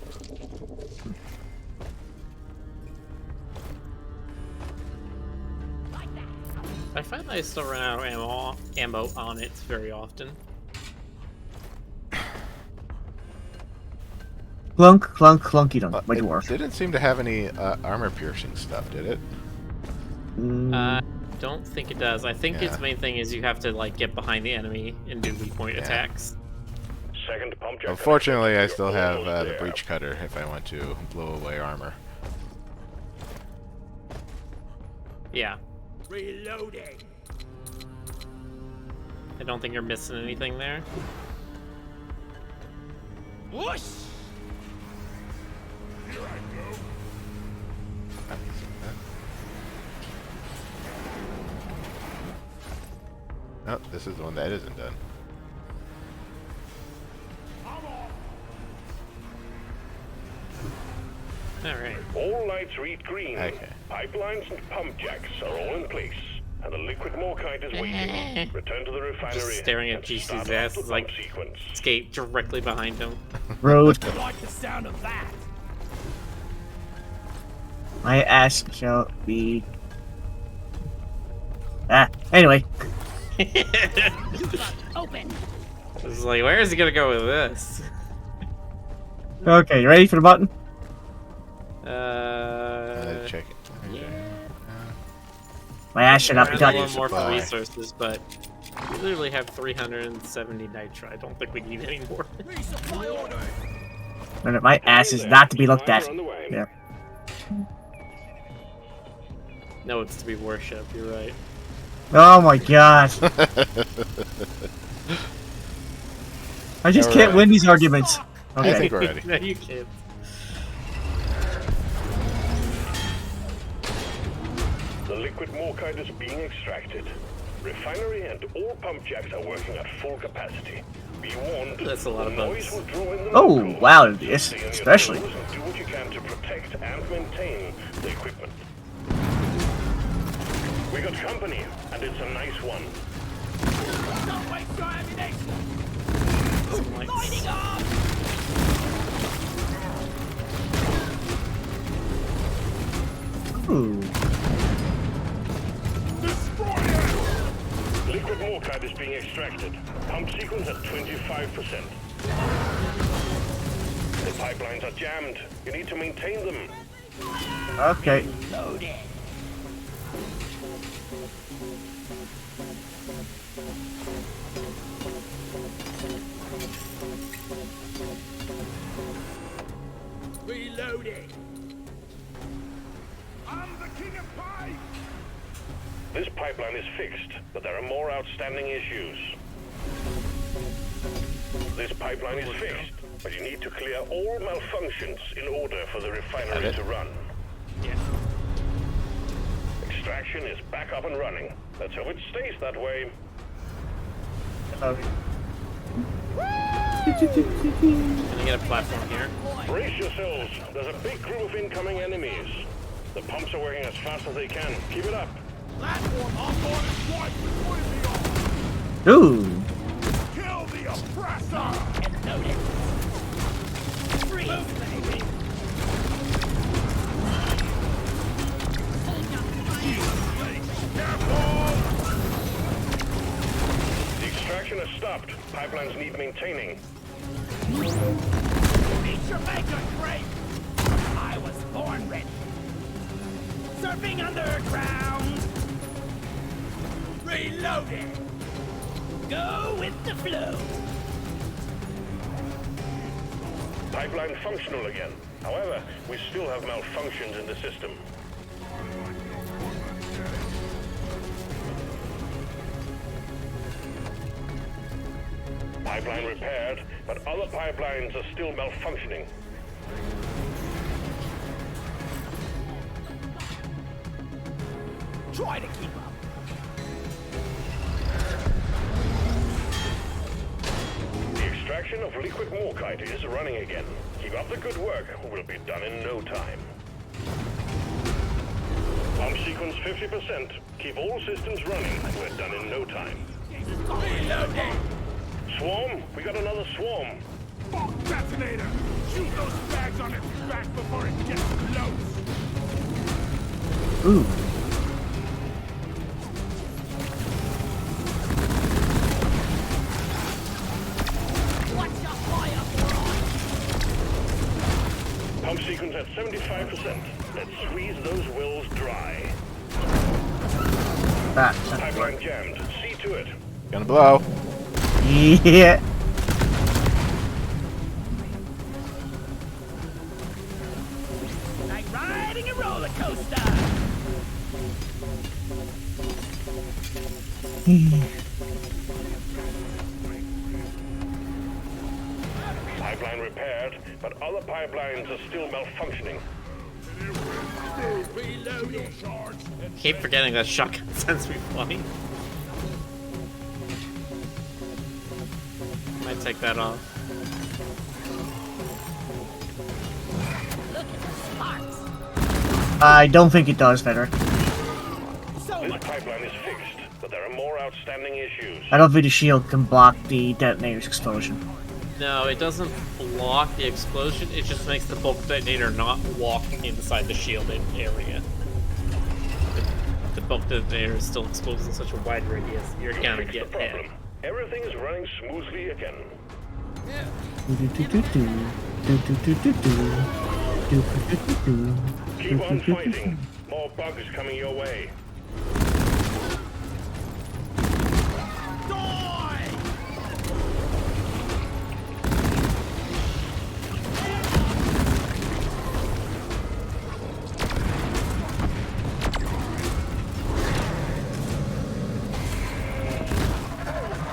S2: I find I still run out of ammo on it very often.
S1: Clunk, clunk, clunky dunk. My
S3: It
S1: dwarf.
S3: didn't seem to have any armor-piercing stuff, did it?
S2: I don't think it does. I think its
S3: Yeah.
S2: main thing is you have to like get behind the enemy and do weak point attacks.
S5: Second pump jack.
S3: Unfortunately, I
S5: You're
S3: still have
S5: almost
S3: the
S5: there.
S3: breach cutter if I want to blow away armor.
S2: Yeah,
S4: Reloading.
S2: I don't think you're missing anything there.
S4: Whoosh!
S6: Here I go.
S3: No, this is the one that isn't done.
S6: I'm off.
S2: All right.
S5: All lights read green.
S3: Okay.
S5: Pipelines and pump jacks are all in place. And the liquid morkite is waiting. Return to the refinery.
S2: Just staring at
S5: and
S2: GC's
S5: start
S2: ass,
S5: off the
S2: like-
S5: pump sequence.
S2: Skate directly behind him.
S1: Road.
S4: I like the sound of that.
S1: My ass shall be. Anyway.
S4: Open.
S2: It's like, where is he gonna go with this?
S1: Okay, you ready for the button?
S3: Check it.
S2: yeah.
S1: My ass should not be
S2: Around
S1: touched.
S2: one more for
S3: Supply.
S2: resources, but we literally have 370 nitro. I don't think we need any more.
S4: Resupply order.
S1: No, my ass is not to be looked at.
S5: Supplies are on the way.
S1: Yeah.
S2: No, it's to be worshipped. You're right.
S1: Oh my god. I just can't win these arguments.
S3: I
S1: Okay.
S3: think we're ready.
S2: No, you can't.
S5: The liquid morkite is being extracted. Refinery and all pump jacks are working at full capacity. Be warned.
S2: That's a lot of
S5: the noise
S2: bugs.
S5: will draw in the
S1: Oh,
S5: locals.
S1: wow,
S5: So
S1: yes,
S5: stay on your
S1: especially.
S5: toes and do what you can to protect and maintain the equipment. We got company, and it's a nice one.
S4: Don't waste your ammunition.
S2: Lights.
S4: Lighting up.
S1: Ooh.
S6: Destroy it!
S5: Liquid morkite is being extracted. Pump sequence at 25%. The pipelines are jammed. You need to maintain them.
S1: Okay.
S4: Loaded. Reloading.
S6: I'm the king of pipe!
S5: This pipeline is fixed, but there are more outstanding issues. This pipeline is fixed, but you need to clear all malfunctions in order for the refinery
S3: Got it.
S5: to run.
S2: Yeah.
S5: Extraction is back up and running. Let's hope it stays that way.
S2: Can I get a platform here?
S5: Brace yourselves. There's a big group of incoming enemies. The pumps are working as fast as they can. Keep it up.
S6: Platform on board is white between the arms.
S1: Ooh.
S6: Kill the oppressor!
S4: And loaded. Freeze, baby.
S5: The extraction has stopped. Pipelines need maintaining.
S4: Meet your maker, Great. I was born ready. Surfing underground. Reloading. Go with the flow.
S5: Pipeline functional again. However, we still have malfunctions in the system. Pipeline repaired, but other pipelines are still malfunctioning.
S4: Try to keep up.
S5: The extraction of liquid morkite is running again. Keep up the good work. We'll be done in no time. Pump sequence 50%. Keep all systems running. We're done in no time.
S4: Reloading!
S5: Swarm? We got another swarm.
S6: Fuck detonator! Shoot those bags on its back before it gets close!
S1: Ooh.
S4: Watch your fire, boy!
S5: Pump sequence at 75%. Let's squeeze those wells dry.
S1: Ah,
S5: Pipeline jammed. See to it.
S3: Gonna blow.
S1: yeah.
S4: Like riding a roller coaster!
S5: Pipeline repaired, but other pipelines are still malfunctioning.
S4: Reloading!
S2: Keep forgetting that shotgun sends me flying. Might take that off.
S4: Look at the sparks!
S1: I don't think it does, Frederick.
S4: So
S5: This
S4: much
S5: pipeline is fixed, but there are more outstanding issues.
S1: I don't think the shield can block the detonator's explosion.
S2: No, it doesn't block the explosion, it just makes the bulk detonator not walk inside the shielded area. The bulk detonator is still exposed in such a wide radius, you're gonna
S5: Fix the
S2: get
S5: problem.
S2: hit.
S5: Everything is running smoothly again. Keep on fighting. More bugs coming your way.
S4: die!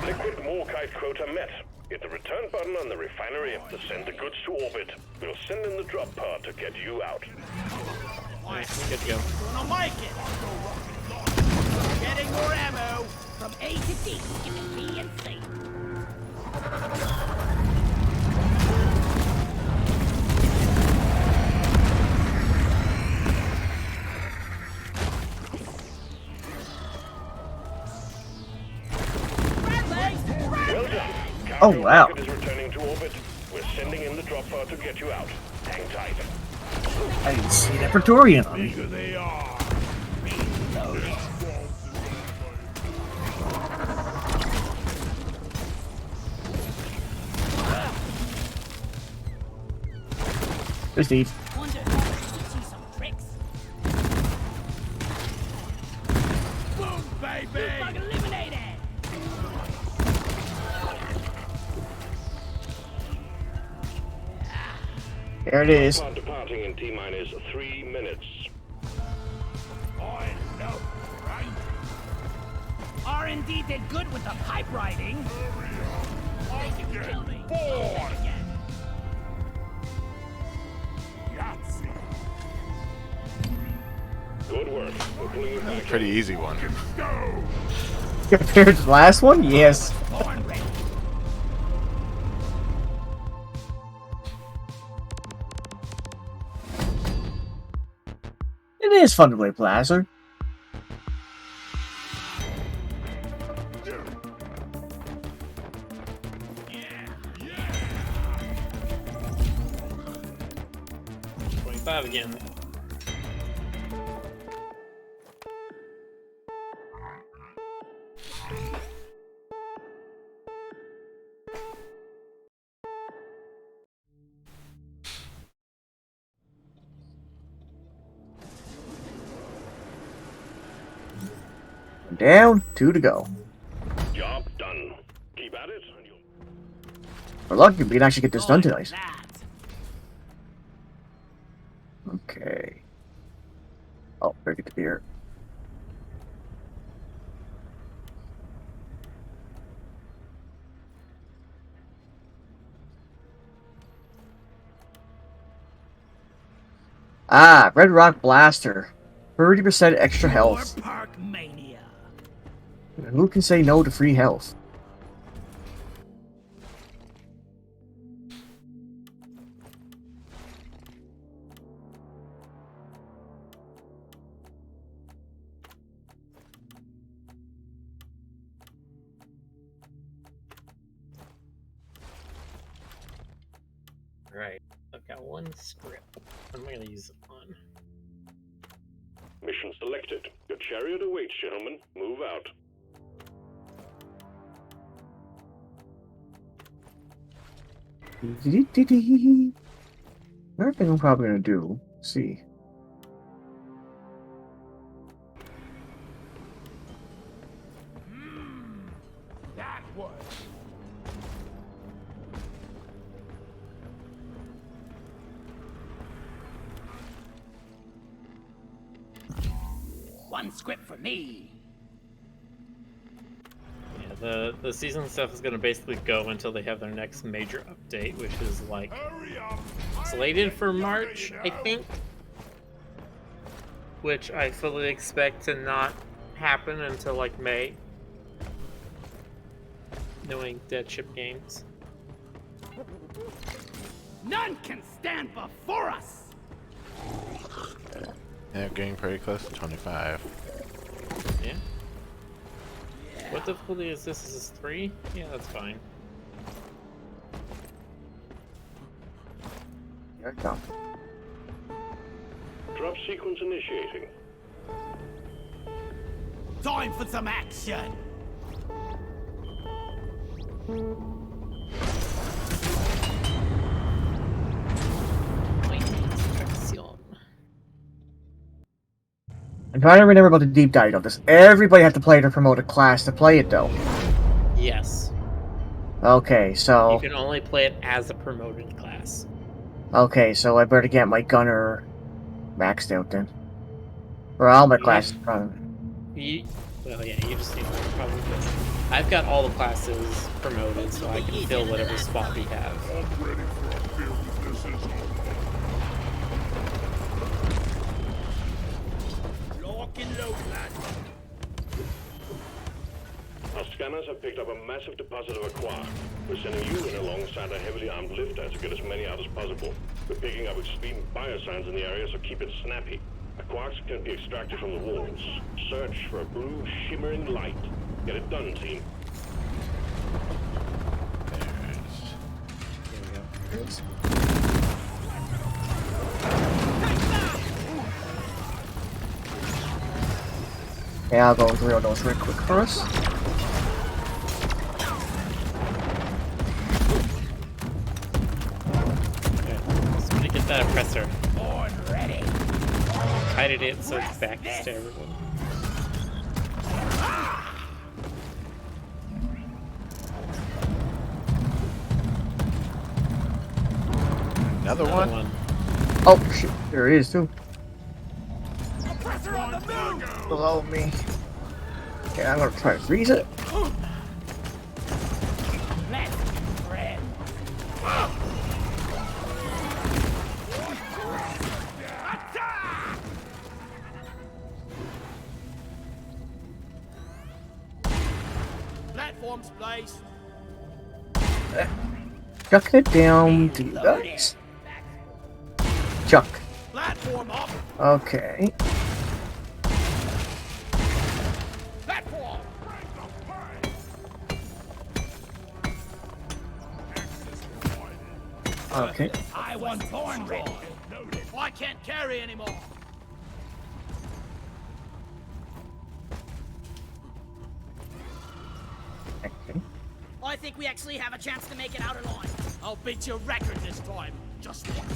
S5: Liquid morkite quota met. Hit the return button on the refinery to send the goods to orbit. We'll send in the drop pod to get you out.
S2: Good to go.
S4: Gonna make it! Getting more ammo! From A to D, skipping B and C.
S5: Well done.
S1: Oh,
S5: Cargo
S1: wow.
S5: rocket is returning to orbit. We're sending in the drop pod to get you out. Hang tight.
S1: I didn't see that Praetorian on me.
S6: Here they are!
S1: There's Steve.
S4: Wonder if I could see some tricks.
S6: Boom, baby!
S4: Bug eliminated!
S1: There it is.
S5: Pod departing in T-minus 3 minutes.
S6: I know, right?
S4: R&D did good with the pipe riding.
S6: I'll
S4: They can
S6: get
S4: kill me.
S6: bored!
S4: Again.
S6: Yahtzee!
S5: Good work. We're pulling you back.
S3: Pretty easy one.
S6: Go!
S1: Compared to the last one? Yes.
S4: Born ready.
S1: It is fun to play Placer.
S6: Yeah!
S2: 25 again.
S1: Down, 2 to go.
S5: Job done. Keep at it. And you'll...
S1: We're lucky we can actually get this done tonight.
S4: That.
S1: Okay. Oh, better get the beer. Ah, Red Rock Blaster. 30% extra health.
S4: Pure park mania.
S1: Who can say no to free health?
S2: Right. I've got one script. What am I gonna use it on?
S5: Mission selected. Your chariot awaits, gentlemen. Move out.
S1: Another thing I'm probably gonna do. Let's see.
S6: That was.
S4: One script for me.
S2: Yeah, the season stuff is gonna basically go until they have their next major update, which is like
S6: Hurry up.
S2: slated for March, I think. Which I fully expect to not happen until like May. Knowing Dead Ship Games.
S4: None can stand before us.
S3: Yeah, getting pretty close to 25.
S2: Yeah. What difficulty is this? Is this 3? Yeah, that's fine.
S1: Here I come.
S5: Drop sequence initiating.
S4: Time for some action.
S1: I'm trying to remember about the deep dive of this. Everybody had to play the promoted class to play it, though.
S2: Yes.
S1: Okay,
S2: You
S1: so
S2: can only play it as a promoted class.
S1: I better get my gunner maxed out then, or all my
S2: You
S1: classes.
S2: well, yeah, you just need to probably. I've got all the classes promoted, so I can fill whatever spot we have.
S6: I'm ready for a field this is
S4: Lock and load, lad.
S5: Our scanners have picked up a massive deposit of aqua. We're sending you in alongside a heavily armed lifter to get as many out as possible. We're picking up extreme biosigns in the area, so keep it snappy. Aquarks can be extracted from the walls. Search for a blue, shimmering light. Get it done, team.
S1: Yeah, I'll go through those real quick first.
S2: Somebody get that oppressor.
S4: Born ready.
S2: Kited it so it's back to everyone.
S3: Another one?
S1: Oh shit, there he is too.
S4: Pressure on the move.
S1: Below me. Okay, I'm gonna try to freeze it.
S4: Let's be friends. Attack! Platforms placed.
S1: Chuck it down to you guys. Chuck.
S4: Platform up.
S1: Okay.
S4: Platform.
S1: Okay.
S4: I was born ready. I can't carry anymore.
S1: Okay.
S4: I think we actually have a chance to make it out alive. I'll beat your record this time. Just one.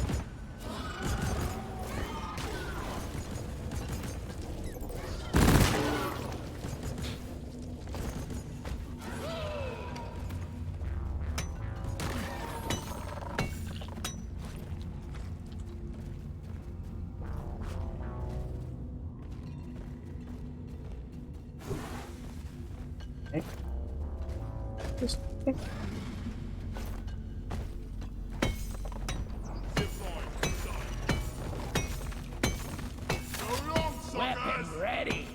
S1: Okay. Just, okay.
S6: So long, suckers!
S4: Weapon ready.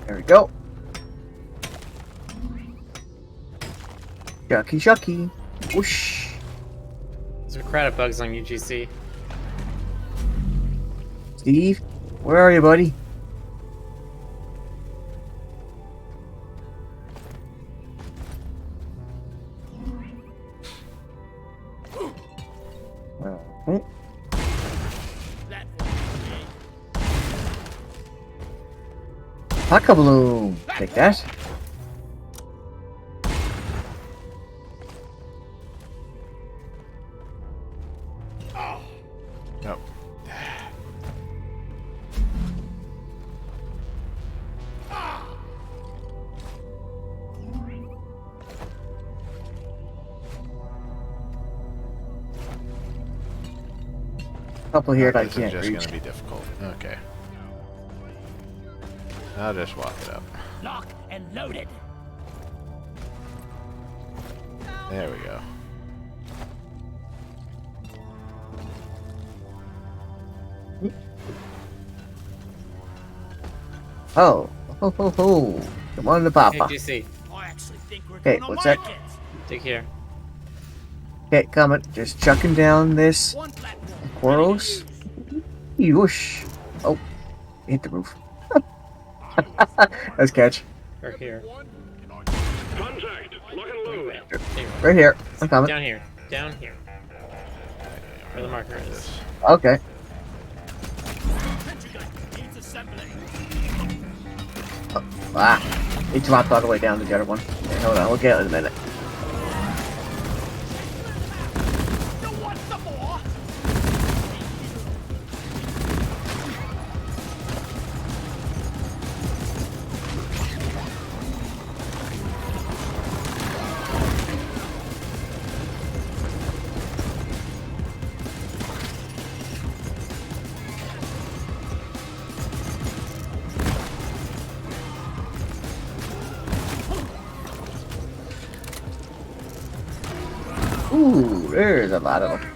S1: There we go. Shucky, shucky. Whoosh.
S2: There's a crowd of bugs on UGC.
S1: Steve, where are you, buddy? Okay. Haka balloon. Take that.
S3: Nope.
S1: Couple here that I
S3: This is
S1: can't
S3: just
S1: reach.
S3: gonna be difficult. Okay. I'll just walk it up.
S4: Lock and loaded.
S3: There we go.
S1: Oh, ho ho ho! Come on, the papa.
S2: UGC.
S4: I actually think we're
S1: Okay,
S4: gonna
S1: what's
S4: make
S1: that?
S4: it.
S2: Dig here.
S1: Okay, coming. Just chucking down this
S4: One platform.
S1: Quaros. Whoosh! Oh, hit the roof. Nice catch.
S2: Or here.
S5: Contact! Lock and load!
S2: There you go.
S1: Right here. I'm coming.
S2: Down here. Down here. Where the marker is.
S1: Okay.
S4: Sentry gun needs assembling.
S1: Ah, it dropped all the way down to the other one. Okay, hold on, we'll get it in a minute.
S4: You want some more?
S1: Ooh, there's a lot of them.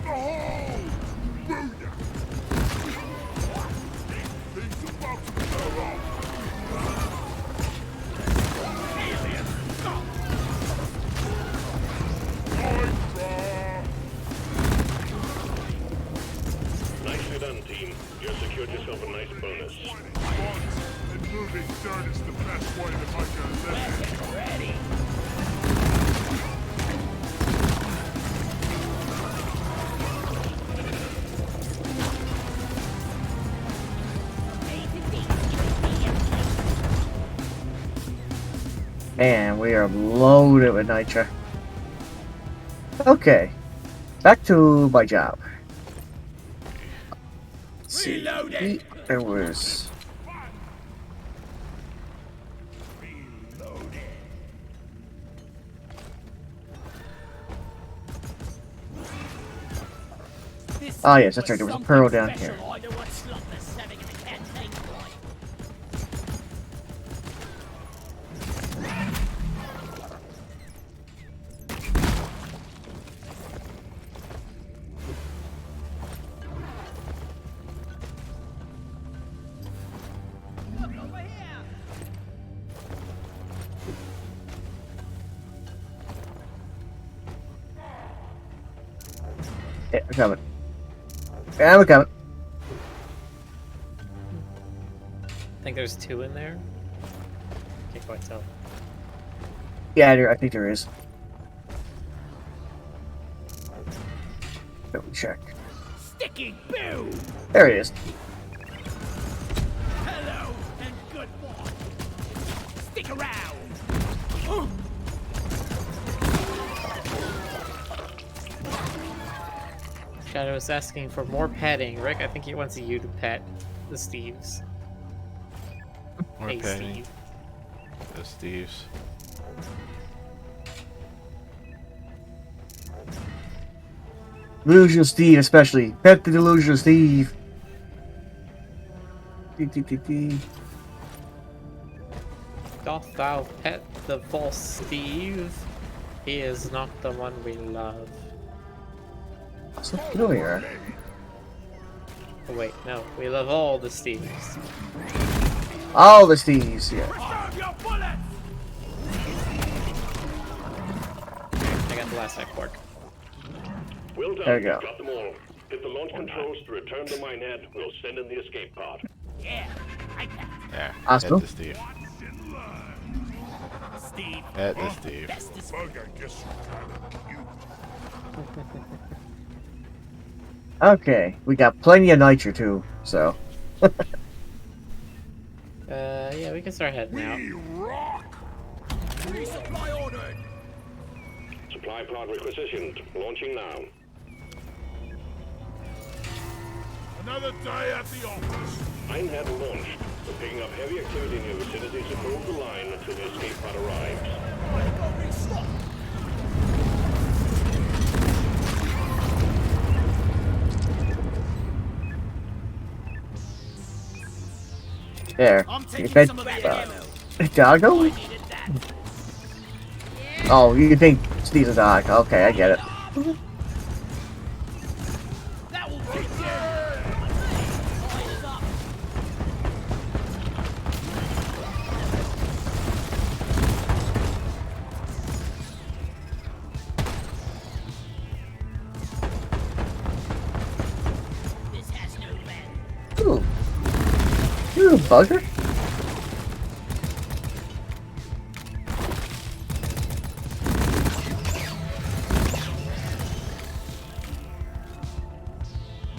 S5: Nicely done, team. You secured yourself a nice bonus.
S6: And moving dirt is the best way to make a living.
S4: Ready.
S1: Man, we are loaded with nitra. Okay, back to my job. Let's see.
S4: Reloading.
S1: There was.
S4: This
S1: Oh yes, that's right. There was a
S4: something
S1: pearl down
S4: special
S1: here.
S4: I know what Slotless having in the canteen tonight. Look over here.
S1: Yeah, we're coming. Yeah, we're coming.
S2: I think there's two in there. Can't quite tell.
S1: Yeah, I think there is. Double check.
S4: Sticky boo.
S1: There it is.
S4: Hello and good one. Stick around.
S2: Shadow is asking for more petting. Rick, I think he wants you to pet the Steves.
S3: More
S2: Hey,
S3: petting.
S2: Steve.
S3: The Steves.
S1: Delusional Steve, especially. Pet the Delusional Steve.
S2: Doth thou pet the false Steve? He is not the one we love.
S1: What's up here?
S2: Oh, wait, no. We love all the Steves.
S1: All the Steves, yeah.
S2: I got the last quark.
S5: Well done.
S1: There we go.
S5: Got them all. Hit the launch controls to return the minehead. We'll send in the escape pod.
S4: Yeah, I got
S3: There.
S1: Awesome.
S3: Hit the Steve.
S4: Steve.
S3: Hit the Steve.
S4: Bestest
S6: Bug, I guess you're kind of cute.
S1: Okay, we got plenty of nitro too, so.
S2: Yeah, we can start heading out.
S6: We rock!
S4: resupply ordered.
S5: Supply pod requisitioned. Launching now.
S6: Another day at the office.
S5: Minehead launched. We're picking up heavy activity in your vicinity, so hold the line until the escape pod arrives.
S4: Go restock.
S1: There.
S4: I'm
S1: You
S4: taking
S1: bet-
S4: some of that ammo.
S1: Doggo?
S4: I needed that.
S1: Oh, you think Steve's a dog. Okay, I get it.
S4: That will take care. Eyes up. This has no land.
S1: Ooh. You bugger?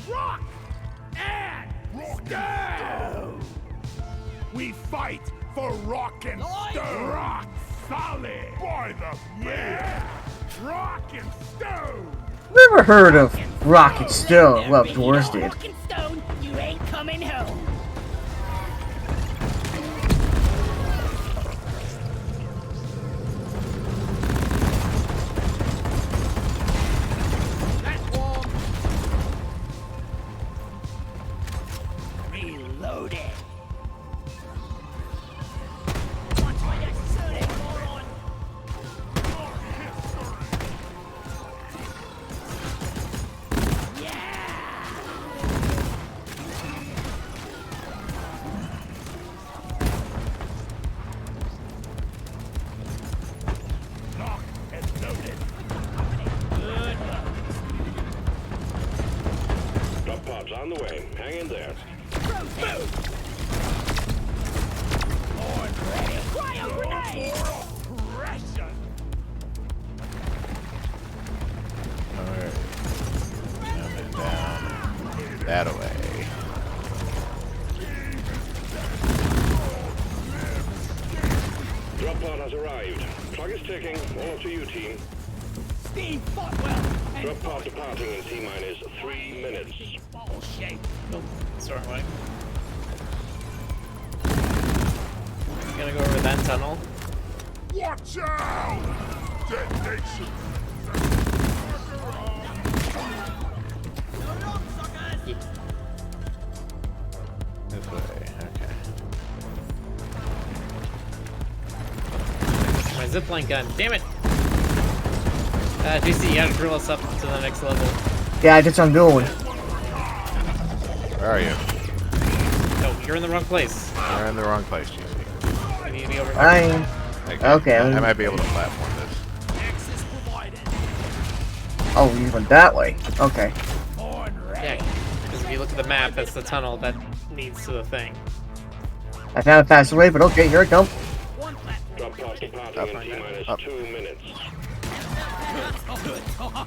S6: Rock! And stone! We fight for rock and stone! Rock solid! By the yeah! Rock and stone!
S1: Never heard of Rocket Stone. Well, Dwarves did.
S4: Rock and stone, you ain't coming home. That's warm. Reloaded. Watch my next shooting, moron.
S6: Lock and loaded!
S5: Drop pods on the way. Hang in there.
S4: Cryo grenade!
S6: Pressure!
S3: Alright. Coming down. That away.
S5: Drop pod has arrived. Clock is ticking. All up to you, team.
S4: Steve fought well.
S5: Drop pod departing in T-minus 3 minutes.
S4: Bullshit.
S2: Nope. Start way. Gonna go over that tunnel.
S6: Watch out! Detonation!
S2: Yeah.
S3: This way. Okay.
S2: My zipline gun. Damn it! JC, you gotta drill us up to the next level.
S1: Yeah, that's what I'm doing.
S3: Where are you?
S2: No, you're in the wrong place.
S3: You're in the wrong place, GC.
S2: We need to be over here.
S1: Fine.
S3: Okay.
S1: Okay.
S3: I might be able to platform this.
S4: Access provided.
S1: Oh, you went that way. Okay.
S4: Born ready.
S2: Yeah, because if you look at the map, that's the tunnel that leads to the thing.
S1: I found a faster way, but okay, here I come.
S4: One platform.
S5: Drop pod departing in T-minus
S3: Up.
S5: 2 minutes.
S4: Good talk.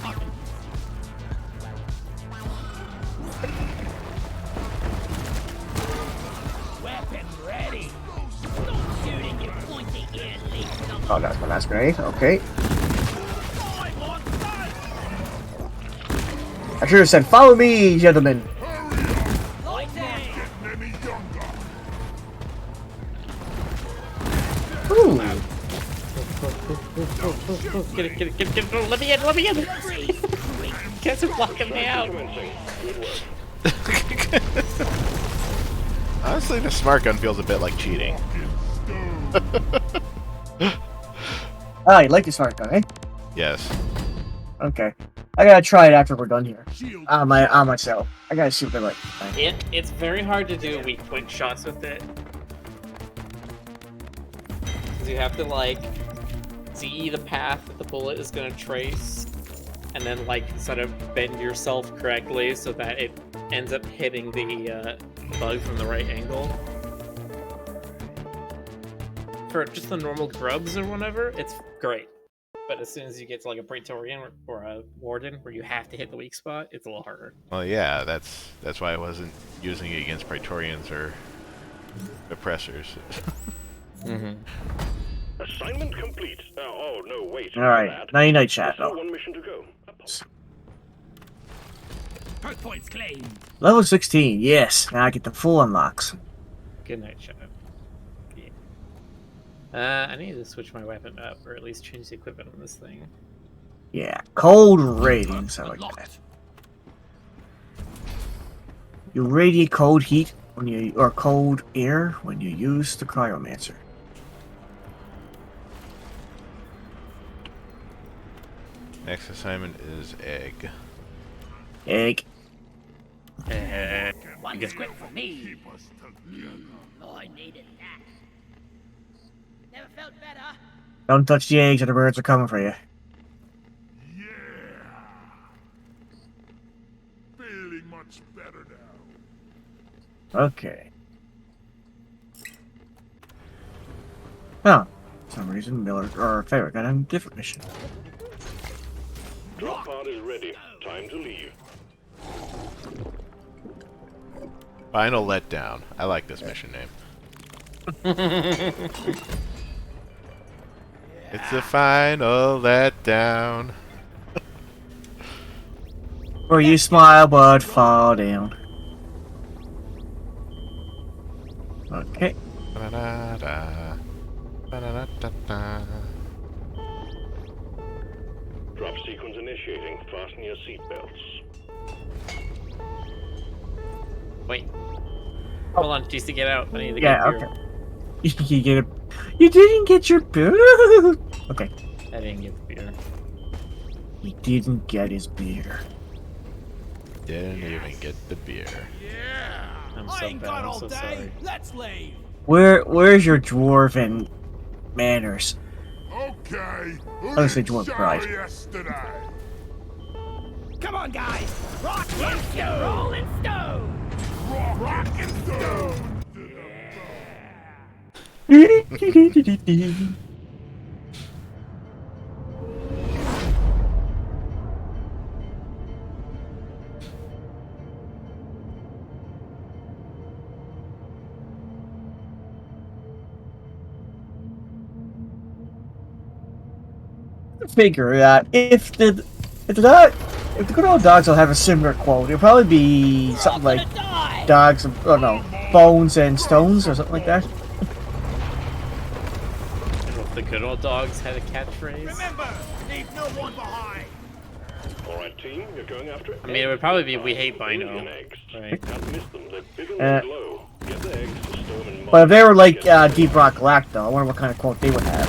S4: Weapon ready. Don't shoot in your pointy ear, Lisa.
S1: Oh, that's my last grenade. Okay.
S4: I'm on side.
S1: I should have said, follow me, gentlemen.
S4: Lighting.
S6: Getting any younger!
S1: Ooh.
S2: Get it, get it, get it, get it. Let me in, let me in!
S4: Freeze.
S2: guys are blocking me out.
S5: Commencing. Good work.
S3: Honestly, the smart gun feels a bit like cheating.
S1: Ah, you like the smart gun, eh?
S3: Yes.
S1: Okay. I gotta try it after we're done here. On myself. I gotta see what they're like.
S2: It's very hard to do weak point shots with it. Because you have to, like, see the path that the bullet is going to trace, and then, like, sort of bend yourself correctly so that it ends up hitting the bug from the right angle. For just the normal grubs or whatever, it's great. But as soon as you get to, like, a Praetorian or a Warden where you have to hit the weak spot, it's a little harder.
S3: Well, yeah, that's why I wasn't using it against Praetorians or oppressors.
S5: Assignment complete. Oh, no, wait.
S1: Alright, night chat.
S5: Still one mission to go.
S4: Perk points claimed.
S1: Level 16, yes. Now I get the full unlocks.
S2: Good night, chat. Yeah. I need to switch my weapon up, or at least change the equipment on this thing.
S1: Yeah, cold ratings. I like that. You radiate cold heat when you or cold air when you use the cryomancer.
S3: Next assignment is egg.
S1: Egg.
S4: One script for me. Oh, I needed that. Never felt better.
S1: Don't touch the eggs or the birds are coming for you.
S6: Yeah. Feeling much better now.
S1: Okay. Oh, for some reason Miller or Favorite got a different mission.
S5: Drop pod is ready. Time to leave.
S3: Final letdown. I like this mission name. It's a final letdown.
S1: Where you smile but fall down. Okay.
S3: Ba-da-da. Ba-da-da-da-da.
S5: Drop sequence initiating. Fasten your seatbelts.
S2: Wait. Hold on, just to get out. I need to
S1: Yeah,
S2: get
S1: okay.
S2: beer.
S1: You get it. You didn't get your beer. Okay.
S2: I didn't get the beer.
S1: He didn't get his beer.
S3: Didn't even get the beer.
S6: Yeah.
S2: I'm so bad. I'm so sorry.
S4: Let's leave.
S1: Where's your dwarven manners?
S6: Okay. Who
S1: I was
S6: didn't
S1: thinking
S6: shower
S1: pride.
S6: yesterday?
S4: Come on, guys. Rock and stone. Rolling stone.
S6: Rock and stone.
S1: Figure that if the good old dogs will have a similar quote, it'll probably be something like dogs, or no, bones and stones or something like that.
S2: If the good old dogs had a catchphrase.
S4: Remember, leave no one behind.
S5: Alright, team, you're going after it.
S2: I mean, it would probably be we hate
S5: Billion
S2: Bino.
S5: eggs.
S2: Right.
S5: Can't miss them. They're big and they glow. Get the eggs to store them in
S1: But if they were like
S5: Get
S1: Deep Rock Galactic, though, I wonder what kind of quote they would have.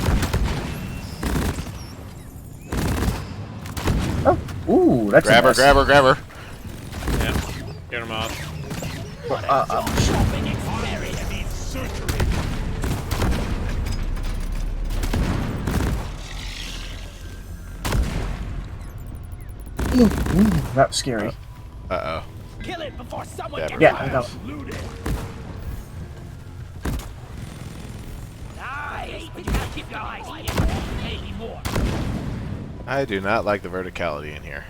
S1: Oh, ooh, that's
S3: Grab
S1: a
S3: her,
S1: mess.
S3: grab her, grab her.
S2: Yeah. Get him off.
S4: Shopping experience.
S6: Surgery.
S1: Ooh, that was scary.
S3: Uh-oh.
S4: Kill it before someone
S3: Grab
S4: gets
S3: her.
S1: Yeah, I know.
S6: Loot it.
S4: Nice, but you gotta keep your eyes open. Maybe more.
S3: I do not like the verticality in here.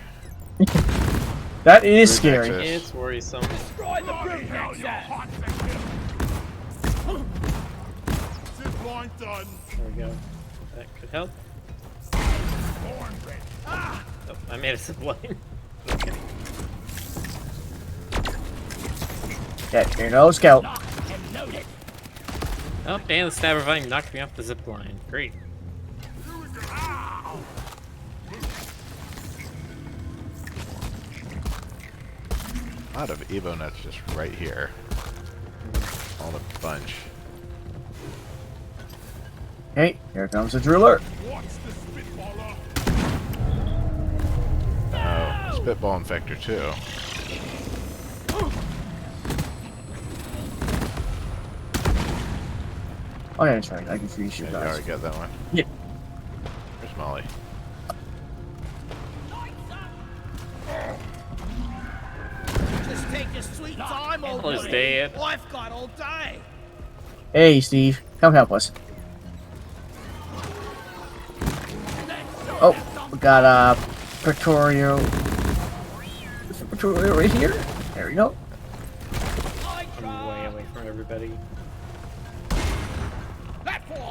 S1: That is
S3: Rude
S1: scary.
S3: access.
S2: It's worrisome.
S4: Destroy the
S6: Bloody
S4: brute
S6: hell, you're
S4: access.
S6: hot to kill. Zip line done.
S2: There we go. That could help.
S6: Born ready.
S4: Ah,
S2: Oh, I made a zipline. Okay.
S1: Yeah, you know, scout.
S4: lock and load it.
S2: Oh, and the stabber vine knocked me off the zip line. Great.
S6: Here we go. Ow.
S3: lot of Evo nuts just right here. All the bunch.
S1: Hey, here comes the driller.
S6: Watch the spitballer.
S3: Oh, spitball infector too.
S1: Oh yeah, that's right. I can freeze you
S3: Yeah, you
S1: guys.
S3: already got that one.
S1: Yeah.
S3: Where's Molly?
S4: Just take your sweet time, old
S2: Well, it's
S4: buddy.
S2: dead.
S4: I've got all day.
S1: Hey, Steve, come help us. Oh, we got Pretoria. Is it Pretoria right here? There we go.
S2: I'm way away from everybody.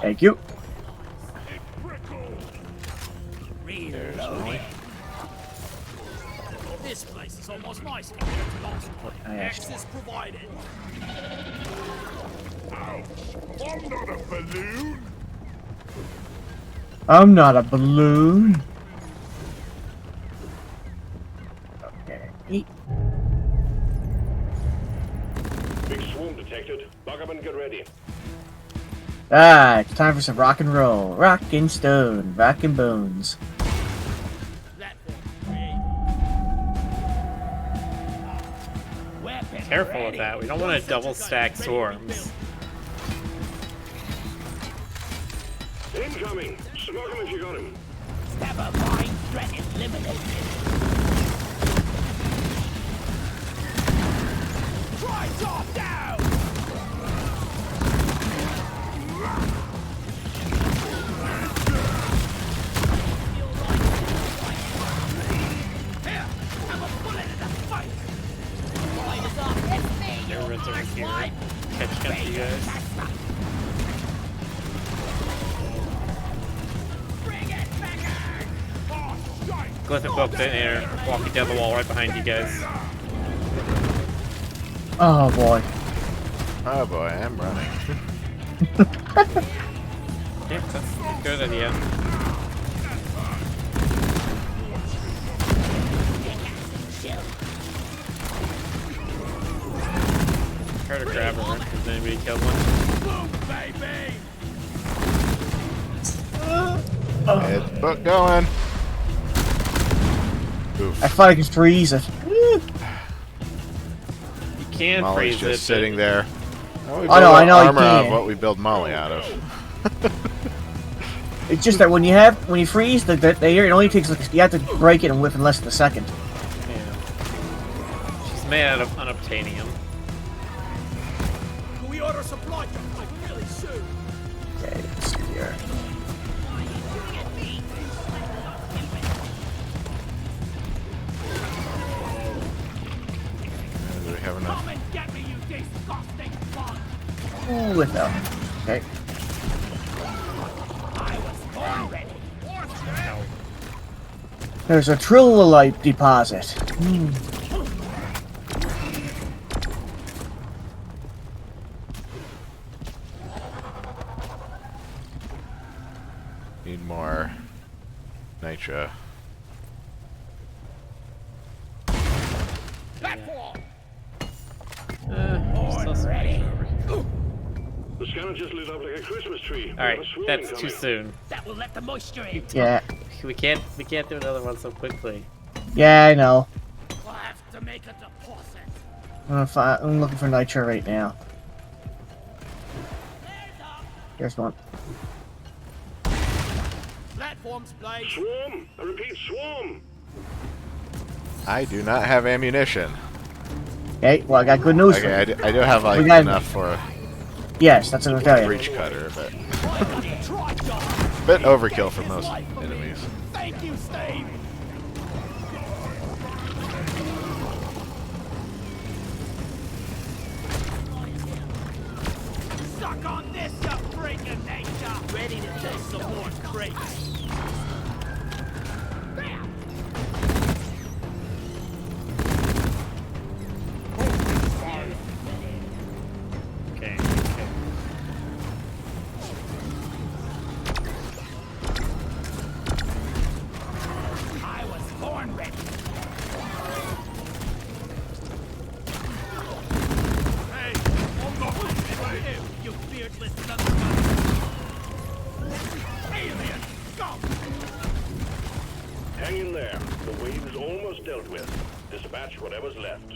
S1: Thank you.
S3: There's Molly.
S4: This place is almost nice compared to last one. Access provided.
S6: I'm not a balloon.
S1: I'm not a balloon. Okay.
S5: Big swarm detected. Buck up and get ready.
S1: Ah, it's time for some rock and roll. Rock and stone, rock and bones.
S2: Careful with that. We don't want to double stack swarms.
S5: Incoming! Smoke him if you got him.
S4: Never mind, threat is limited. Try top down! Here, have a bullet in the fight!
S2: Everyone's over here. Catch up to you guys. Griffin booked in air, walking down the wall right behind you guys.
S1: Oh boy.
S3: Oh boy, I'm running.
S2: Yeah, that's a good idea. Try to grab her. Does anybody kill one?
S3: It's book going. Oof.
S1: I thought I could freeze it.
S2: You can
S3: Molly's
S2: freeze
S3: just
S2: it.
S3: sitting there. Oh, we
S1: I know,
S3: build
S1: I know,
S3: armor
S1: he
S3: out of
S1: can.
S3: what we build Molly out of.
S1: It's just that when you freeze the air, it only takes like you have to break it within less than a second.
S2: Yeah. She's made out of unobtainium.
S4: Can we order supply trucks like really soon?
S1: Okay, let's see here.
S3: Do we have enough?
S4: Come and get me, you disgusting fuck!
S1: Ooh, with them. Okay.
S4: I was born ready.
S1: There's a trilolite deposit.
S3: Need more nitro.
S4: Platform!
S2: Still some
S4: ready.
S2: over here.
S5: The scanner just lit up like a Christmas tree.
S2: Alright,
S5: We have a swarm
S2: that's too
S5: incoming.
S2: soon.
S4: That will let the moisture in.
S1: Yeah.
S2: We can't do another one so quickly.
S1: Yeah, I know.
S4: We'll have to make a deposit.
S1: I'm looking for nitro right now. There's one.
S4: Platforms, Blade.
S5: Swarm! I repeat, swarm!
S3: I do not have ammunition.
S1: Okay, well I got good news for
S3: Okay,
S1: you.
S3: I do have like
S1: We got-
S3: enough for a
S1: Yes, that's what I'm telling you.
S3: breach cutter, but a bit overkill for most enemies.
S4: Thank you, Steve. Suck on this, you freak of nature. Ready to take some more crates.
S2: Okay.
S4: I was born ready.
S5: whatever's left.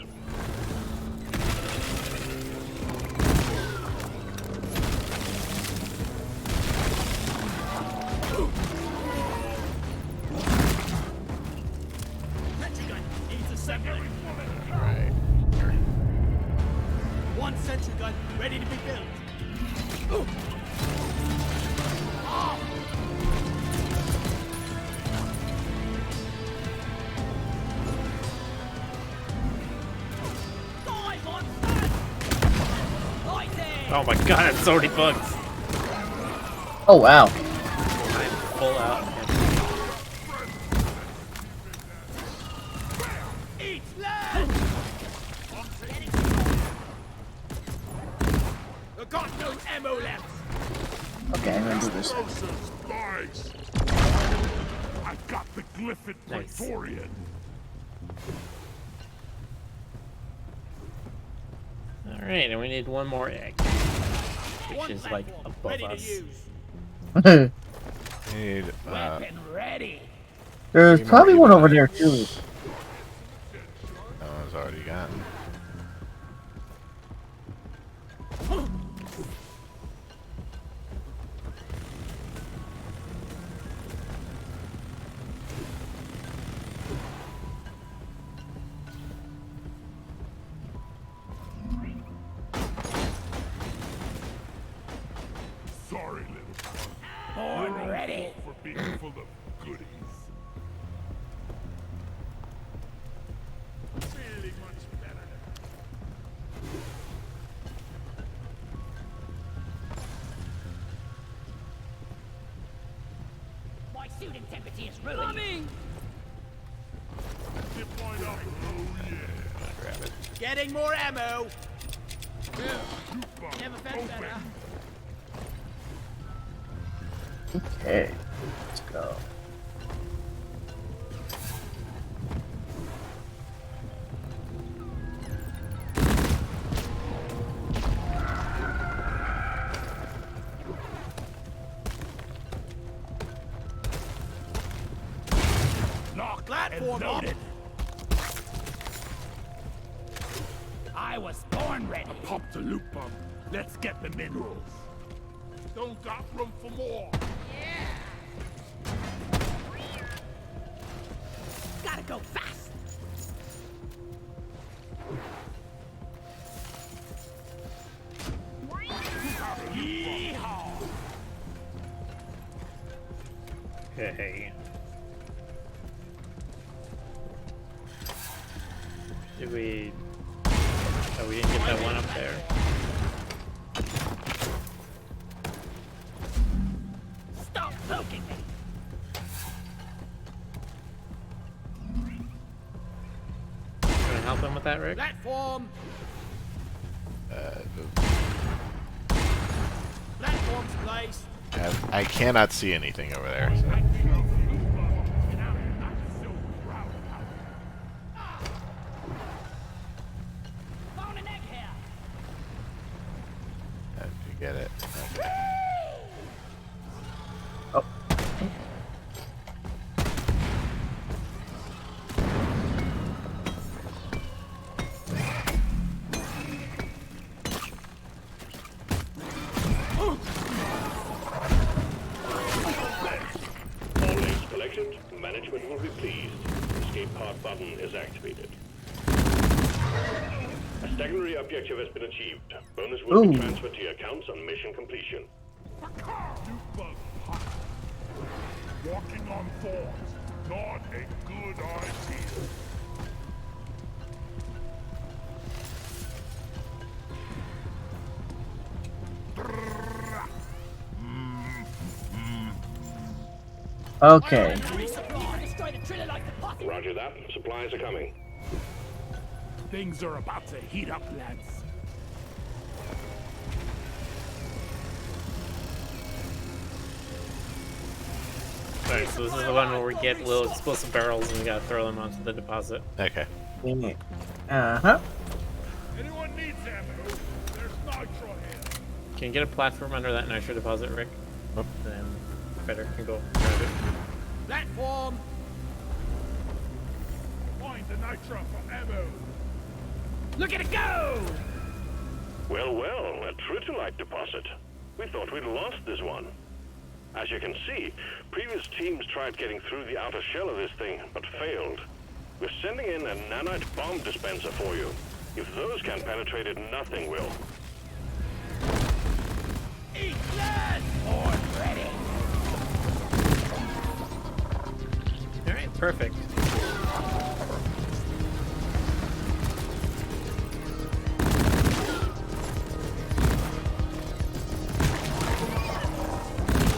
S4: Sentry gun needs assembly.
S3: Alright.
S4: One sentry gun ready to be built. Die, monsters! Lightning!
S2: Oh my god, it's already bugged.
S1: Oh wow.
S2: I'm full out.
S4: Eat land! I've got no ammo left.
S1: Okay, I'm gonna do this.
S6: Explosives, nice. I got the Griffin
S2: Nice.
S6: Praetorian.
S2: Alright, and we need one more egg. Which
S4: One
S2: is like
S4: platform
S2: above
S4: ready
S2: us.
S4: to use.
S3: Need,
S4: Weapon ready.
S1: There's probably one over there too.
S3: that one's already gotten.
S6: Sorry, little punk.
S4: Born
S6: You're all
S4: ready.
S6: fault for being full of goodies. Really much better than
S4: My suit integrity is ruined.
S6: deployed up. Oh yeah.
S3: Grab it.
S4: Getting more ammo.
S6: Bug,
S4: Never felt
S6: open.
S4: better.
S1: Okay, let's go.
S6: Locked
S4: Platform
S6: and
S4: up.
S6: loaded.
S4: I was born ready.
S6: Pop the loop pump. Let's get the minerals. Don't got room for more.
S4: Gotta go fast.
S6: Yeehaw!
S2: Okay. Did we... Oh, we didn't get that one up there.
S4: Stop poking me.
S2: Gonna help him with that, Rick?
S4: Platform.
S3: Uh,
S4: Platform's placed.
S3: I cannot see anything over there. So.
S4: Found an egg here.
S3: Did you get it? Okay.
S1: Oh.
S5: All eggs collected, management will be pleased. Escape pod button is activated. A secondary objective has been achieved. Bonus will be
S1: Ooh.
S5: transferred to your accounts on mission completion.
S6: You bug hot. Walking on thorns. Not a good idea.
S1: Okay.
S4: Resupply. Destroy the trailer like the posse.
S5: Roger that. Supplies are coming.
S6: Things are about to heat up, lads.
S2: Alright, so this is the one where we get little explosive barrels and we gotta throw them onto the deposit.
S3: Okay.
S1: Uh-huh.
S6: Anyone needs ammo? There's nitro here.
S2: Can you get a platform under that nitro deposit, Rick?
S3: Oop.
S2: Then better can go grab it.
S4: Platform.
S6: Find the nitro for ammo.
S4: Look at it go!
S5: Well, well, a tritolite deposit. We thought we'd lost this one. As you can see, previous teams tried getting through the outer shell of this thing, but failed. We're sending in a nanite bomb dispenser for you. If those can penetrate it, nothing will.
S4: Eat that! Board ready!
S2: Alright, perfect.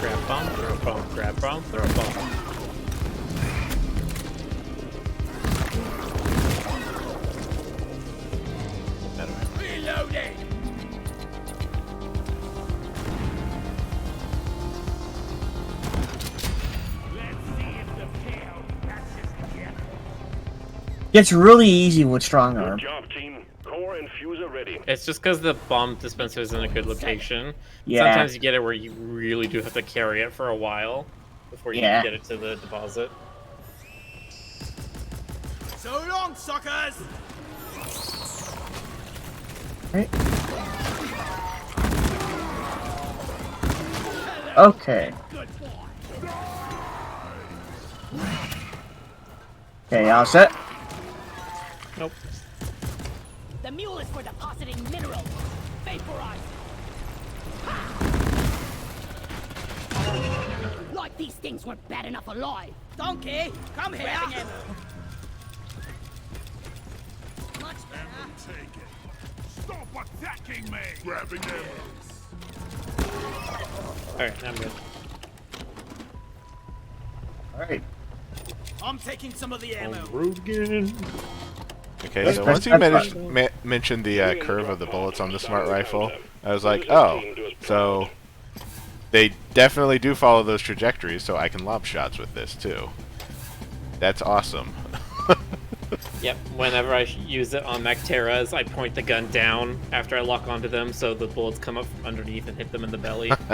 S2: Grab bomb, throw a bomb, grab bomb, throw a bomb.
S4: Reloading! Let's see if the tail catches together.
S1: It's really easy with strong arm.
S5: Good job, team. Core and fuser ready.
S2: It's just because the bomb dispenser is in a good location.
S1: Yeah.
S2: Sometimes you get it where you really do have to carry it for a while before you
S1: Yeah.
S2: can get it to the deposit.
S4: So long, suckers!
S1: Right. Okay.
S4: Good boy.
S1: Okay, all set.
S2: Nope.
S7: The mule is for depositing minerals. Vaporize. Like these things weren't bad enough alive.
S4: Donkey, come here!
S7: Grabbing ammo.
S4: Much better.
S6: Take it. Stop attacking me! Grabbing arrows.
S2: Alright, I'm good.
S1: Alright.
S4: I'm taking some of the ammo.
S2: Road again.
S3: Okay, so once you mentioned the curve of the bullets on the smart rifle, I was like, oh, so they definitely do follow those trajectories, so I can lob shots with this too. That's awesome.
S2: Yep, whenever I use it on Macteras, I point the gun down after I lock onto them so the bullets come up from underneath and hit them in the belly.
S5: Drop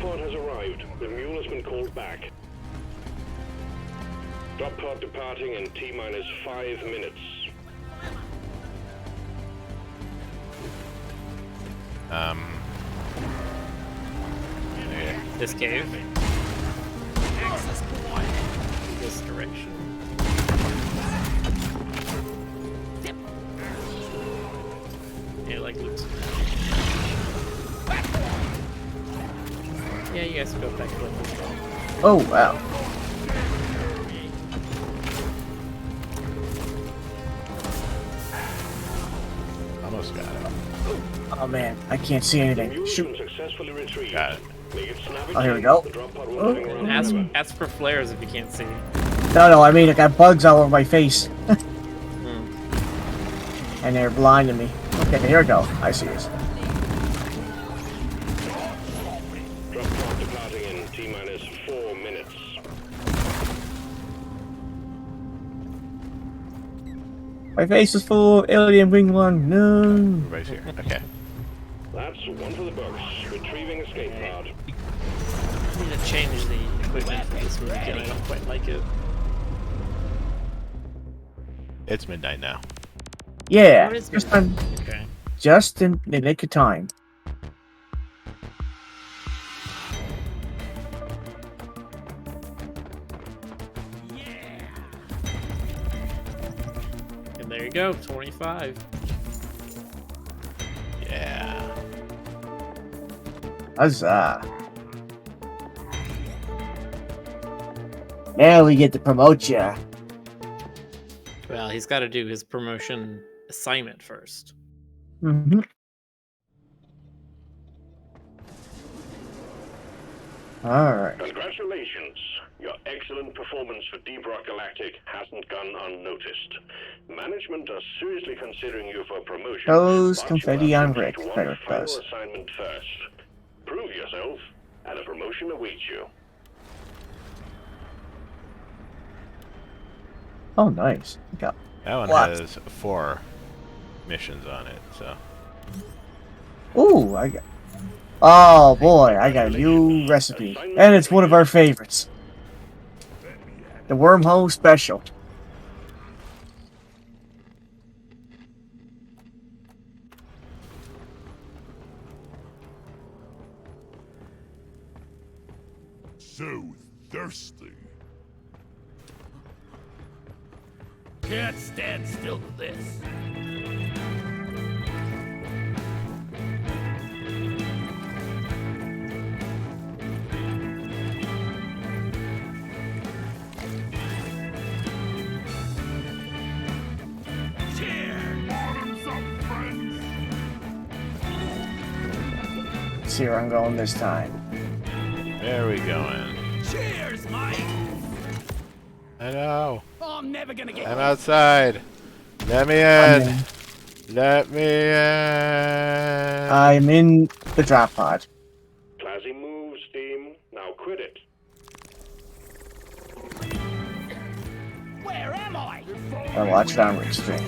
S5: pod has arrived. The mule has been called back. Drop pod departing in T-minus 5 minutes.
S3: Yeah.
S2: This cave. This direction. Yeah, like loops. Yeah, you guys can go back to it.
S1: Oh, wow.
S3: Almost got it.
S1: Oh man, I can't see anything. Shoot.
S5: Successfully retrieved.
S3: Got it.
S5: Make it snappy.
S1: Oh, here we go.
S5: The drop pod won't hang around
S2: Ask,
S5: forever.
S2: ask for flares if you can't see.
S1: No, I mean, I got bugs all over my face. And they're blinding me. Okay, here we go. I see this.
S5: Drop pod departing in T-minus 4 minutes.
S1: My face is full of alien wing lung. No.
S3: Everybody's here. Okay.
S5: That's one for the books. Retrieving escape pod.
S2: I need to change the equipment for this movie again. I don't quite like it.
S3: It's midnight now.
S1: Yeah,
S2: What is Okay.
S1: just in the nick of time.
S2: And there you go, 25.
S3: Yeah.
S1: Huzzah. Now we get to promote ya.
S2: Well, he's got to do his promotion assignment first.
S1: Mm-hmm. Alright.
S5: Congratulations. Your excellent performance for Deep Rock Galactic hasn't gone unnoticed. Management are seriously considering you for promotion.
S1: Those
S5: but
S1: confetti
S5: you have
S1: on
S5: to
S1: Rick,
S5: complete
S1: Frederick
S5: one final
S1: does.
S5: assignment first. Prove yourself, and a promotion awaits you.
S1: Oh, nice. Got
S3: That one
S1: What?
S3: has 4 missions on it, so.
S1: Ooh, I got. Oh boy, I got a new recipe, and it's one of our favorites. The wormhole special.
S6: so thirsty.
S4: Can't stand still to this.
S6: Bottoms up, friends.
S1: See where I'm going this time.
S3: There we going.
S4: Cheers, Mike!
S3: I know.
S4: Oh, I'm never gonna get
S3: I'm outside. Let me in. Let me in.
S1: I'm in the drop pod.
S5: Classy moves, team. Now quit it.
S4: Where am I?
S1: I watched it on Rick stream.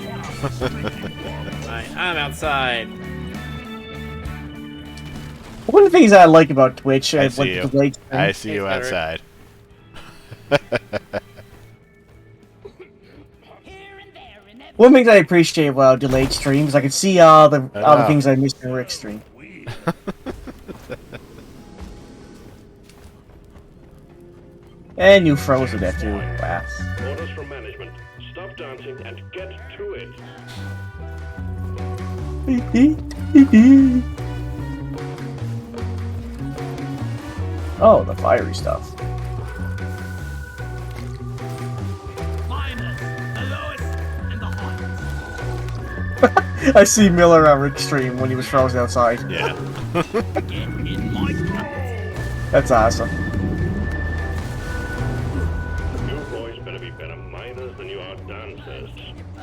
S2: I'm outside.
S1: One of the things I like about Twitch,
S3: I
S1: and
S3: see you.
S1: the late
S3: I see you
S2: Thanks,
S3: outside.
S7: Here and there and everywhere.
S1: one of the things I appreciate about delayed streams, I can see all the things I missed in Rick's stream. And you froze to death too. Wow.
S5: Orders from management. Stop dancing and get to it.
S1: Oh, the fiery stuff.
S4: Finals, the lowest, and the highest.
S1: I see Miller on Rick's stream when he was frozen outside.
S3: Yeah.
S4: Get in my pocket.
S1: That's awesome.
S5: You boys better be better miners than you are dancers.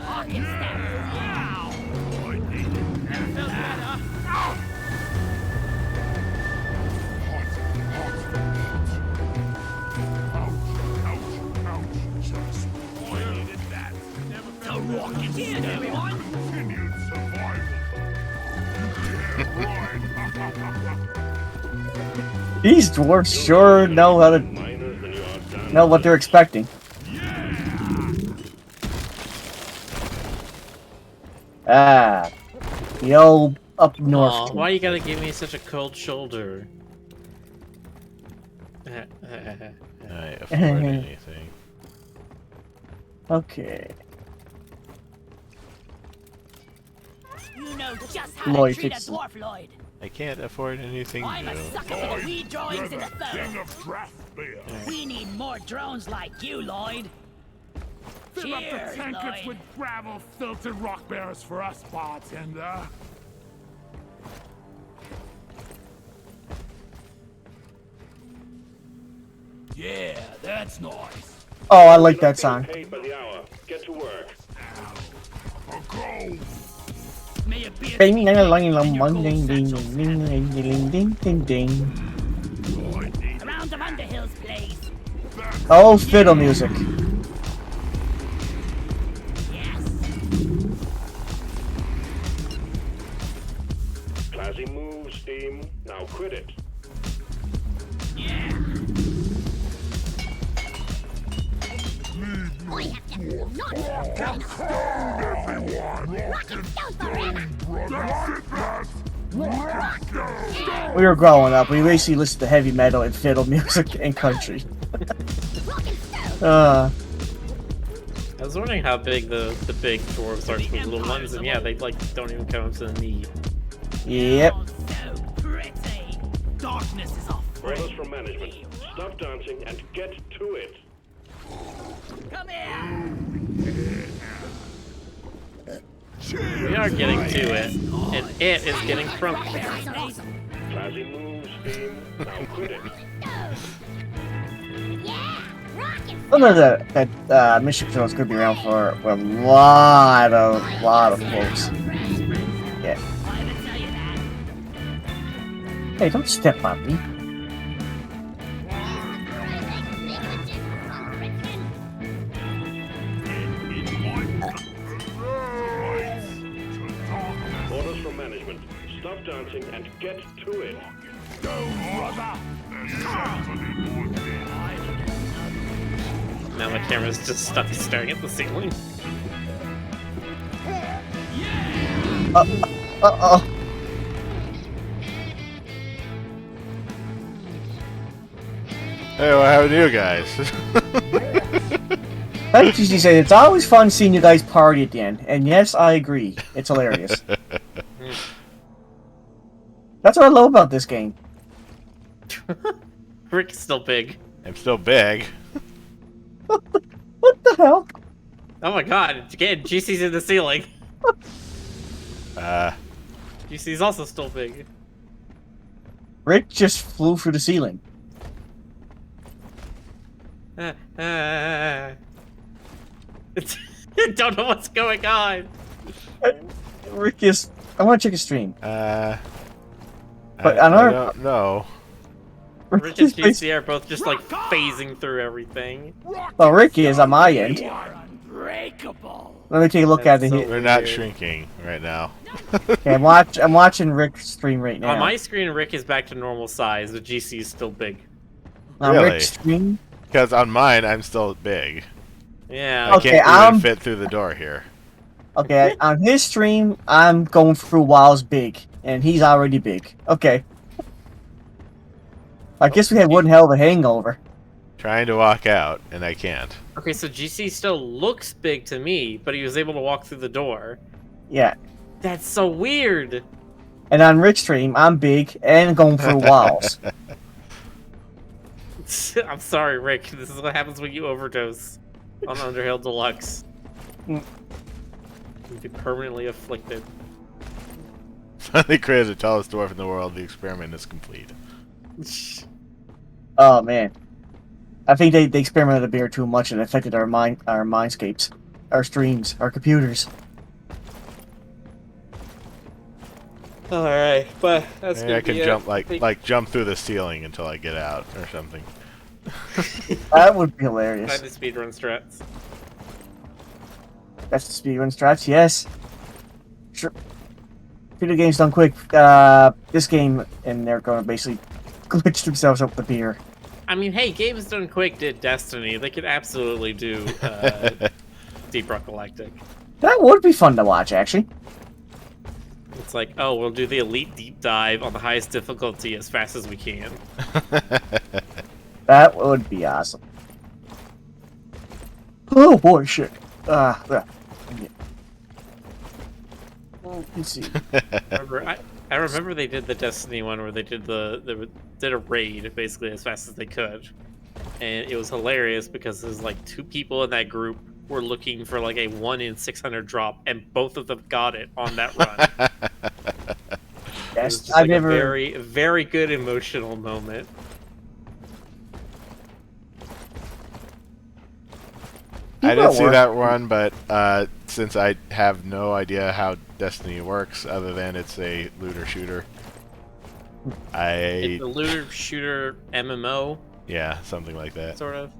S7: Pocket snap.
S4: Wow! That felt better.
S6: Just
S4: I needed that. The rocket's in, everyone!
S6: continued survival. Yeah, right.
S1: These dwarfs sure know how to
S5: Miners than you are dancers.
S1: know what they're expecting. Ah, the old up north.
S2: Aw, why you gotta give me such a cold shoulder?
S3: I afford anything.
S1: Okay.
S7: You know just how
S1: Lloyd,
S7: to treat a
S1: fix-
S7: dwarf, Lloyd.
S3: I can't afford anything
S7: I'm a
S3: new.
S7: sucker for the wee drawings in the
S6: King
S7: phone.
S6: of draft beer.
S7: We need more drones like you, Lloyd.
S6: Fill up
S7: Cheers,
S6: the tankards
S7: Lloyd.
S6: with gravel-filtered rock bears for us, bartender.
S4: Yeah, that's nice.
S1: Oh, I like that song.
S5: Paid by the hour. Get to work.
S6: A go.
S4: May it be a
S1: Ding ding ding ding ding ding ding ding ding ding.
S7: Around the Underhills, please.
S1: Oh, fiddle music.
S7: Yes.
S5: Classy moves, team. Now quit it.
S4: yeah.
S7: We have to not
S1: We were growing up. We basically listened to heavy metal and fiddle music and country.
S2: I was wondering how big the big dwarves are to the little ones, and yeah, they like don't even come up to the knee.
S1: Yep.
S7: Oh, so pretty.
S4: Darkness is our
S5: Orders
S4: friend.
S5: from management. Stop dancing and get to it.
S7: Come here.
S2: We are getting to it, and it is getting from it.
S5: Classy moves, team. Now quit it.
S1: Some of that mission control is going to be around for a lot of folks. Yeah. Hey, don't step on me.
S5: Orders from management. Stop dancing and get to it.
S2: Now my camera's just stuck staring at the ceiling.
S1: Uh-oh.
S3: Hey, what happened to you guys?
S1: Like she said, it's always fun seeing you guys party at the end. And yes, I agree. It's hilarious. That's what I love about this game.
S2: Rick is still big.
S3: I'm still big.
S1: What the hell?
S2: Oh my god, again, GC's in the ceiling. GC's also still big.
S1: Rick just flew through the ceiling.
S2: Don't know what's going on.
S1: Rick is... I want to check his stream.
S3: But
S1: on
S3: I
S1: our-
S3: don't know.
S2: Rick and GC are both just like phasing through everything.
S1: Well, Rick is on my end.
S4: You are unbreakable.
S1: Let me take a look at
S2: That's
S1: it.
S2: so
S3: We're not
S2: weird.
S3: shrinking right now.
S1: Okay, I'm watching Rick's stream right now.
S2: On my screen, Rick is back to normal size, but GC is still big.
S1: On
S3: Really?
S1: Rick's stream.
S3: Because on mine, I'm still big.
S2: Yeah.
S3: I
S1: Okay,
S3: can't even fit through the door here.
S1: Okay, on his stream, I'm going through Wild's big, and he's already big. Okay. I guess we had one hell of a hangover.
S3: Trying to walk out, and I can't.
S2: Okay, so GC still looks big to me, but he was able to walk through the door.
S1: Yeah.
S2: That's so weird.
S1: And on Rick's stream, I'm big and going through walls.
S2: I'm sorry, Rick. This is what happens when you overdose on Underhill Deluxe.
S1: Mm.
S2: You'd be permanently afflicted.
S3: Finally created the tallest dwarf in the world. The experiment is complete.
S1: Oh man, I think they experimented a bit too much and affected our mindscapes, our streams, our computers.
S2: All right, but that's
S3: Maybe I can jump like jump through the ceiling until I get out or something.
S1: That would be hilarious.
S2: Find the speedrun strats.
S1: That's the speedrun strats, yes. Sure. Video games done quick. This game, and they're going to basically glitch themselves up the beer.
S2: I mean, hey, Games Done Quick did Destiny. They could absolutely do Deep Rock Galactic.
S1: That would be fun to watch, actually.
S2: It's like, oh, we'll do the elite deep dive on the highest difficulty as fast as we can.
S1: That would be awesome. Oh boy, shit. Yeah. Let's see.
S2: I remember they did the Destiny one where they did did a raid basically as fast as they could, and it was hilarious because there's like two people in that group were looking for like a 1 in 600 drop, and both of them got it on that run. It was just like a very, very good emotional moment.
S3: I did see that run, but since I have no idea how Destiny works, other than it's a looter shooter,
S2: It's a looter shooter MMO,
S3: yeah, something like that.
S2: sort of.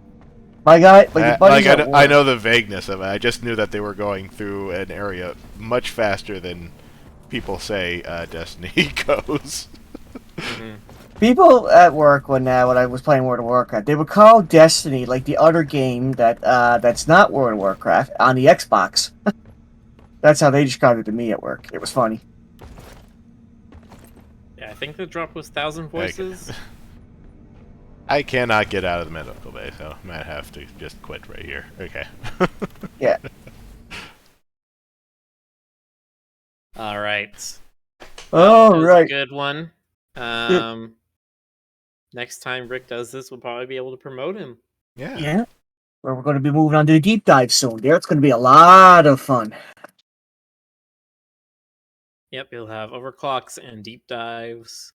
S1: My guy, like, your buddies at
S3: I
S1: work.
S3: know the vagueness of it. I just knew that they were going through an area much faster than people say Destiny goes.
S2: Mm-hmm.
S1: People at work when I was playing World of Warcraft, they would call Destiny like the other game that's not World of Warcraft on the Xbox. That's how they described it to me at work. It was funny.
S2: Yeah, I think the drop was 1,000 voices.
S3: I cannot get out of the medical bay, so I might have to just quit right here. Okay.
S1: Yeah.
S2: All right.
S1: Oh,
S2: That was
S1: right.
S2: a good one. Next time Rick does this, we'll probably be able to promote him.
S3: Yeah.
S1: Yeah. Well, we're going to be moving on to the deep dive soon. There, it's going to be a lot of fun.
S2: Yep, he'll have overclocks and deep dives.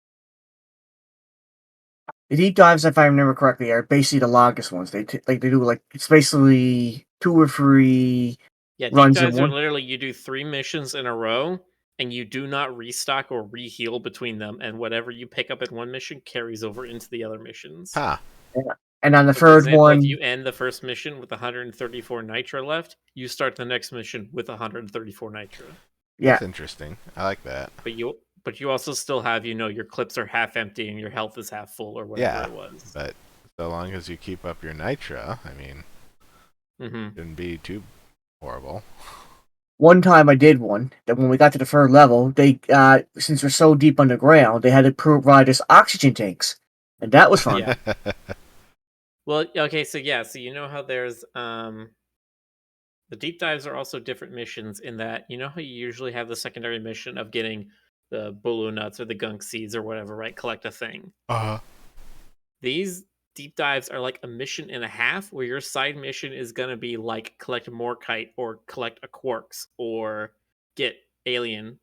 S1: The deep dives, if I remember correctly, are basically the longest ones. They do like it's basically 2 or 3
S2: Yeah, deep
S1: runs in
S2: dives are
S1: one.
S2: literally you do 3 missions in a row, and you do not restock or reheal between them, and whatever you pick up in one mission carries over into the other missions.
S3: Huh.
S1: And on the
S2: So, for
S1: third
S2: example,
S1: one,
S2: if you end the first mission with 134 nitro left, you start the next mission with 134 nitro.
S1: yeah,
S3: That's interesting. I like that.
S2: But you also still have, your clips are half empty and your health is half full or whatever
S3: Yeah.
S2: it was.
S3: But so long as you keep up your nitro, I mean,
S2: Mm-hmm.
S3: it shouldn't be too horrible.
S1: one time I did one. That when we got to the third level, they since we're so deep underground, they had to provide us oxygen tanks, and that was fun.
S2: Yeah. Well, okay, so yeah, so you know how there's the deep dives are also different missions in that you know how you usually have the secondary mission of getting the bulu nuts or the gunk seeds or whatever, right? Collect a thing.
S3: Uh-huh.
S2: These deep dives are like a mission and a half where your side mission is going to be like collect more kite or collect a quarks or get alien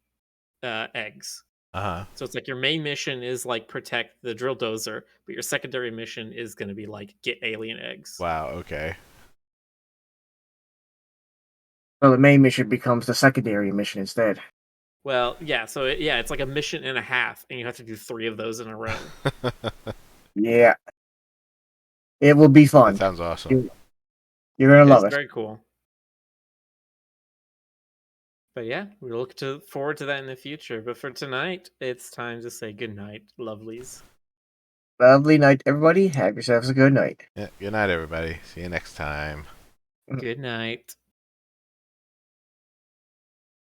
S2: eggs.
S3: Uh-huh.
S2: So it's like your main mission is like protect the drill dozer, but your secondary mission is going to be like get alien eggs.
S3: Wow, okay.
S1: So the main mission becomes the secondary mission instead.
S2: Well, yeah, so it's like a mission and a half, and you have to do 3 of those in a row.
S1: Yeah. It will be fun.
S3: That sounds awesome.
S1: You're gonna love
S2: It's
S1: it.
S2: very cool. But yeah, we look forward to that in the future. But for tonight, it's time to say goodnight, lovelies.
S1: Lovely night, everybody. Have yourselves a good night.
S3: Yeah, good night, everybody. See you next time.
S2: Good night.